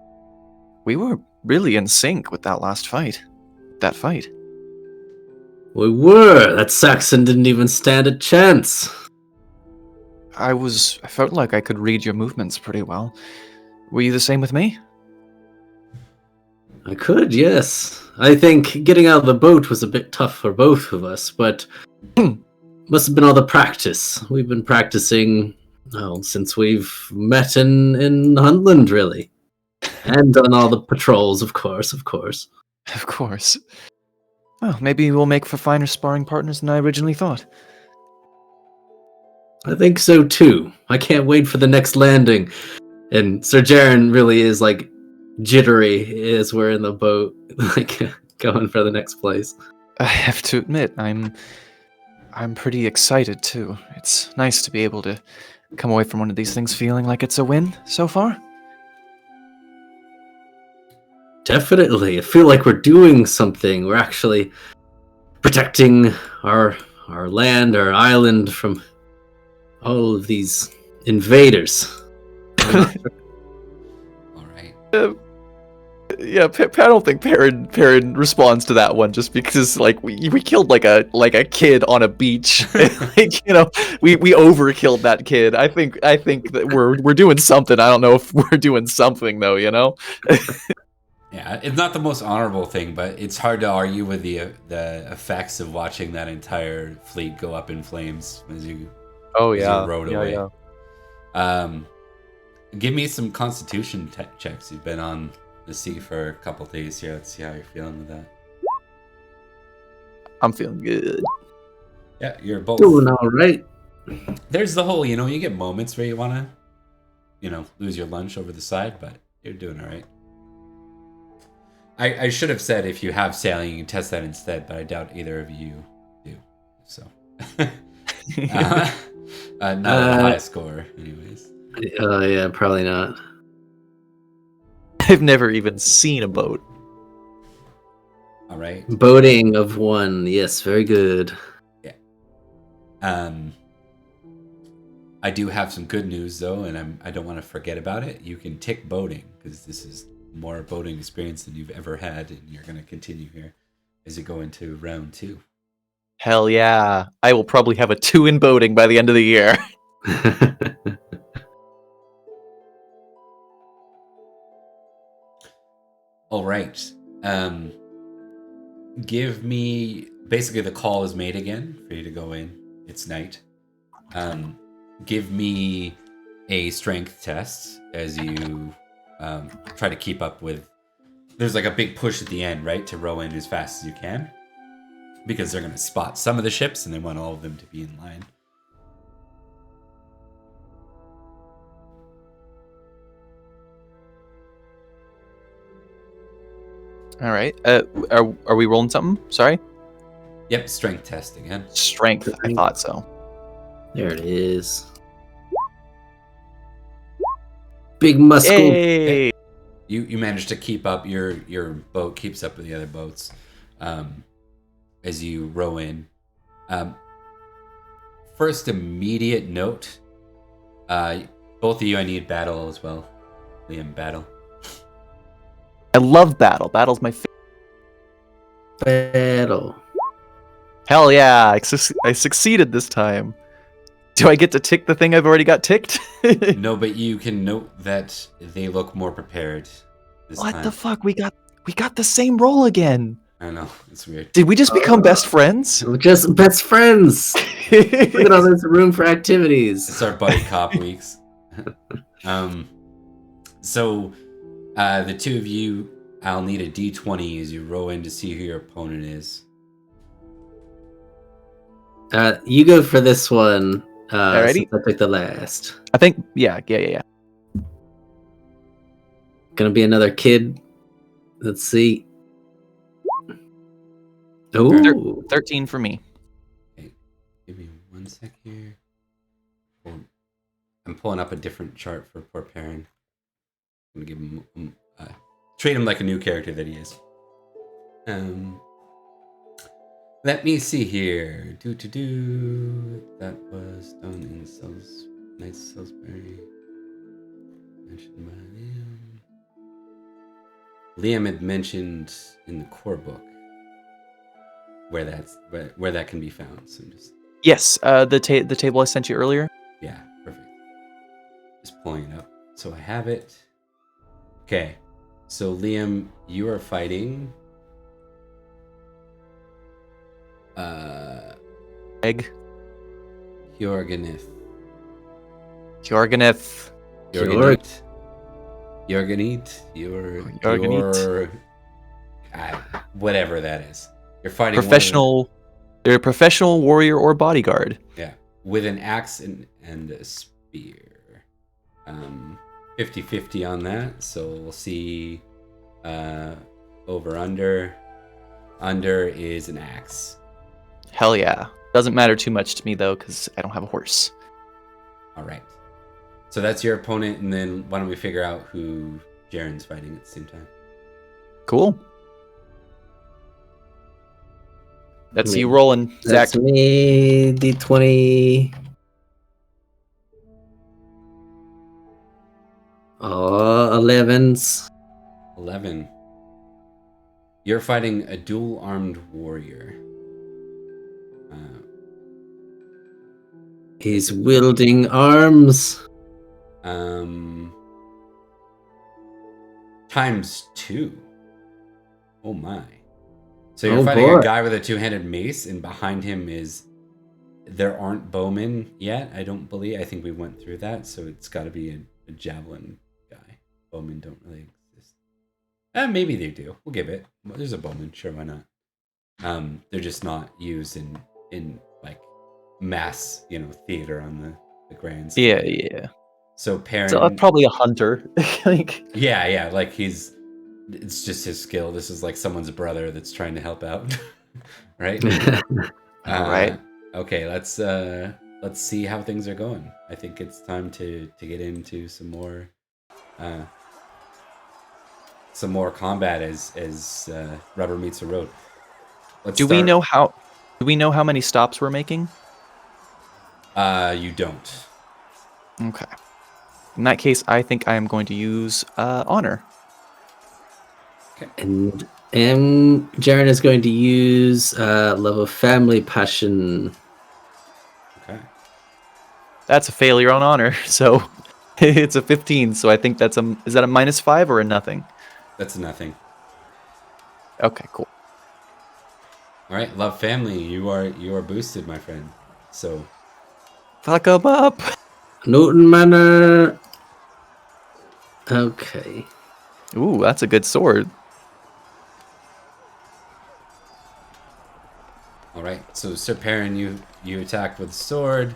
we were really in sync with that last fight. That fight. We were. That Saxon didn't even stand a chance. I felt like I could read your movements pretty well. Were you the same with me? I could, yes. I think getting out of the boat was a bit tough for both of us, but must have been all the practice. We've been practicing since we've met in Huntland, really. And done all the patrols, of course. Of course. Well, maybe we'll make for finer sparring partners than I originally thought. I think so too. I can't wait for the next landing. And Sir Jarren really is like jittery as we're in the boat, like going for the next place. I have to admit, I'm pretty excited too. It's nice to be able to come away from one of these things feeling like it's a win so far. Definitely. I feel like we're doing something. We're actually protecting our land, our island from all of these invaders. All right. Yeah, I don't think Perin responds to that one just because like we killed like a kid on a beach. Like, we overkilled that kid. I think that we're doing something. I don't know if we're doing something though, Yeah, it's not the most honorable thing, but it's hard to argue with the effects of watching that entire fleet go up in flames as you rode away. Give me some constitution checks. You've been on the sea for a couple days here. Let's see how you're feeling with that. I'm feeling good. Yeah, you're both doing all right. There's the whole, you get moments where you want to, lose your lunch over the side, but you're doing all right. I should have said if you have sailing, you can test that instead, but I doubt either of you do. So, not a high score, anyways. Yeah, probably not. I've never even seen a boat. All right. Boating of one. Yes, very good. Yeah. I do have some good news though, and I don't want to forget about it. You can tick boating because this is more boating experience than you've ever had, and you're going to continue here as you go into round 2. Hell yeah. I will probably have a 2 in boating by the end of the year. All right. Give me... Basically, the call is made again for you to go in. It's night. Give me a strength test as you try to keep up with... There's like a big push at the end, right? To row in as fast as you can. Because they're going to spot some of the ships, and they want all of them to be in line. All right. Are we rolling something? Sorry. Yep, strength test again. Strength. I thought so. There it is. Big muscle. Hey. You managed to keep up. Your boat keeps up with the other boats as you row in. First immediate note. Both of you, I need battle as well. Liam, battle. I love battle. Battle's my favorite. Battle. Hell yeah! I succeeded this time. Do I get to tick the thing I've already got ticked? No, but you can note that they look more prepared this time. What the fuck? We got the same roll again. I know, it's weird. Did we just become best friends? We're just best friends. Look at all this room for activities. It's our buddy cop weeks. So, the two of you, I'll need a d20 as you row in to see who your opponent is. You go for this one. Alrighty. Since I picked the last. I think, yeah. Gonna be another kid. Let's see. Oh, 13 for me. Okay, give me 1 sec here. I'm pulling up a different chart for poor Perin. I'm gonna give him treat him like a new character that he is. Let me see here. That was done in Knights of Salisbury. Mentioned by Liam. Liam had mentioned in the core book where that can be found. So just Yes, the table I sent you earlier. yeah, perfect. Just pulling it up so I have it. Okay, so Liam, you are fighting. Egg. Jorgenith. Jorgenith. Jorgenith. Whatever that is. You're fighting Professional. They're a professional warrior or bodyguard. Yeah, with an axe and a spear. 50-50 on that. So we'll see. Over under. Under is an axe. Hell yeah. Doesn't matter too much to me though, because I don't have a horse. All right. So that's your opponent, and then why don't we figure out who Jarren's fighting at the same time? Cool. That's you rolling, Zach. That's me, D20. Oh, 11s. 11. You're fighting a dual-armed warrior. He's wielding arms. ×2. Oh my. So you're fighting a guy with a two-handed mace, and behind him there aren't bowmen yet, I don't believe. I think we went through that, so it's got to be a javelin guy. Bowmen don't really exist. Maybe they do. We'll give it. Well, there's a bowman, sure, why not? They're just not used in like mass, theater on the grand scale. Yeah. So Perin, So, probably a hunter. Like yeah, like it's just his skill. This is like someone's brother that's trying to help out, right? All right. Okay, let's see how things are going. I think it's time to get into some more combat as rubber meets the road. Do we know how many stops we're making? You don't. Okay. In that case, I think I am going to use honor. Okay. And Jarren is going to use love of family passion. Okay. That's a failure on honor, so it's a 15. So I think is that a -5 or a nothing? That's nothing. Okay, cool. All right, love family. You are boosted, my friend. So Fuck 'em up. Newton Manor. Okay. Ooh, that's a good sword. all right. So Sir Perin, you attack with the sword.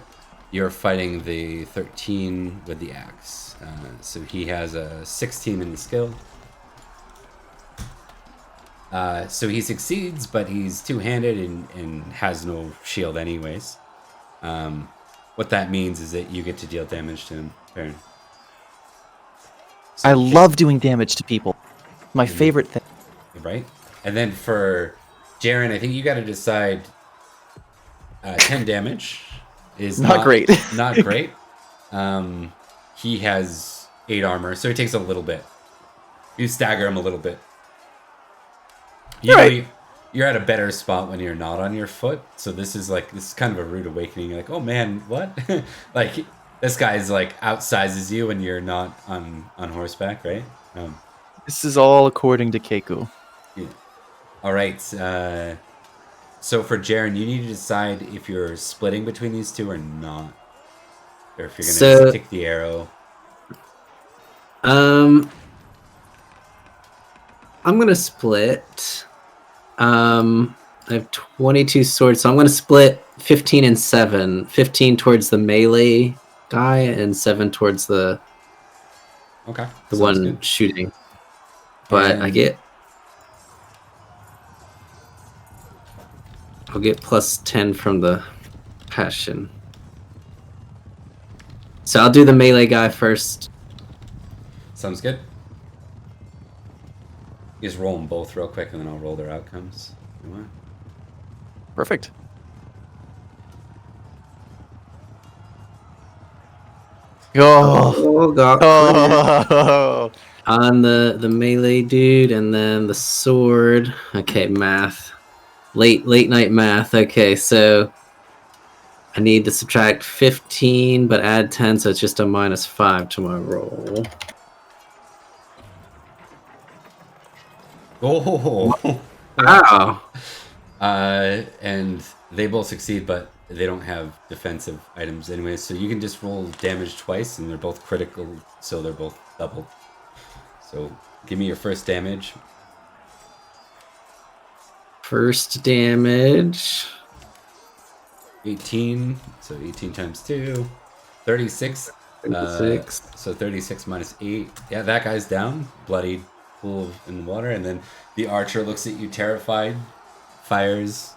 You're fighting the 13 with the axe. So he has a 16 in the skill. So he succeeds, but he's two-handed and has no shield anyways. What that means is that you get to deal damage to him, Perin. So, I love doing damage to people. My favorite thing. right? And then for Jarren, I think you got to decide 10 damage is Not great. Not great. He has 8 armor, so it takes a little bit. You stagger him a little bit. You're at a better spot when you're not on your foot. So this is kind of a rude awakening. You're like, oh man, what? Like this guy's like outsizes you when you're not on horseback, right? This is all according to Keiko. Yeah. All right. So for Jarren, you need to decide if you're splitting between these two or not, or if you're gonna stick the arrow. I'm gonna split. I have 22 swords, so I'm gonna split 15 and 7. 15 towards the melee guy, and 7 towards the one good. Shooting. But I'll get +10 from the passion. So I'll do the melee guy first. Sounds good. You just roll them both real quick, and then I'll roll their outcomes. You want? Perfect. Oh, got oh. on the melee dude, and then the sword. Okay, math. Late night math. Okay, so I need to subtract 15, but add 10, so it's just a -5 to my roll. Oh. Wow. And they both succeed, but they don't have defensive items anyway, so you can just roll damage twice, and they're both critical, so they're both doubled. So give me your first damage. First damage. 18, so 18 times 2. 36. 36. So 36 minus 8. Yeah, that guy's down, bloodied, pool in the water, and then the archer looks at you terrified, fires.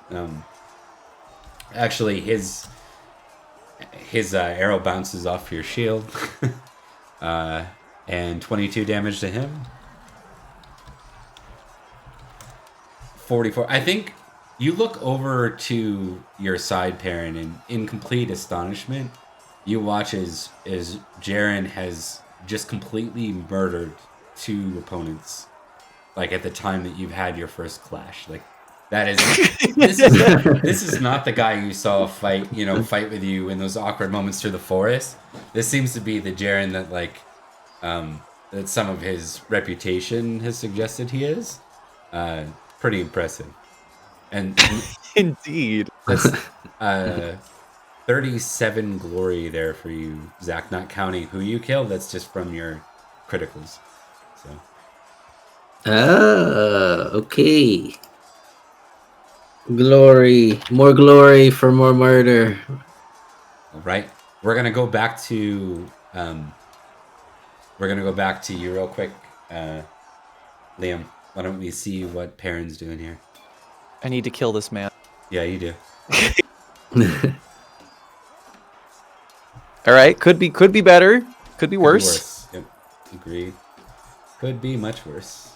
Actually, his arrow bounces off your shield, and 22 damage to him. 44. I think you look over to your side, Perin, and in complete astonishment, you watch as Jarren has just completely murdered 2 opponents. Like at the time that you've had your first clash, like that is this is not the guy you saw fight with you in those awkward moments through the forest. This seems to be the Jarren that that some of his reputation has suggested he is. Pretty impressive. And Indeed. that's 37 glory there for you, Zack, not counting who you killed. That's just from your criticals. So. Okay. Glory. More glory for more murder. All right. We're going to go back to you real quick. Liam, why don't we see what Perin's doing here? I need to kill this man. Yeah, you do. All right, could be better. Could be worse. Yep, agreed. Could be much worse.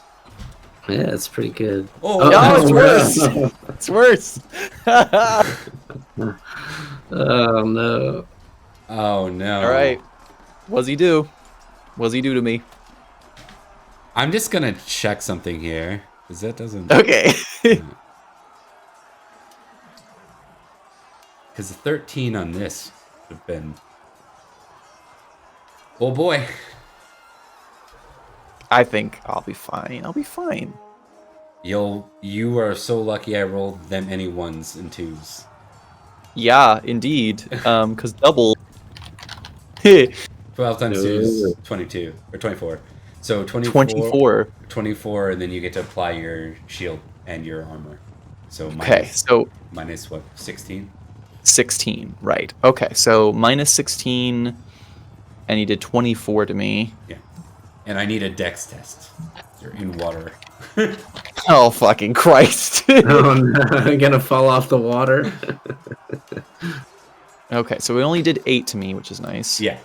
Yeah, it's pretty good. It's worse. It's worse. Oh no. Oh no. All right. What's he do? What's he do to me? I'm just gonna check something here, because that doesn't. Okay. Because the 13 on this would have been. Oh boy. I think I'll be fine. I'll be fine. You are so lucky I rolled them any 1s and 2s. Yeah, indeed. Because double. 12 times 2 is 22 or 24. So 24. 24, and then you get to apply your shield and your armor. So minus what? 16. 16. Right. Okay. So minus 16, and he did 24 to me. Yeah. And I need a dex test. You're in water. Oh fucking Christ! Oh no, I'm gonna fall off the water. Okay, so it only did 8 to me, which is nice. Yeah.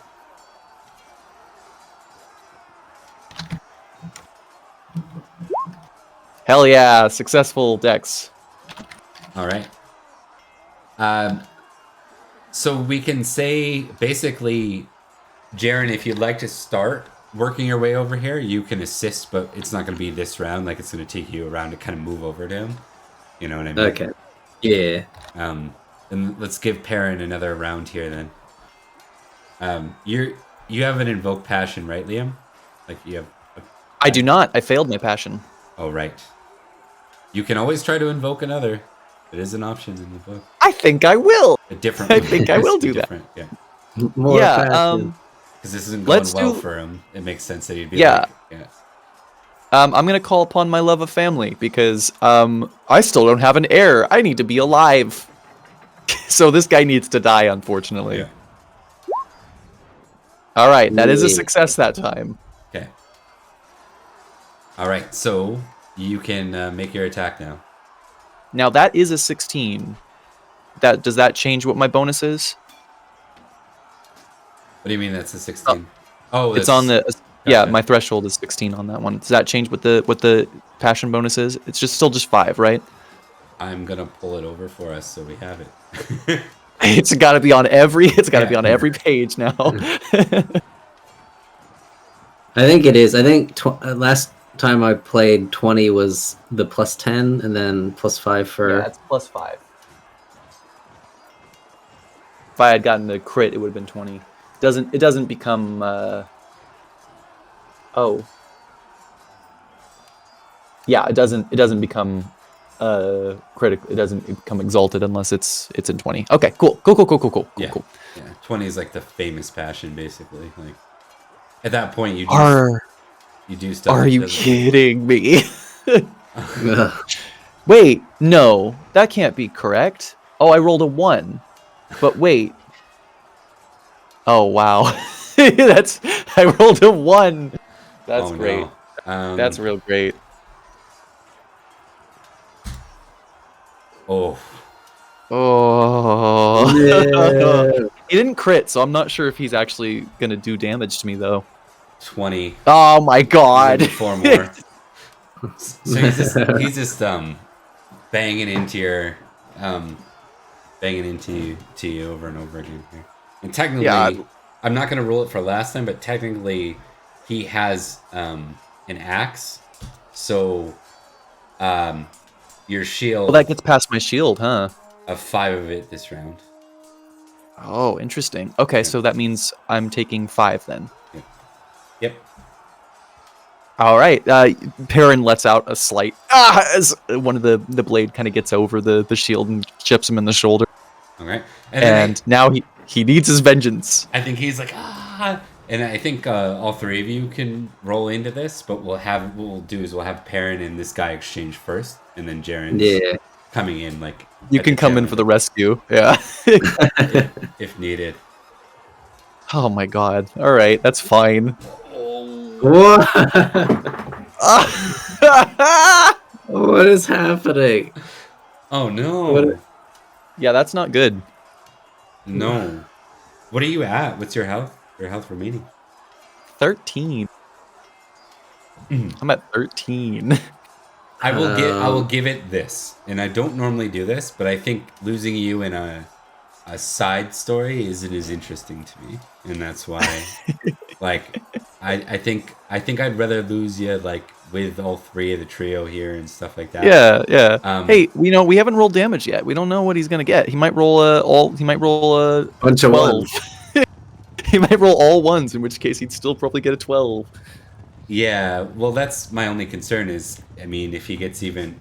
Hell yeah! Successful dex. All right. So we can say basically, Jarren, if you'd like to start working your way over here, you can assist, but it's not going to be this round. Like, it's going to take you a round to kind of move over to him. You know what I mean? Okay. Yeah. And let's give Perin another round here then. You have an invoke passion, right, Liam? Like you have. I do not. I failed my passion. Oh right. You can always try to invoke another. It is an option in the book. I think I will. A different. I think I will do that. Yeah. More Yeah. passion. Because this isn't going Let's well do- for him. It makes sense that he'd be Yeah. like, yeah. I'm gonna call upon my love of family because I still don't have an heir. I need to be alive. So this guy needs to die, unfortunately. Yeah. All right, that is a Yeah. success that time. Okay. All right, so you can make your attack now. Now that is a 16. Does that change what my bonus is? What do you mean that's a 16? Oh, It's on the Yeah, Gotcha. my threshold is 16 on that one. Does that change what the passion bonus is? It's still just 5, right? I'm gonna pull it over for us so we have it. It's got to be on every. It's got to be Yeah. on every page now. I think it is. I think last time I played 20 was the plus 10 and then plus 5 for. Yeah, it's plus 5. If I had gotten the crit, it would have been 20. It doesn't become. Oh. Yeah, it doesn't become critical. It doesn't become exalted unless it's in 20. Okay, cool. Yeah. Cool. Yeah. 20 is like the famous passion, basically. Like at that point, you do stuff. Are that you doesn't- kidding me? Ugh. Wait, no, that can't be correct. Oh, I rolled a 1. But wait. Oh wow. I rolled a 1. That's Oh, great. no. That's real great. Oh. Oh. No. He didn't crit, so I'm not sure if he's actually gonna do damage to me though. 20. Oh my god. 4 more. So he's just banging into your banging into you over and over again here. And technically, Yeah. I'm not gonna roll it for last time, but technically he has an axe. So your shield, Well, that gets past my shield, huh? of 5 of it this round. Oh, interesting. Okay, so that means I'm taking 5 then. Yep. All right. Perin lets out a slight as one of the blade kind of gets over the shield and chips him in the shoulder. All right. And now he needs his vengeance. I think he's like, ah. And I think all 3 of you can roll into this, but we'll have Perin and this guy exchange first, and then Jarren's coming in like. You can come in for the rescue. Yeah. if needed. Oh my god. All right, that's fine. What? What is happening? Oh no. Yeah, that's not good. No. What are you at? What's your health? Your health remaining? 13. I'm at 13. I will give it this, and I don't normally do this, but I think losing you in a side story isn't as interesting to me, and that's why. Like, I think I'd rather lose you like with all 3 of the trio here and stuff like that. Yeah. Hey, we haven't rolled damage yet. We don't know what he's gonna get. He might roll a bunch 12. of ones. He might roll all 1s, in which case he'd still probably get a 12. Yeah, well, that's my only concern is, I mean, if he gets even...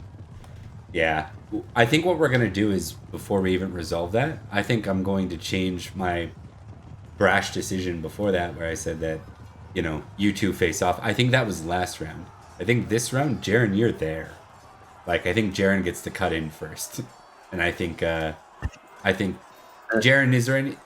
Yeah. I think what we're going to do is, before we even resolve that, I think I'm going to change my brash decision before that, where I said that, you 2 face off. I think that was last round. I think this round, Jarren, you're there. Like, I think Jarren gets to cut in first. And I think Jarren, is there any...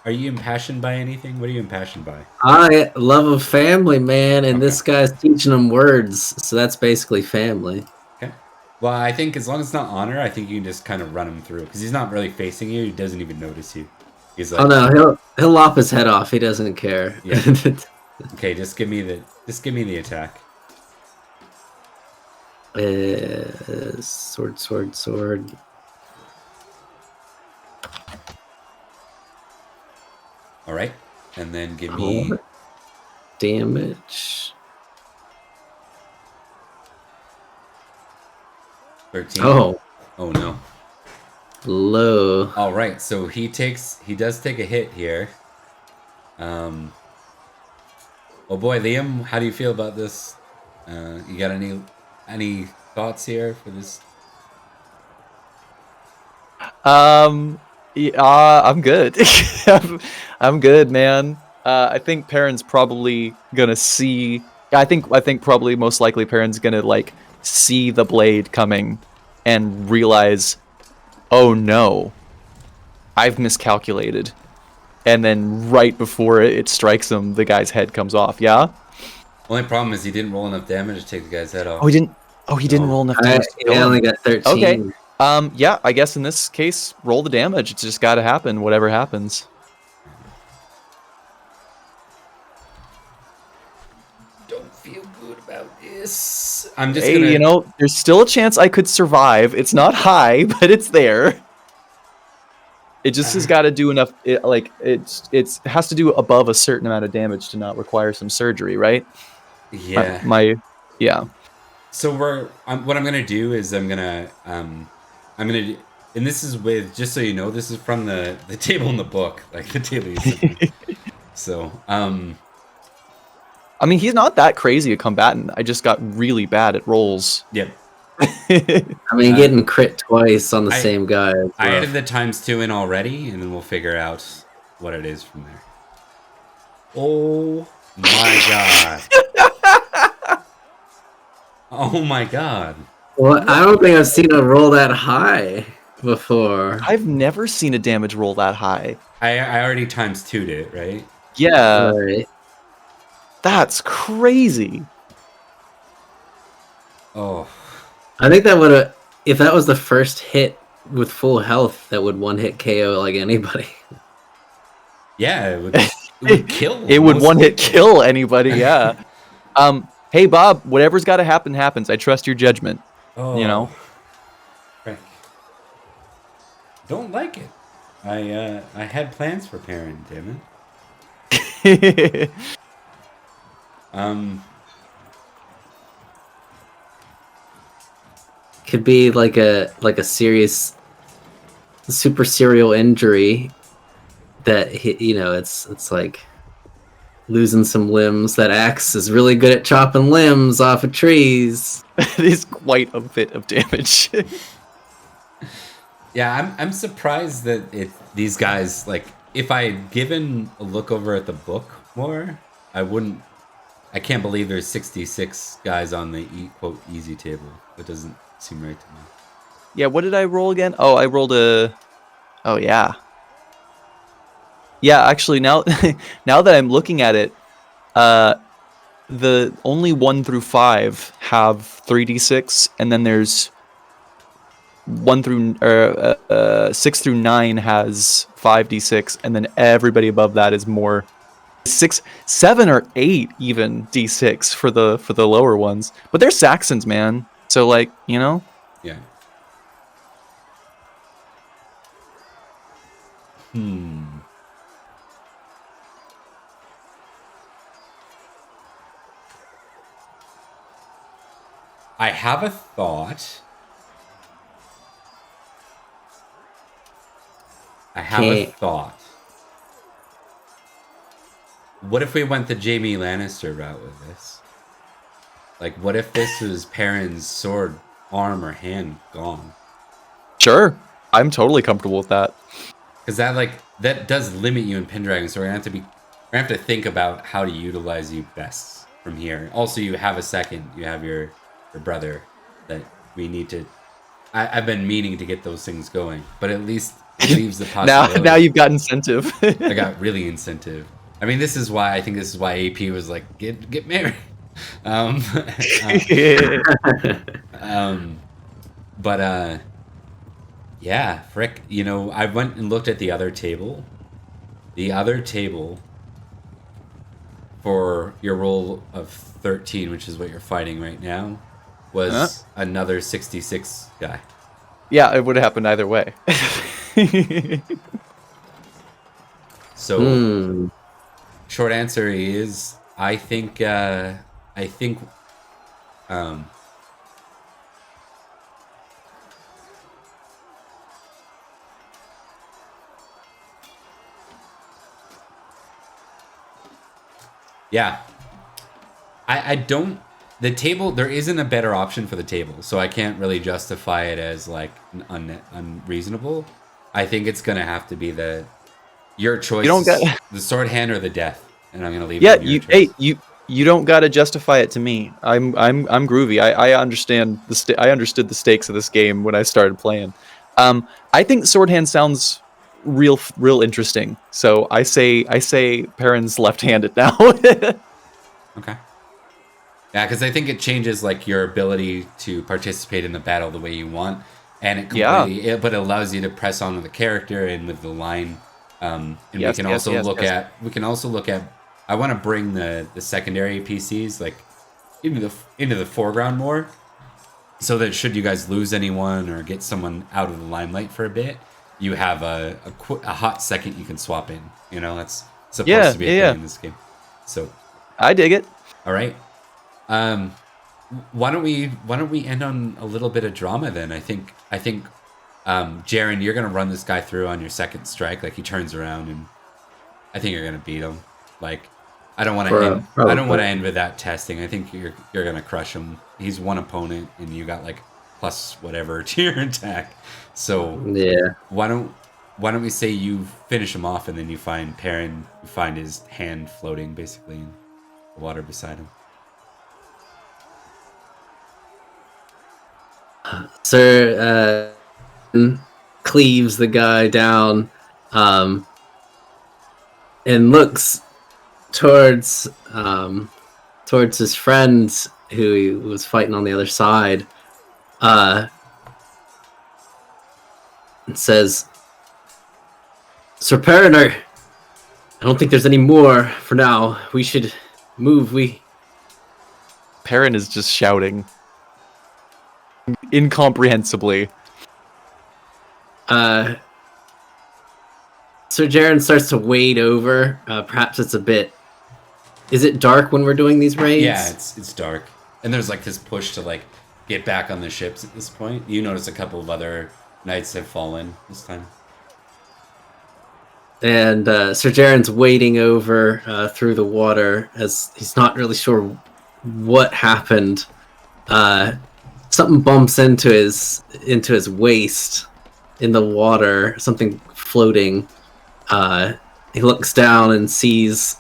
Are you impassioned by anything? What are you impassioned by? I love a family, man, and this guy's teaching them words, so that's basically family. Okay. Well, I think as long as it's not honor, I think you can just kind of run him through because he's not really facing you. He doesn't even notice you. He's like, oh no, he'll lop his head off. He doesn't care. Yeah. Okay, just give me the attack. Sword. All right, and then give me damage. 13. Oh no. Low. All right, so he does take a hit here. Oh boy, Liam, how do you feel about this? You got any thoughts here for this? Yeah, I'm good. I'm good, man. I think Perin's probably gonna see. I think probably most likely Perin's gonna like see the blade coming and realize, oh no, I've miscalculated. And then right before it strikes him, the guy's head comes off. Yeah. Only problem is he didn't roll enough damage to take the guy's head off. Oh, he didn't. Oh, he didn't roll enough damage. He only got 13. Okay. Yeah, I guess in this case, roll the damage. It's just got to happen, whatever happens. I'm just Hey, gonna. you know, there's still a chance I could survive. It's not high, but it's there. It just has got to do enough. It has to do above a certain amount of damage to not require some surgery, right? Yeah. Yeah. So what I'm gonna do is I'm gonna and this is with, just so you know, this is from the table in the book, like the table you sent me. So I mean, he's not that crazy a combatant. I just got really bad at rolls. yep. I mean, getting crit twice on the same guy. I added the ×2 in already, and then we'll figure out what it is from there. Oh my god. Oh my god. Well, I don't think I've seen a roll that high before. I've never seen a damage roll that high. I already ×2'd it, right? Yeah. Right. That's crazy. Oh. I think that would have, if that was the first hit with full health, that would one hit KO like anybody. Yeah, it would kill. It would one hit kill anybody, yeah. Hey Bob, whatever's gotta happen happens. I trust your judgment. Oh. You know? Frick. Don't like it. I had plans for Perin, damn it. Could be like a serious super serial injury that it's like losing some limbs. That axe is really good at chopping limbs off of trees. It is quite a bit of damage. Yeah, I'm surprised that these guys, like, if I had given a look over at the book more, I can't believe there's 66 guys on the quote easy table. It doesn't seem right to me. Yeah, what did I roll again? Oh, I rolled a... Oh, yeah. Yeah, actually, now now that I'm looking at it, the only 1 through 5 have 3d6, and then there's 6 through 9 has 5d6, and then everybody above that is more 6, 7, or 8 even d6 for the lower ones. But they're Saxons, man. So like, you know. Yeah. I have a thought. What if we went the Jaime Lannister route with this? Like, what if this was Perin's sword, arm, or hand gone? Sure. I'm totally comfortable with that. Because that does limit you in Pendragon, so we're gonna have to think about how to utilize you best from here. Also, you have a second. You have your brother that we need to. I've been meaning to get those things going, but at least it leaves the possibility. now you've got incentive. I got really incentive. I mean, this is why AP was like, get married. Yeah, frick. You know, I went and looked at the other table. The other table for your roll of 13, which is what you're fighting right now, was another 66 guy. Yeah, it would have happened either way. So, short answer is, I think, yeah. I don't... The table, there isn't a better option for the table, so I can't really justify it as, like, unreasonable. I think it's going to have to be your choice, the sword hand or the death, and I'm going to leave it to your choice. Hey, you don't got to justify it to me. I'm groovy. I understand I understood the stakes of this game when I started playing. I think sword hand sounds real interesting. So I say Perin's left-handed now. Okay. Yeah, because I think it changes like your ability to participate in the battle the way you want, and it completely but it allows you to press on with the character and with the line. And we can also look at. I want to bring the secondary PCs, like into the foreground more, so that should you guys lose anyone or get someone out of the limelight for a bit, you have a hot second you can swap in. That's supposed to be a thing in this game. So I dig it. all right. Why don't we end on a little bit of drama then? I think Jarren, you're gonna run this guy through on your second strike. Like, he turns around, and I think you're gonna beat him. Like, I don't want to end with that testing. I think you're gonna crush him. He's one opponent, and you got like plus whatever to your attack. So yeah, why don't we say you finish him off, and then you find Perin, you find his hand floating basically in the water beside him. Sir cleaves the guy down, and looks towards his friend who he was fighting on the other side, and says, "Sir Perin, I don't think there's any more for now. We should move." Perin is just shouting incomprehensibly. Sir Jarren starts to wade over. Perhaps it's a bit... Is it dark when we're doing these raids? Yeah, it's dark. And there's like this push to like get back on the ships at this point. You notice a couple of other knights have fallen this time. And Sir Jarren's wading over through the water as he's not really sure what happened. Something bumps into his waist in the water, something floating. He looks down and sees...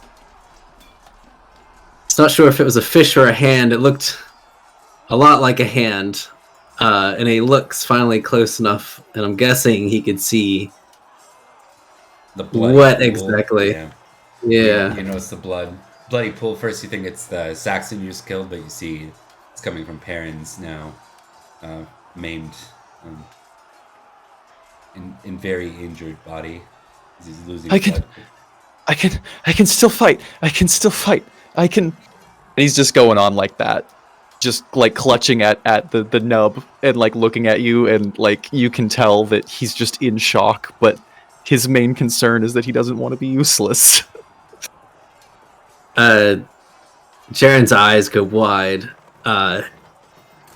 He's not sure if it was a fish or a hand. It looked a lot like a hand. And he looks finally close enough, and I'm guessing he could see the blood. What pool. Exactly? Yeah. You notice the bloody pool. First you think it's the Saxon you just killed, but you see it's coming from Perin's now maimed, in very injured body. He's losing blood. I can still fight. I can still fight. I can... And he's just going on like that. Just like clutching at the nub and like looking at you, and like you can tell that he's just in shock, but his main concern is that he doesn't want to be useless. Jarren's eyes go wide.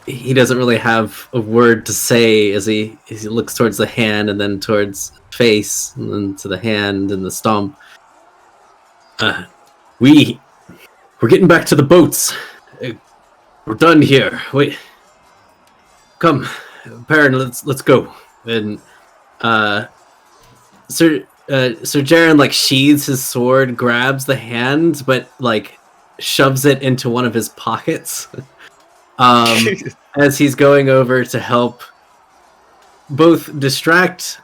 He doesn't really have a word to say as he looks towards the hand and then towards face and then to the hand and the stump. We're getting back to the boats. We're done here. Wait. Come, Perin, let's go. And Sir Jarren like sheathes his sword, grabs the hand, but like shoves it into one of his pockets. As he's going over to help both distract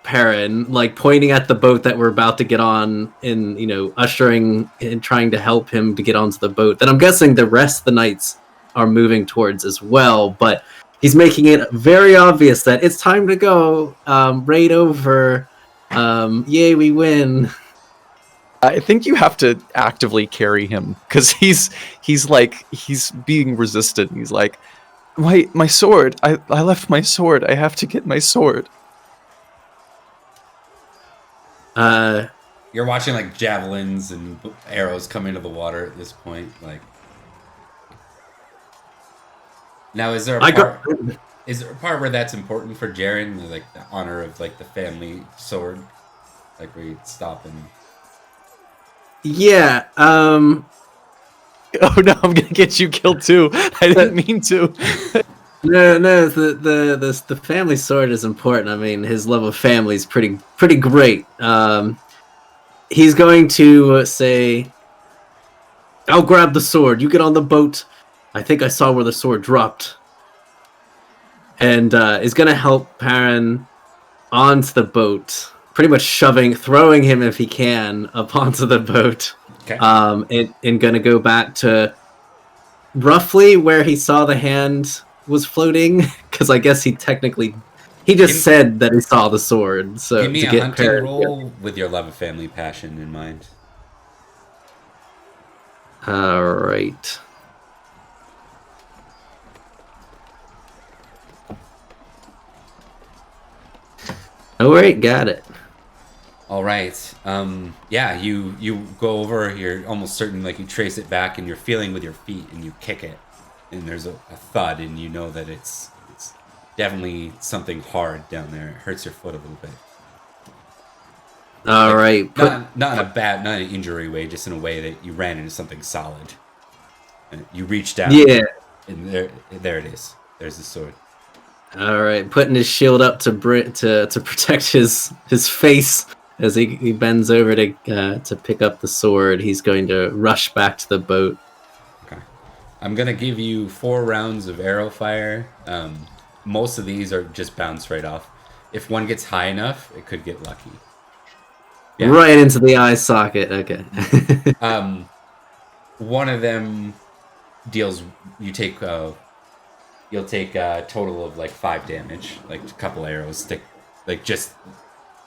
Perin, like pointing at the boat that we're about to get on, and ushering and trying to help him to get onto the boat that I'm guessing the rest of the knights are moving towards as well, but he's making it very obvious that it's time to go. Raid over. Yay, we win. I think you have to actively carry him, because he's being resistant. He's like, my sword. I left my sword. I have to get my sword. You're watching like javelins and arrows come into the water at this point. Like, now is there a part where that's important for Jarren, like the honor of like the family sword, like where you stop and... Yeah. Oh no, I'm gonna get you killed too. I didn't mean to. No, the family sword is important. I mean, his love of family is pretty great. He's going to say, "I'll grab the sword. You get on the boat. I think I saw where the sword dropped." And is going to help Perin onto the boat, pretty much throwing him if he can up onto the boat. Okay. And going to go back to roughly where he saw the hand was floating, because I guess he just said that he saw the sword. So give me to a get hunting Perin, roll with your love of family passion in mind. All right. Oh, right, got it. All right. Yeah, you go over. You're almost certain, like you trace it back, and you're feeling with your feet, and you kick it, and there's a thud, and you know that it's definitely something hard down there. It hurts your foot a little bit. All Like, right, not in a bad, not in an injury way, just in a way that you ran into something solid. And you reach down, yeah. and there it is. There's the sword. All right, putting his shield up to protect his face as he bends over to pick up the sword. He's going to rush back to the boat. Okay. I'm gonna give you 4 rounds of arrow fire. Most of these are just bounce right off. If one gets high enough, it could get lucky. Yeah. Right into the eye socket. Okay. One of them deals. You'll take a total of like 5 damage. Like a couple arrows stick. Like just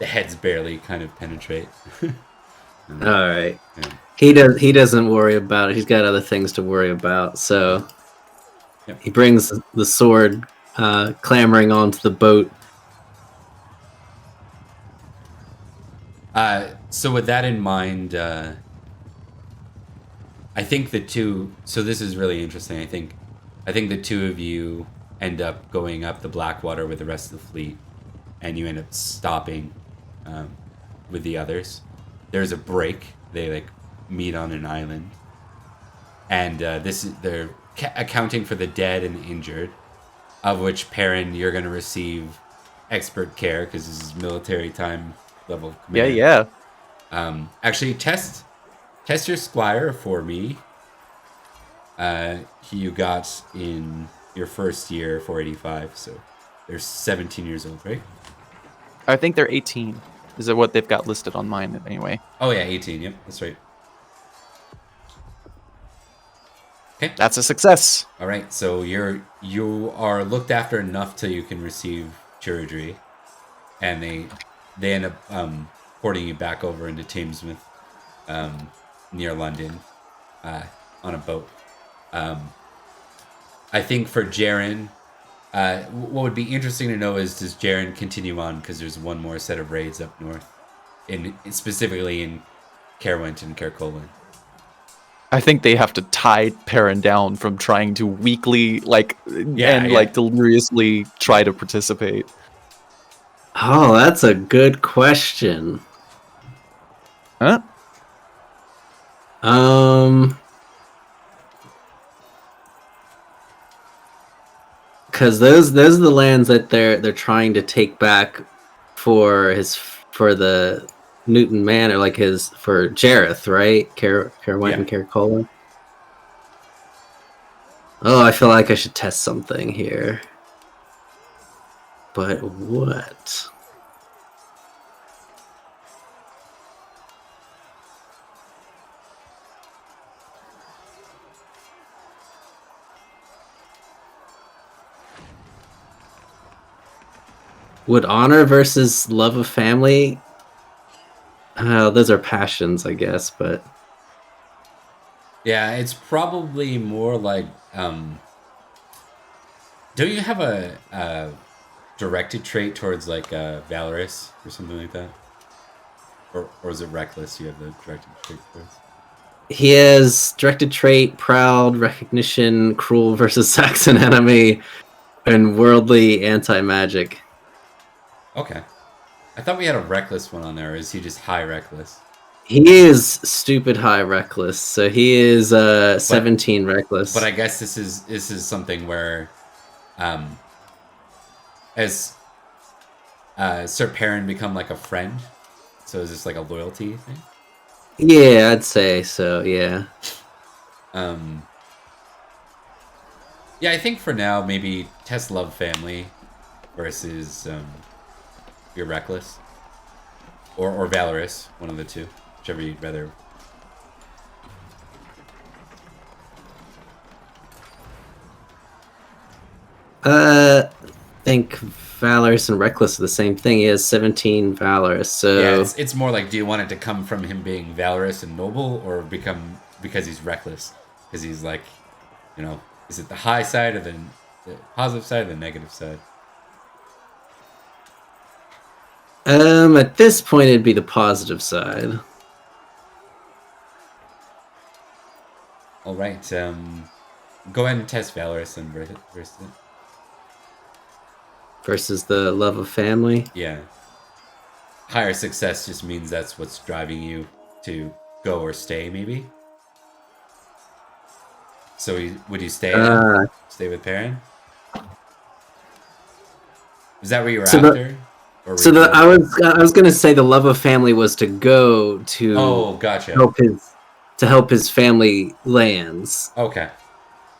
the heads barely kind of penetrate. All right. Yeah. He doesn't worry about it. He's got other things to worry about. So Yep. he brings the sword clambering onto the boat. So with that in mind, I think the two. So this is really interesting. I think the two of you end up going up the Blackwater with the rest of the fleet, and you end up stopping with the others. There's a break. They like meet on an island, and they're accounting for the dead and the injured, of which Perin you're going to receive expert care because this is military time level command. Yeah. Actually, test your squire for me. You got in your first year 485, so they're 17 years old, right? I think they're 18. Is that what they've got listed on mine anyway? Oh yeah, 18. Yep, that's right. Okay, That's a success. all right. So you are looked after enough till you can receive chirurgery, and they end up porting you back over into Thamesmouth, near London, on a boat. I think for Jarren, what would be interesting to know is, does Jarren continue on, because there's one more set of raids up north, specifically in Caerwent and Caercolin. I think they have to tie Perin down from trying to weakly, deliriously try to participate. Oh, that's a good question. Huh? Because those are the lands that they're trying to take back for the Newton Manor, like for Jareth, right? Caerwent and Caercolin. Oh, I feel like I should test something here. But what? Would honor versus love of family? Those are passions, I guess, but... Yeah, it's probably more like... don't you have a directed trait towards like valorous or something like that? Or is it reckless you have the directed trait towards? He has directed trait, proud, recognition, cruel versus Saxon enemy, and worldly anti-magic. Okay. I thought we had a reckless one on there, or is he just high reckless? He is stupid high reckless, so he is 17 reckless. But I guess this is something where as Sir Perin become like a friend? So is this like a loyalty thing? Yeah, I'd say so, yeah. Yeah, I think for now maybe test love family versus you're reckless. Or valorous, one of the two. Whichever you'd rather. I think valorous and reckless are the same thing. He has 17 valorous, so... Yeah, it's more like, do you want it to come from him being valorous and noble, or become because he's reckless? Because he's like, you know, is it the high side or the positive side or the negative side? At this point, it'd be the positive side. All right. Go ahead and test Valorous and versus it. Versus the love of family. Yeah. Higher success just means that's what's driving you to go or stay, maybe. So would you stay? Stay with Perin? Is that what you were after? I was gonna say the love of family was to go to. Oh, gotcha. Help his family lands. Okay.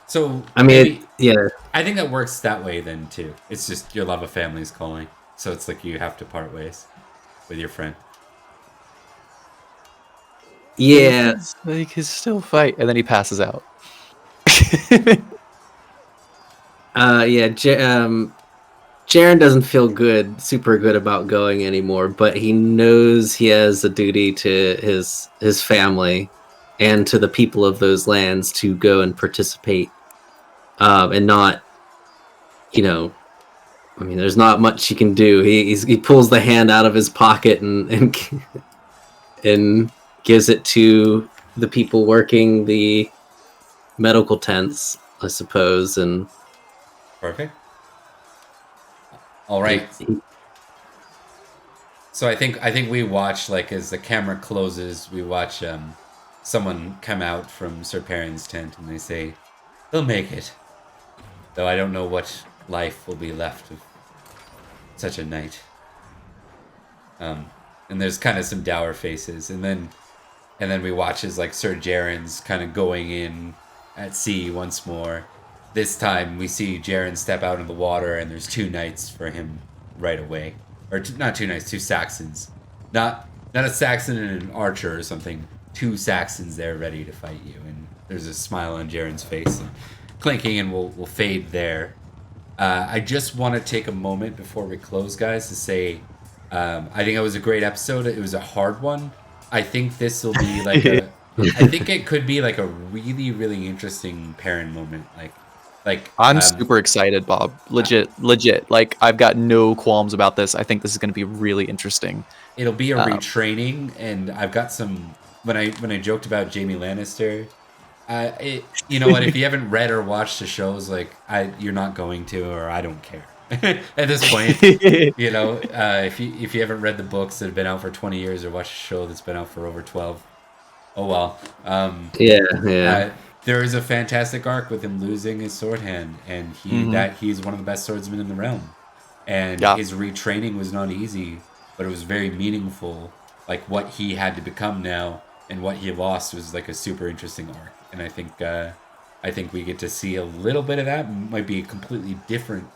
So I mean, yeah. I think that works that way then too. It's just your love of family is calling, so it's like you have to part ways with your friend. Yeah. He can still fight, and then he passes out. Jarren doesn't feel super good about going anymore, but he knows he has a duty to his family and to the people of those lands to go and participate, and not, I mean, there's not much he can do. He pulls the hand out of his pocket and gives it to the people working the medical tents, I suppose, and perfect. All right. So I think we watch, like, as the camera closes, we watch someone come out from Sir Perin's tent, and they say, "He'll make it." Though I don't know what life will be left of such a knight. And there's kind of some dour faces, and then we watch as, like, Sir Jarren's kind of going in at sea once more. This time we see Jarren step out in the water, and there's 2 knights for him right away, or not 2 knights, 2 Saxons, not a Saxon and an archer or something. 2 Saxons there ready to fight you, and there's a smile on Jarren's face, and clinking, and we'll fade there. I just want to take a moment before we close, guys, to say I think it was a great episode. It was a hard one. I think this will be like I think it could be like a really, really interesting Perin moment. Like I'm super excited, Bob. Legit. Like, I've got no qualms about this. I think this is going to be really interesting. It'll be a retraining, and I've got some. When I joked about Jaime Lannister, you know what? If you haven't read or watched the shows, like, you're not going to, or I don't care at this point. You know, if you haven't read the books that have been out for 20 years, or watched a show that's been out for over 12, oh well. Yeah. There is a fantastic arc with him losing his sword hand, and he's one of the best swordsmen in the realm. And his retraining was not easy, but it was very meaningful. Like, what he had to become now and what he lost was like a super interesting arc. And I think we get to see a little bit of that. It might be a completely different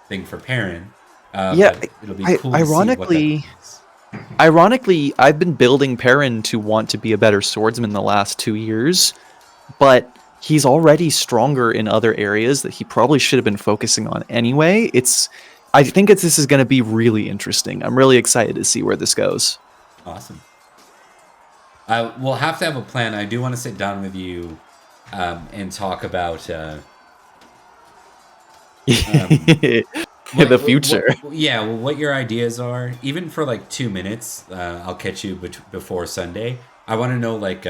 thing for Perin. But it'll be cool to see what that means. Ironically, I've been building Perin to want to be a better swordsman the last 2 years, but he's already stronger in other areas that he probably should have been focusing on anyway. I think this is going to be really interesting. I'm really excited to see where this goes. Awesome. We'll have to have a plan. I do want to sit down with you and talk about the future. What your ideas are. Even for like 2 minutes, I'll catch you before Sunday. I want to know, like,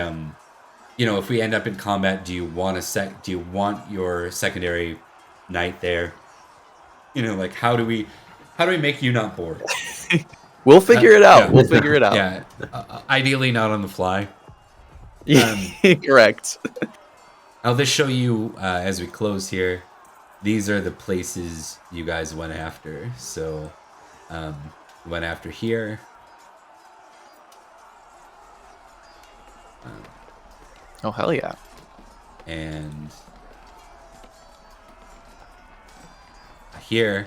if we end up in combat, do you want your secondary knight there? Like, how do we make you not bored? We'll figure it out. We'll figure it out. Yeah, ideally not on the fly. Correct. I'll just show you as we close here. These are the places you guys went after. So, went after here. Oh, hell yeah. And here.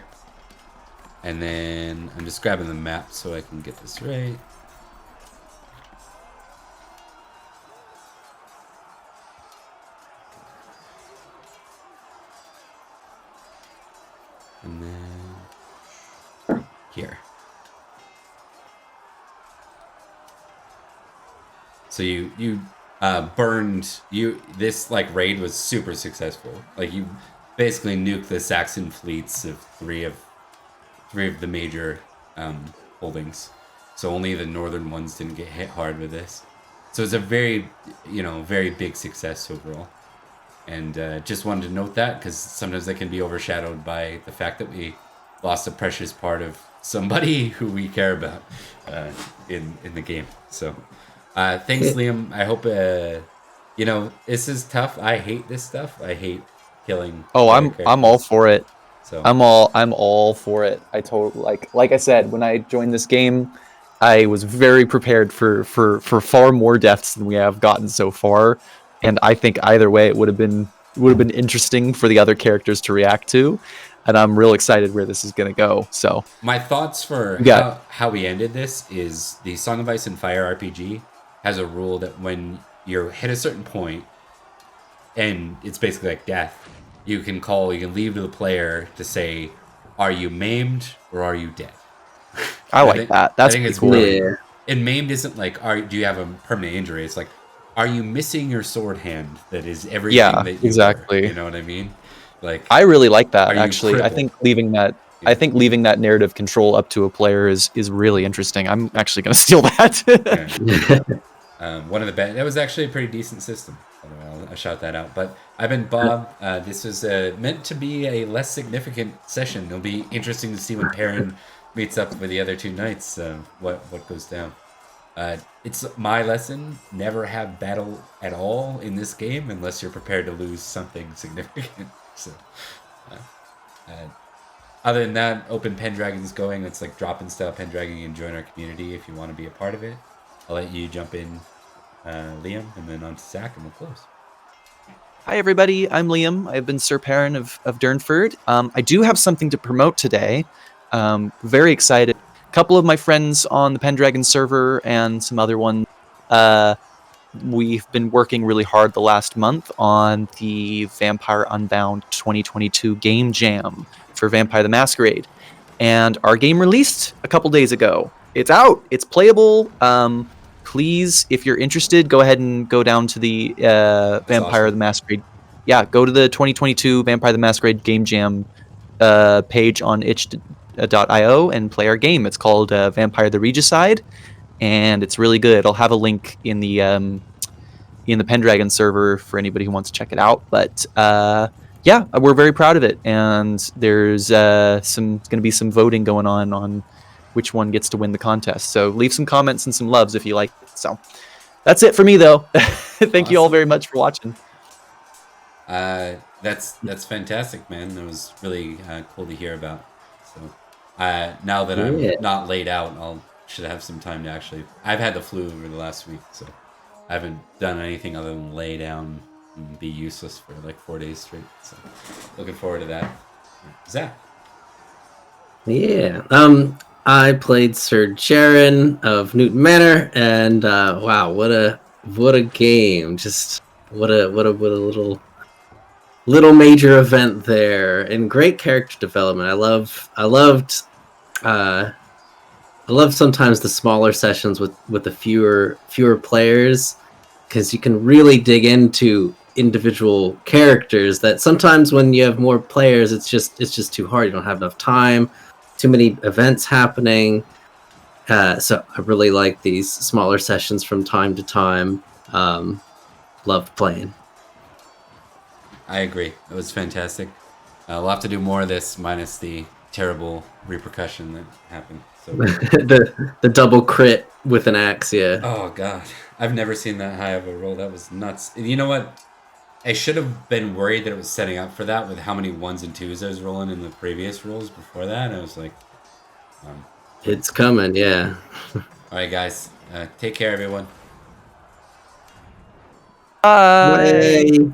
And then I'm just grabbing the map so I can get this right. And then here. So you burned this, like, raid was super successful. Like, you basically nuked the Saxon fleets of three of the major holdings. so only the northern ones didn't get hit hard with this. So it's a very, very big success overall. And just wanted to note that because sometimes that can be overshadowed by the fact that we lost a precious part of somebody who we care about in the game. So thanks, Liam. I hope this is tough. I hate this stuff. I hate killing. Oh, I'm all for it. So I'm all for it. I totally like I said, when I joined this game, I was very prepared for far more deaths than we have gotten so far, and I think either way it would have been interesting for the other characters to react to, and I'm real excited where this is going to go. So my thoughts for how we ended this is the Song of Ice and Fire RPG has a rule that when you hit a certain point, and it's basically like death, you can leave to the player to say, are you maimed or are you dead? I like that. That's pretty cool. Yeah. And maimed isn't like, do you have a permanent injury? It's like, are you missing your sword hand that is everything that you exactly. were? You know what I mean? Like, I really like that, actually. crippled? I think leaving that narrative control up to a player is really interesting. I'm actually going to steal that. One of the best. That was actually a pretty decent system. I'll shout that out. But I've been Bob. This was meant to be a less significant session. It'll be interesting to see when Perin meets up with the other two knights. What goes down. It's my lesson. Never have battle at all in this game unless you're prepared to lose something significant. So, other than that, open Pendragon's going. It's like drop-in style Pendragon. You can join our community if you want to be a part of it. I'll let you jump in, Liam, and then on to Zack, and we'll close. Hi, everybody. I'm Liam. I've been Sir Perin of Durnford. I do have something to promote today. Very excited. A couple of my friends on the Pendragon server and some other ones, we've been working really hard the last month on the Vampire Unbound 2022 Game Jam for Vampire the Masquerade. And our game released a couple days ago. It's out. It's playable. Please, if you're interested, go ahead and go down to the Vampire the Masquerade. Yeah, go to the 2022 Vampire the Masquerade Game Jam page on itch.io and play our game. It's called Vampire the Regicide, and it's really good. I'll have a link in the Pendragon server for anybody who wants to check it out. But yeah, we're very proud of it, and there's going to be some voting going on which one gets to win the contest. So leave some comments and some loves if you like it. So that's it for me, though. Thank you all very much for watching. That's fantastic, man. That was really cool to hear about. So now that I'm not laid out, should have some time to actually. I've had the flu over the last week, so I haven't done anything other than lay down and be useless for like 4 days straight. So looking forward to that. Zack. Yeah. I played Sir Jarren of Newton Manor, and wow, what a game! Just what a little major event there, and great character development. I loved sometimes the smaller sessions with the fewer players, because you can really dig into individual characters that sometimes when you have more players, it's just too hard. You don't have enough time. Too many events happening, so I really like these smaller sessions from time to time. Loved playing. I agree. It was fantastic. We'll have to do more of this, minus the terrible repercussion that happened. So the double crit with an axe, yeah. Oh god, I've never seen that high of a roll. That was nuts. And you know what? I should have been worried that it was setting up for that with how many 1s and 2s I was rolling in the previous rolls before that. I was like, it's coming, yeah. All right, guys. Take care, everyone. Bye. Bye.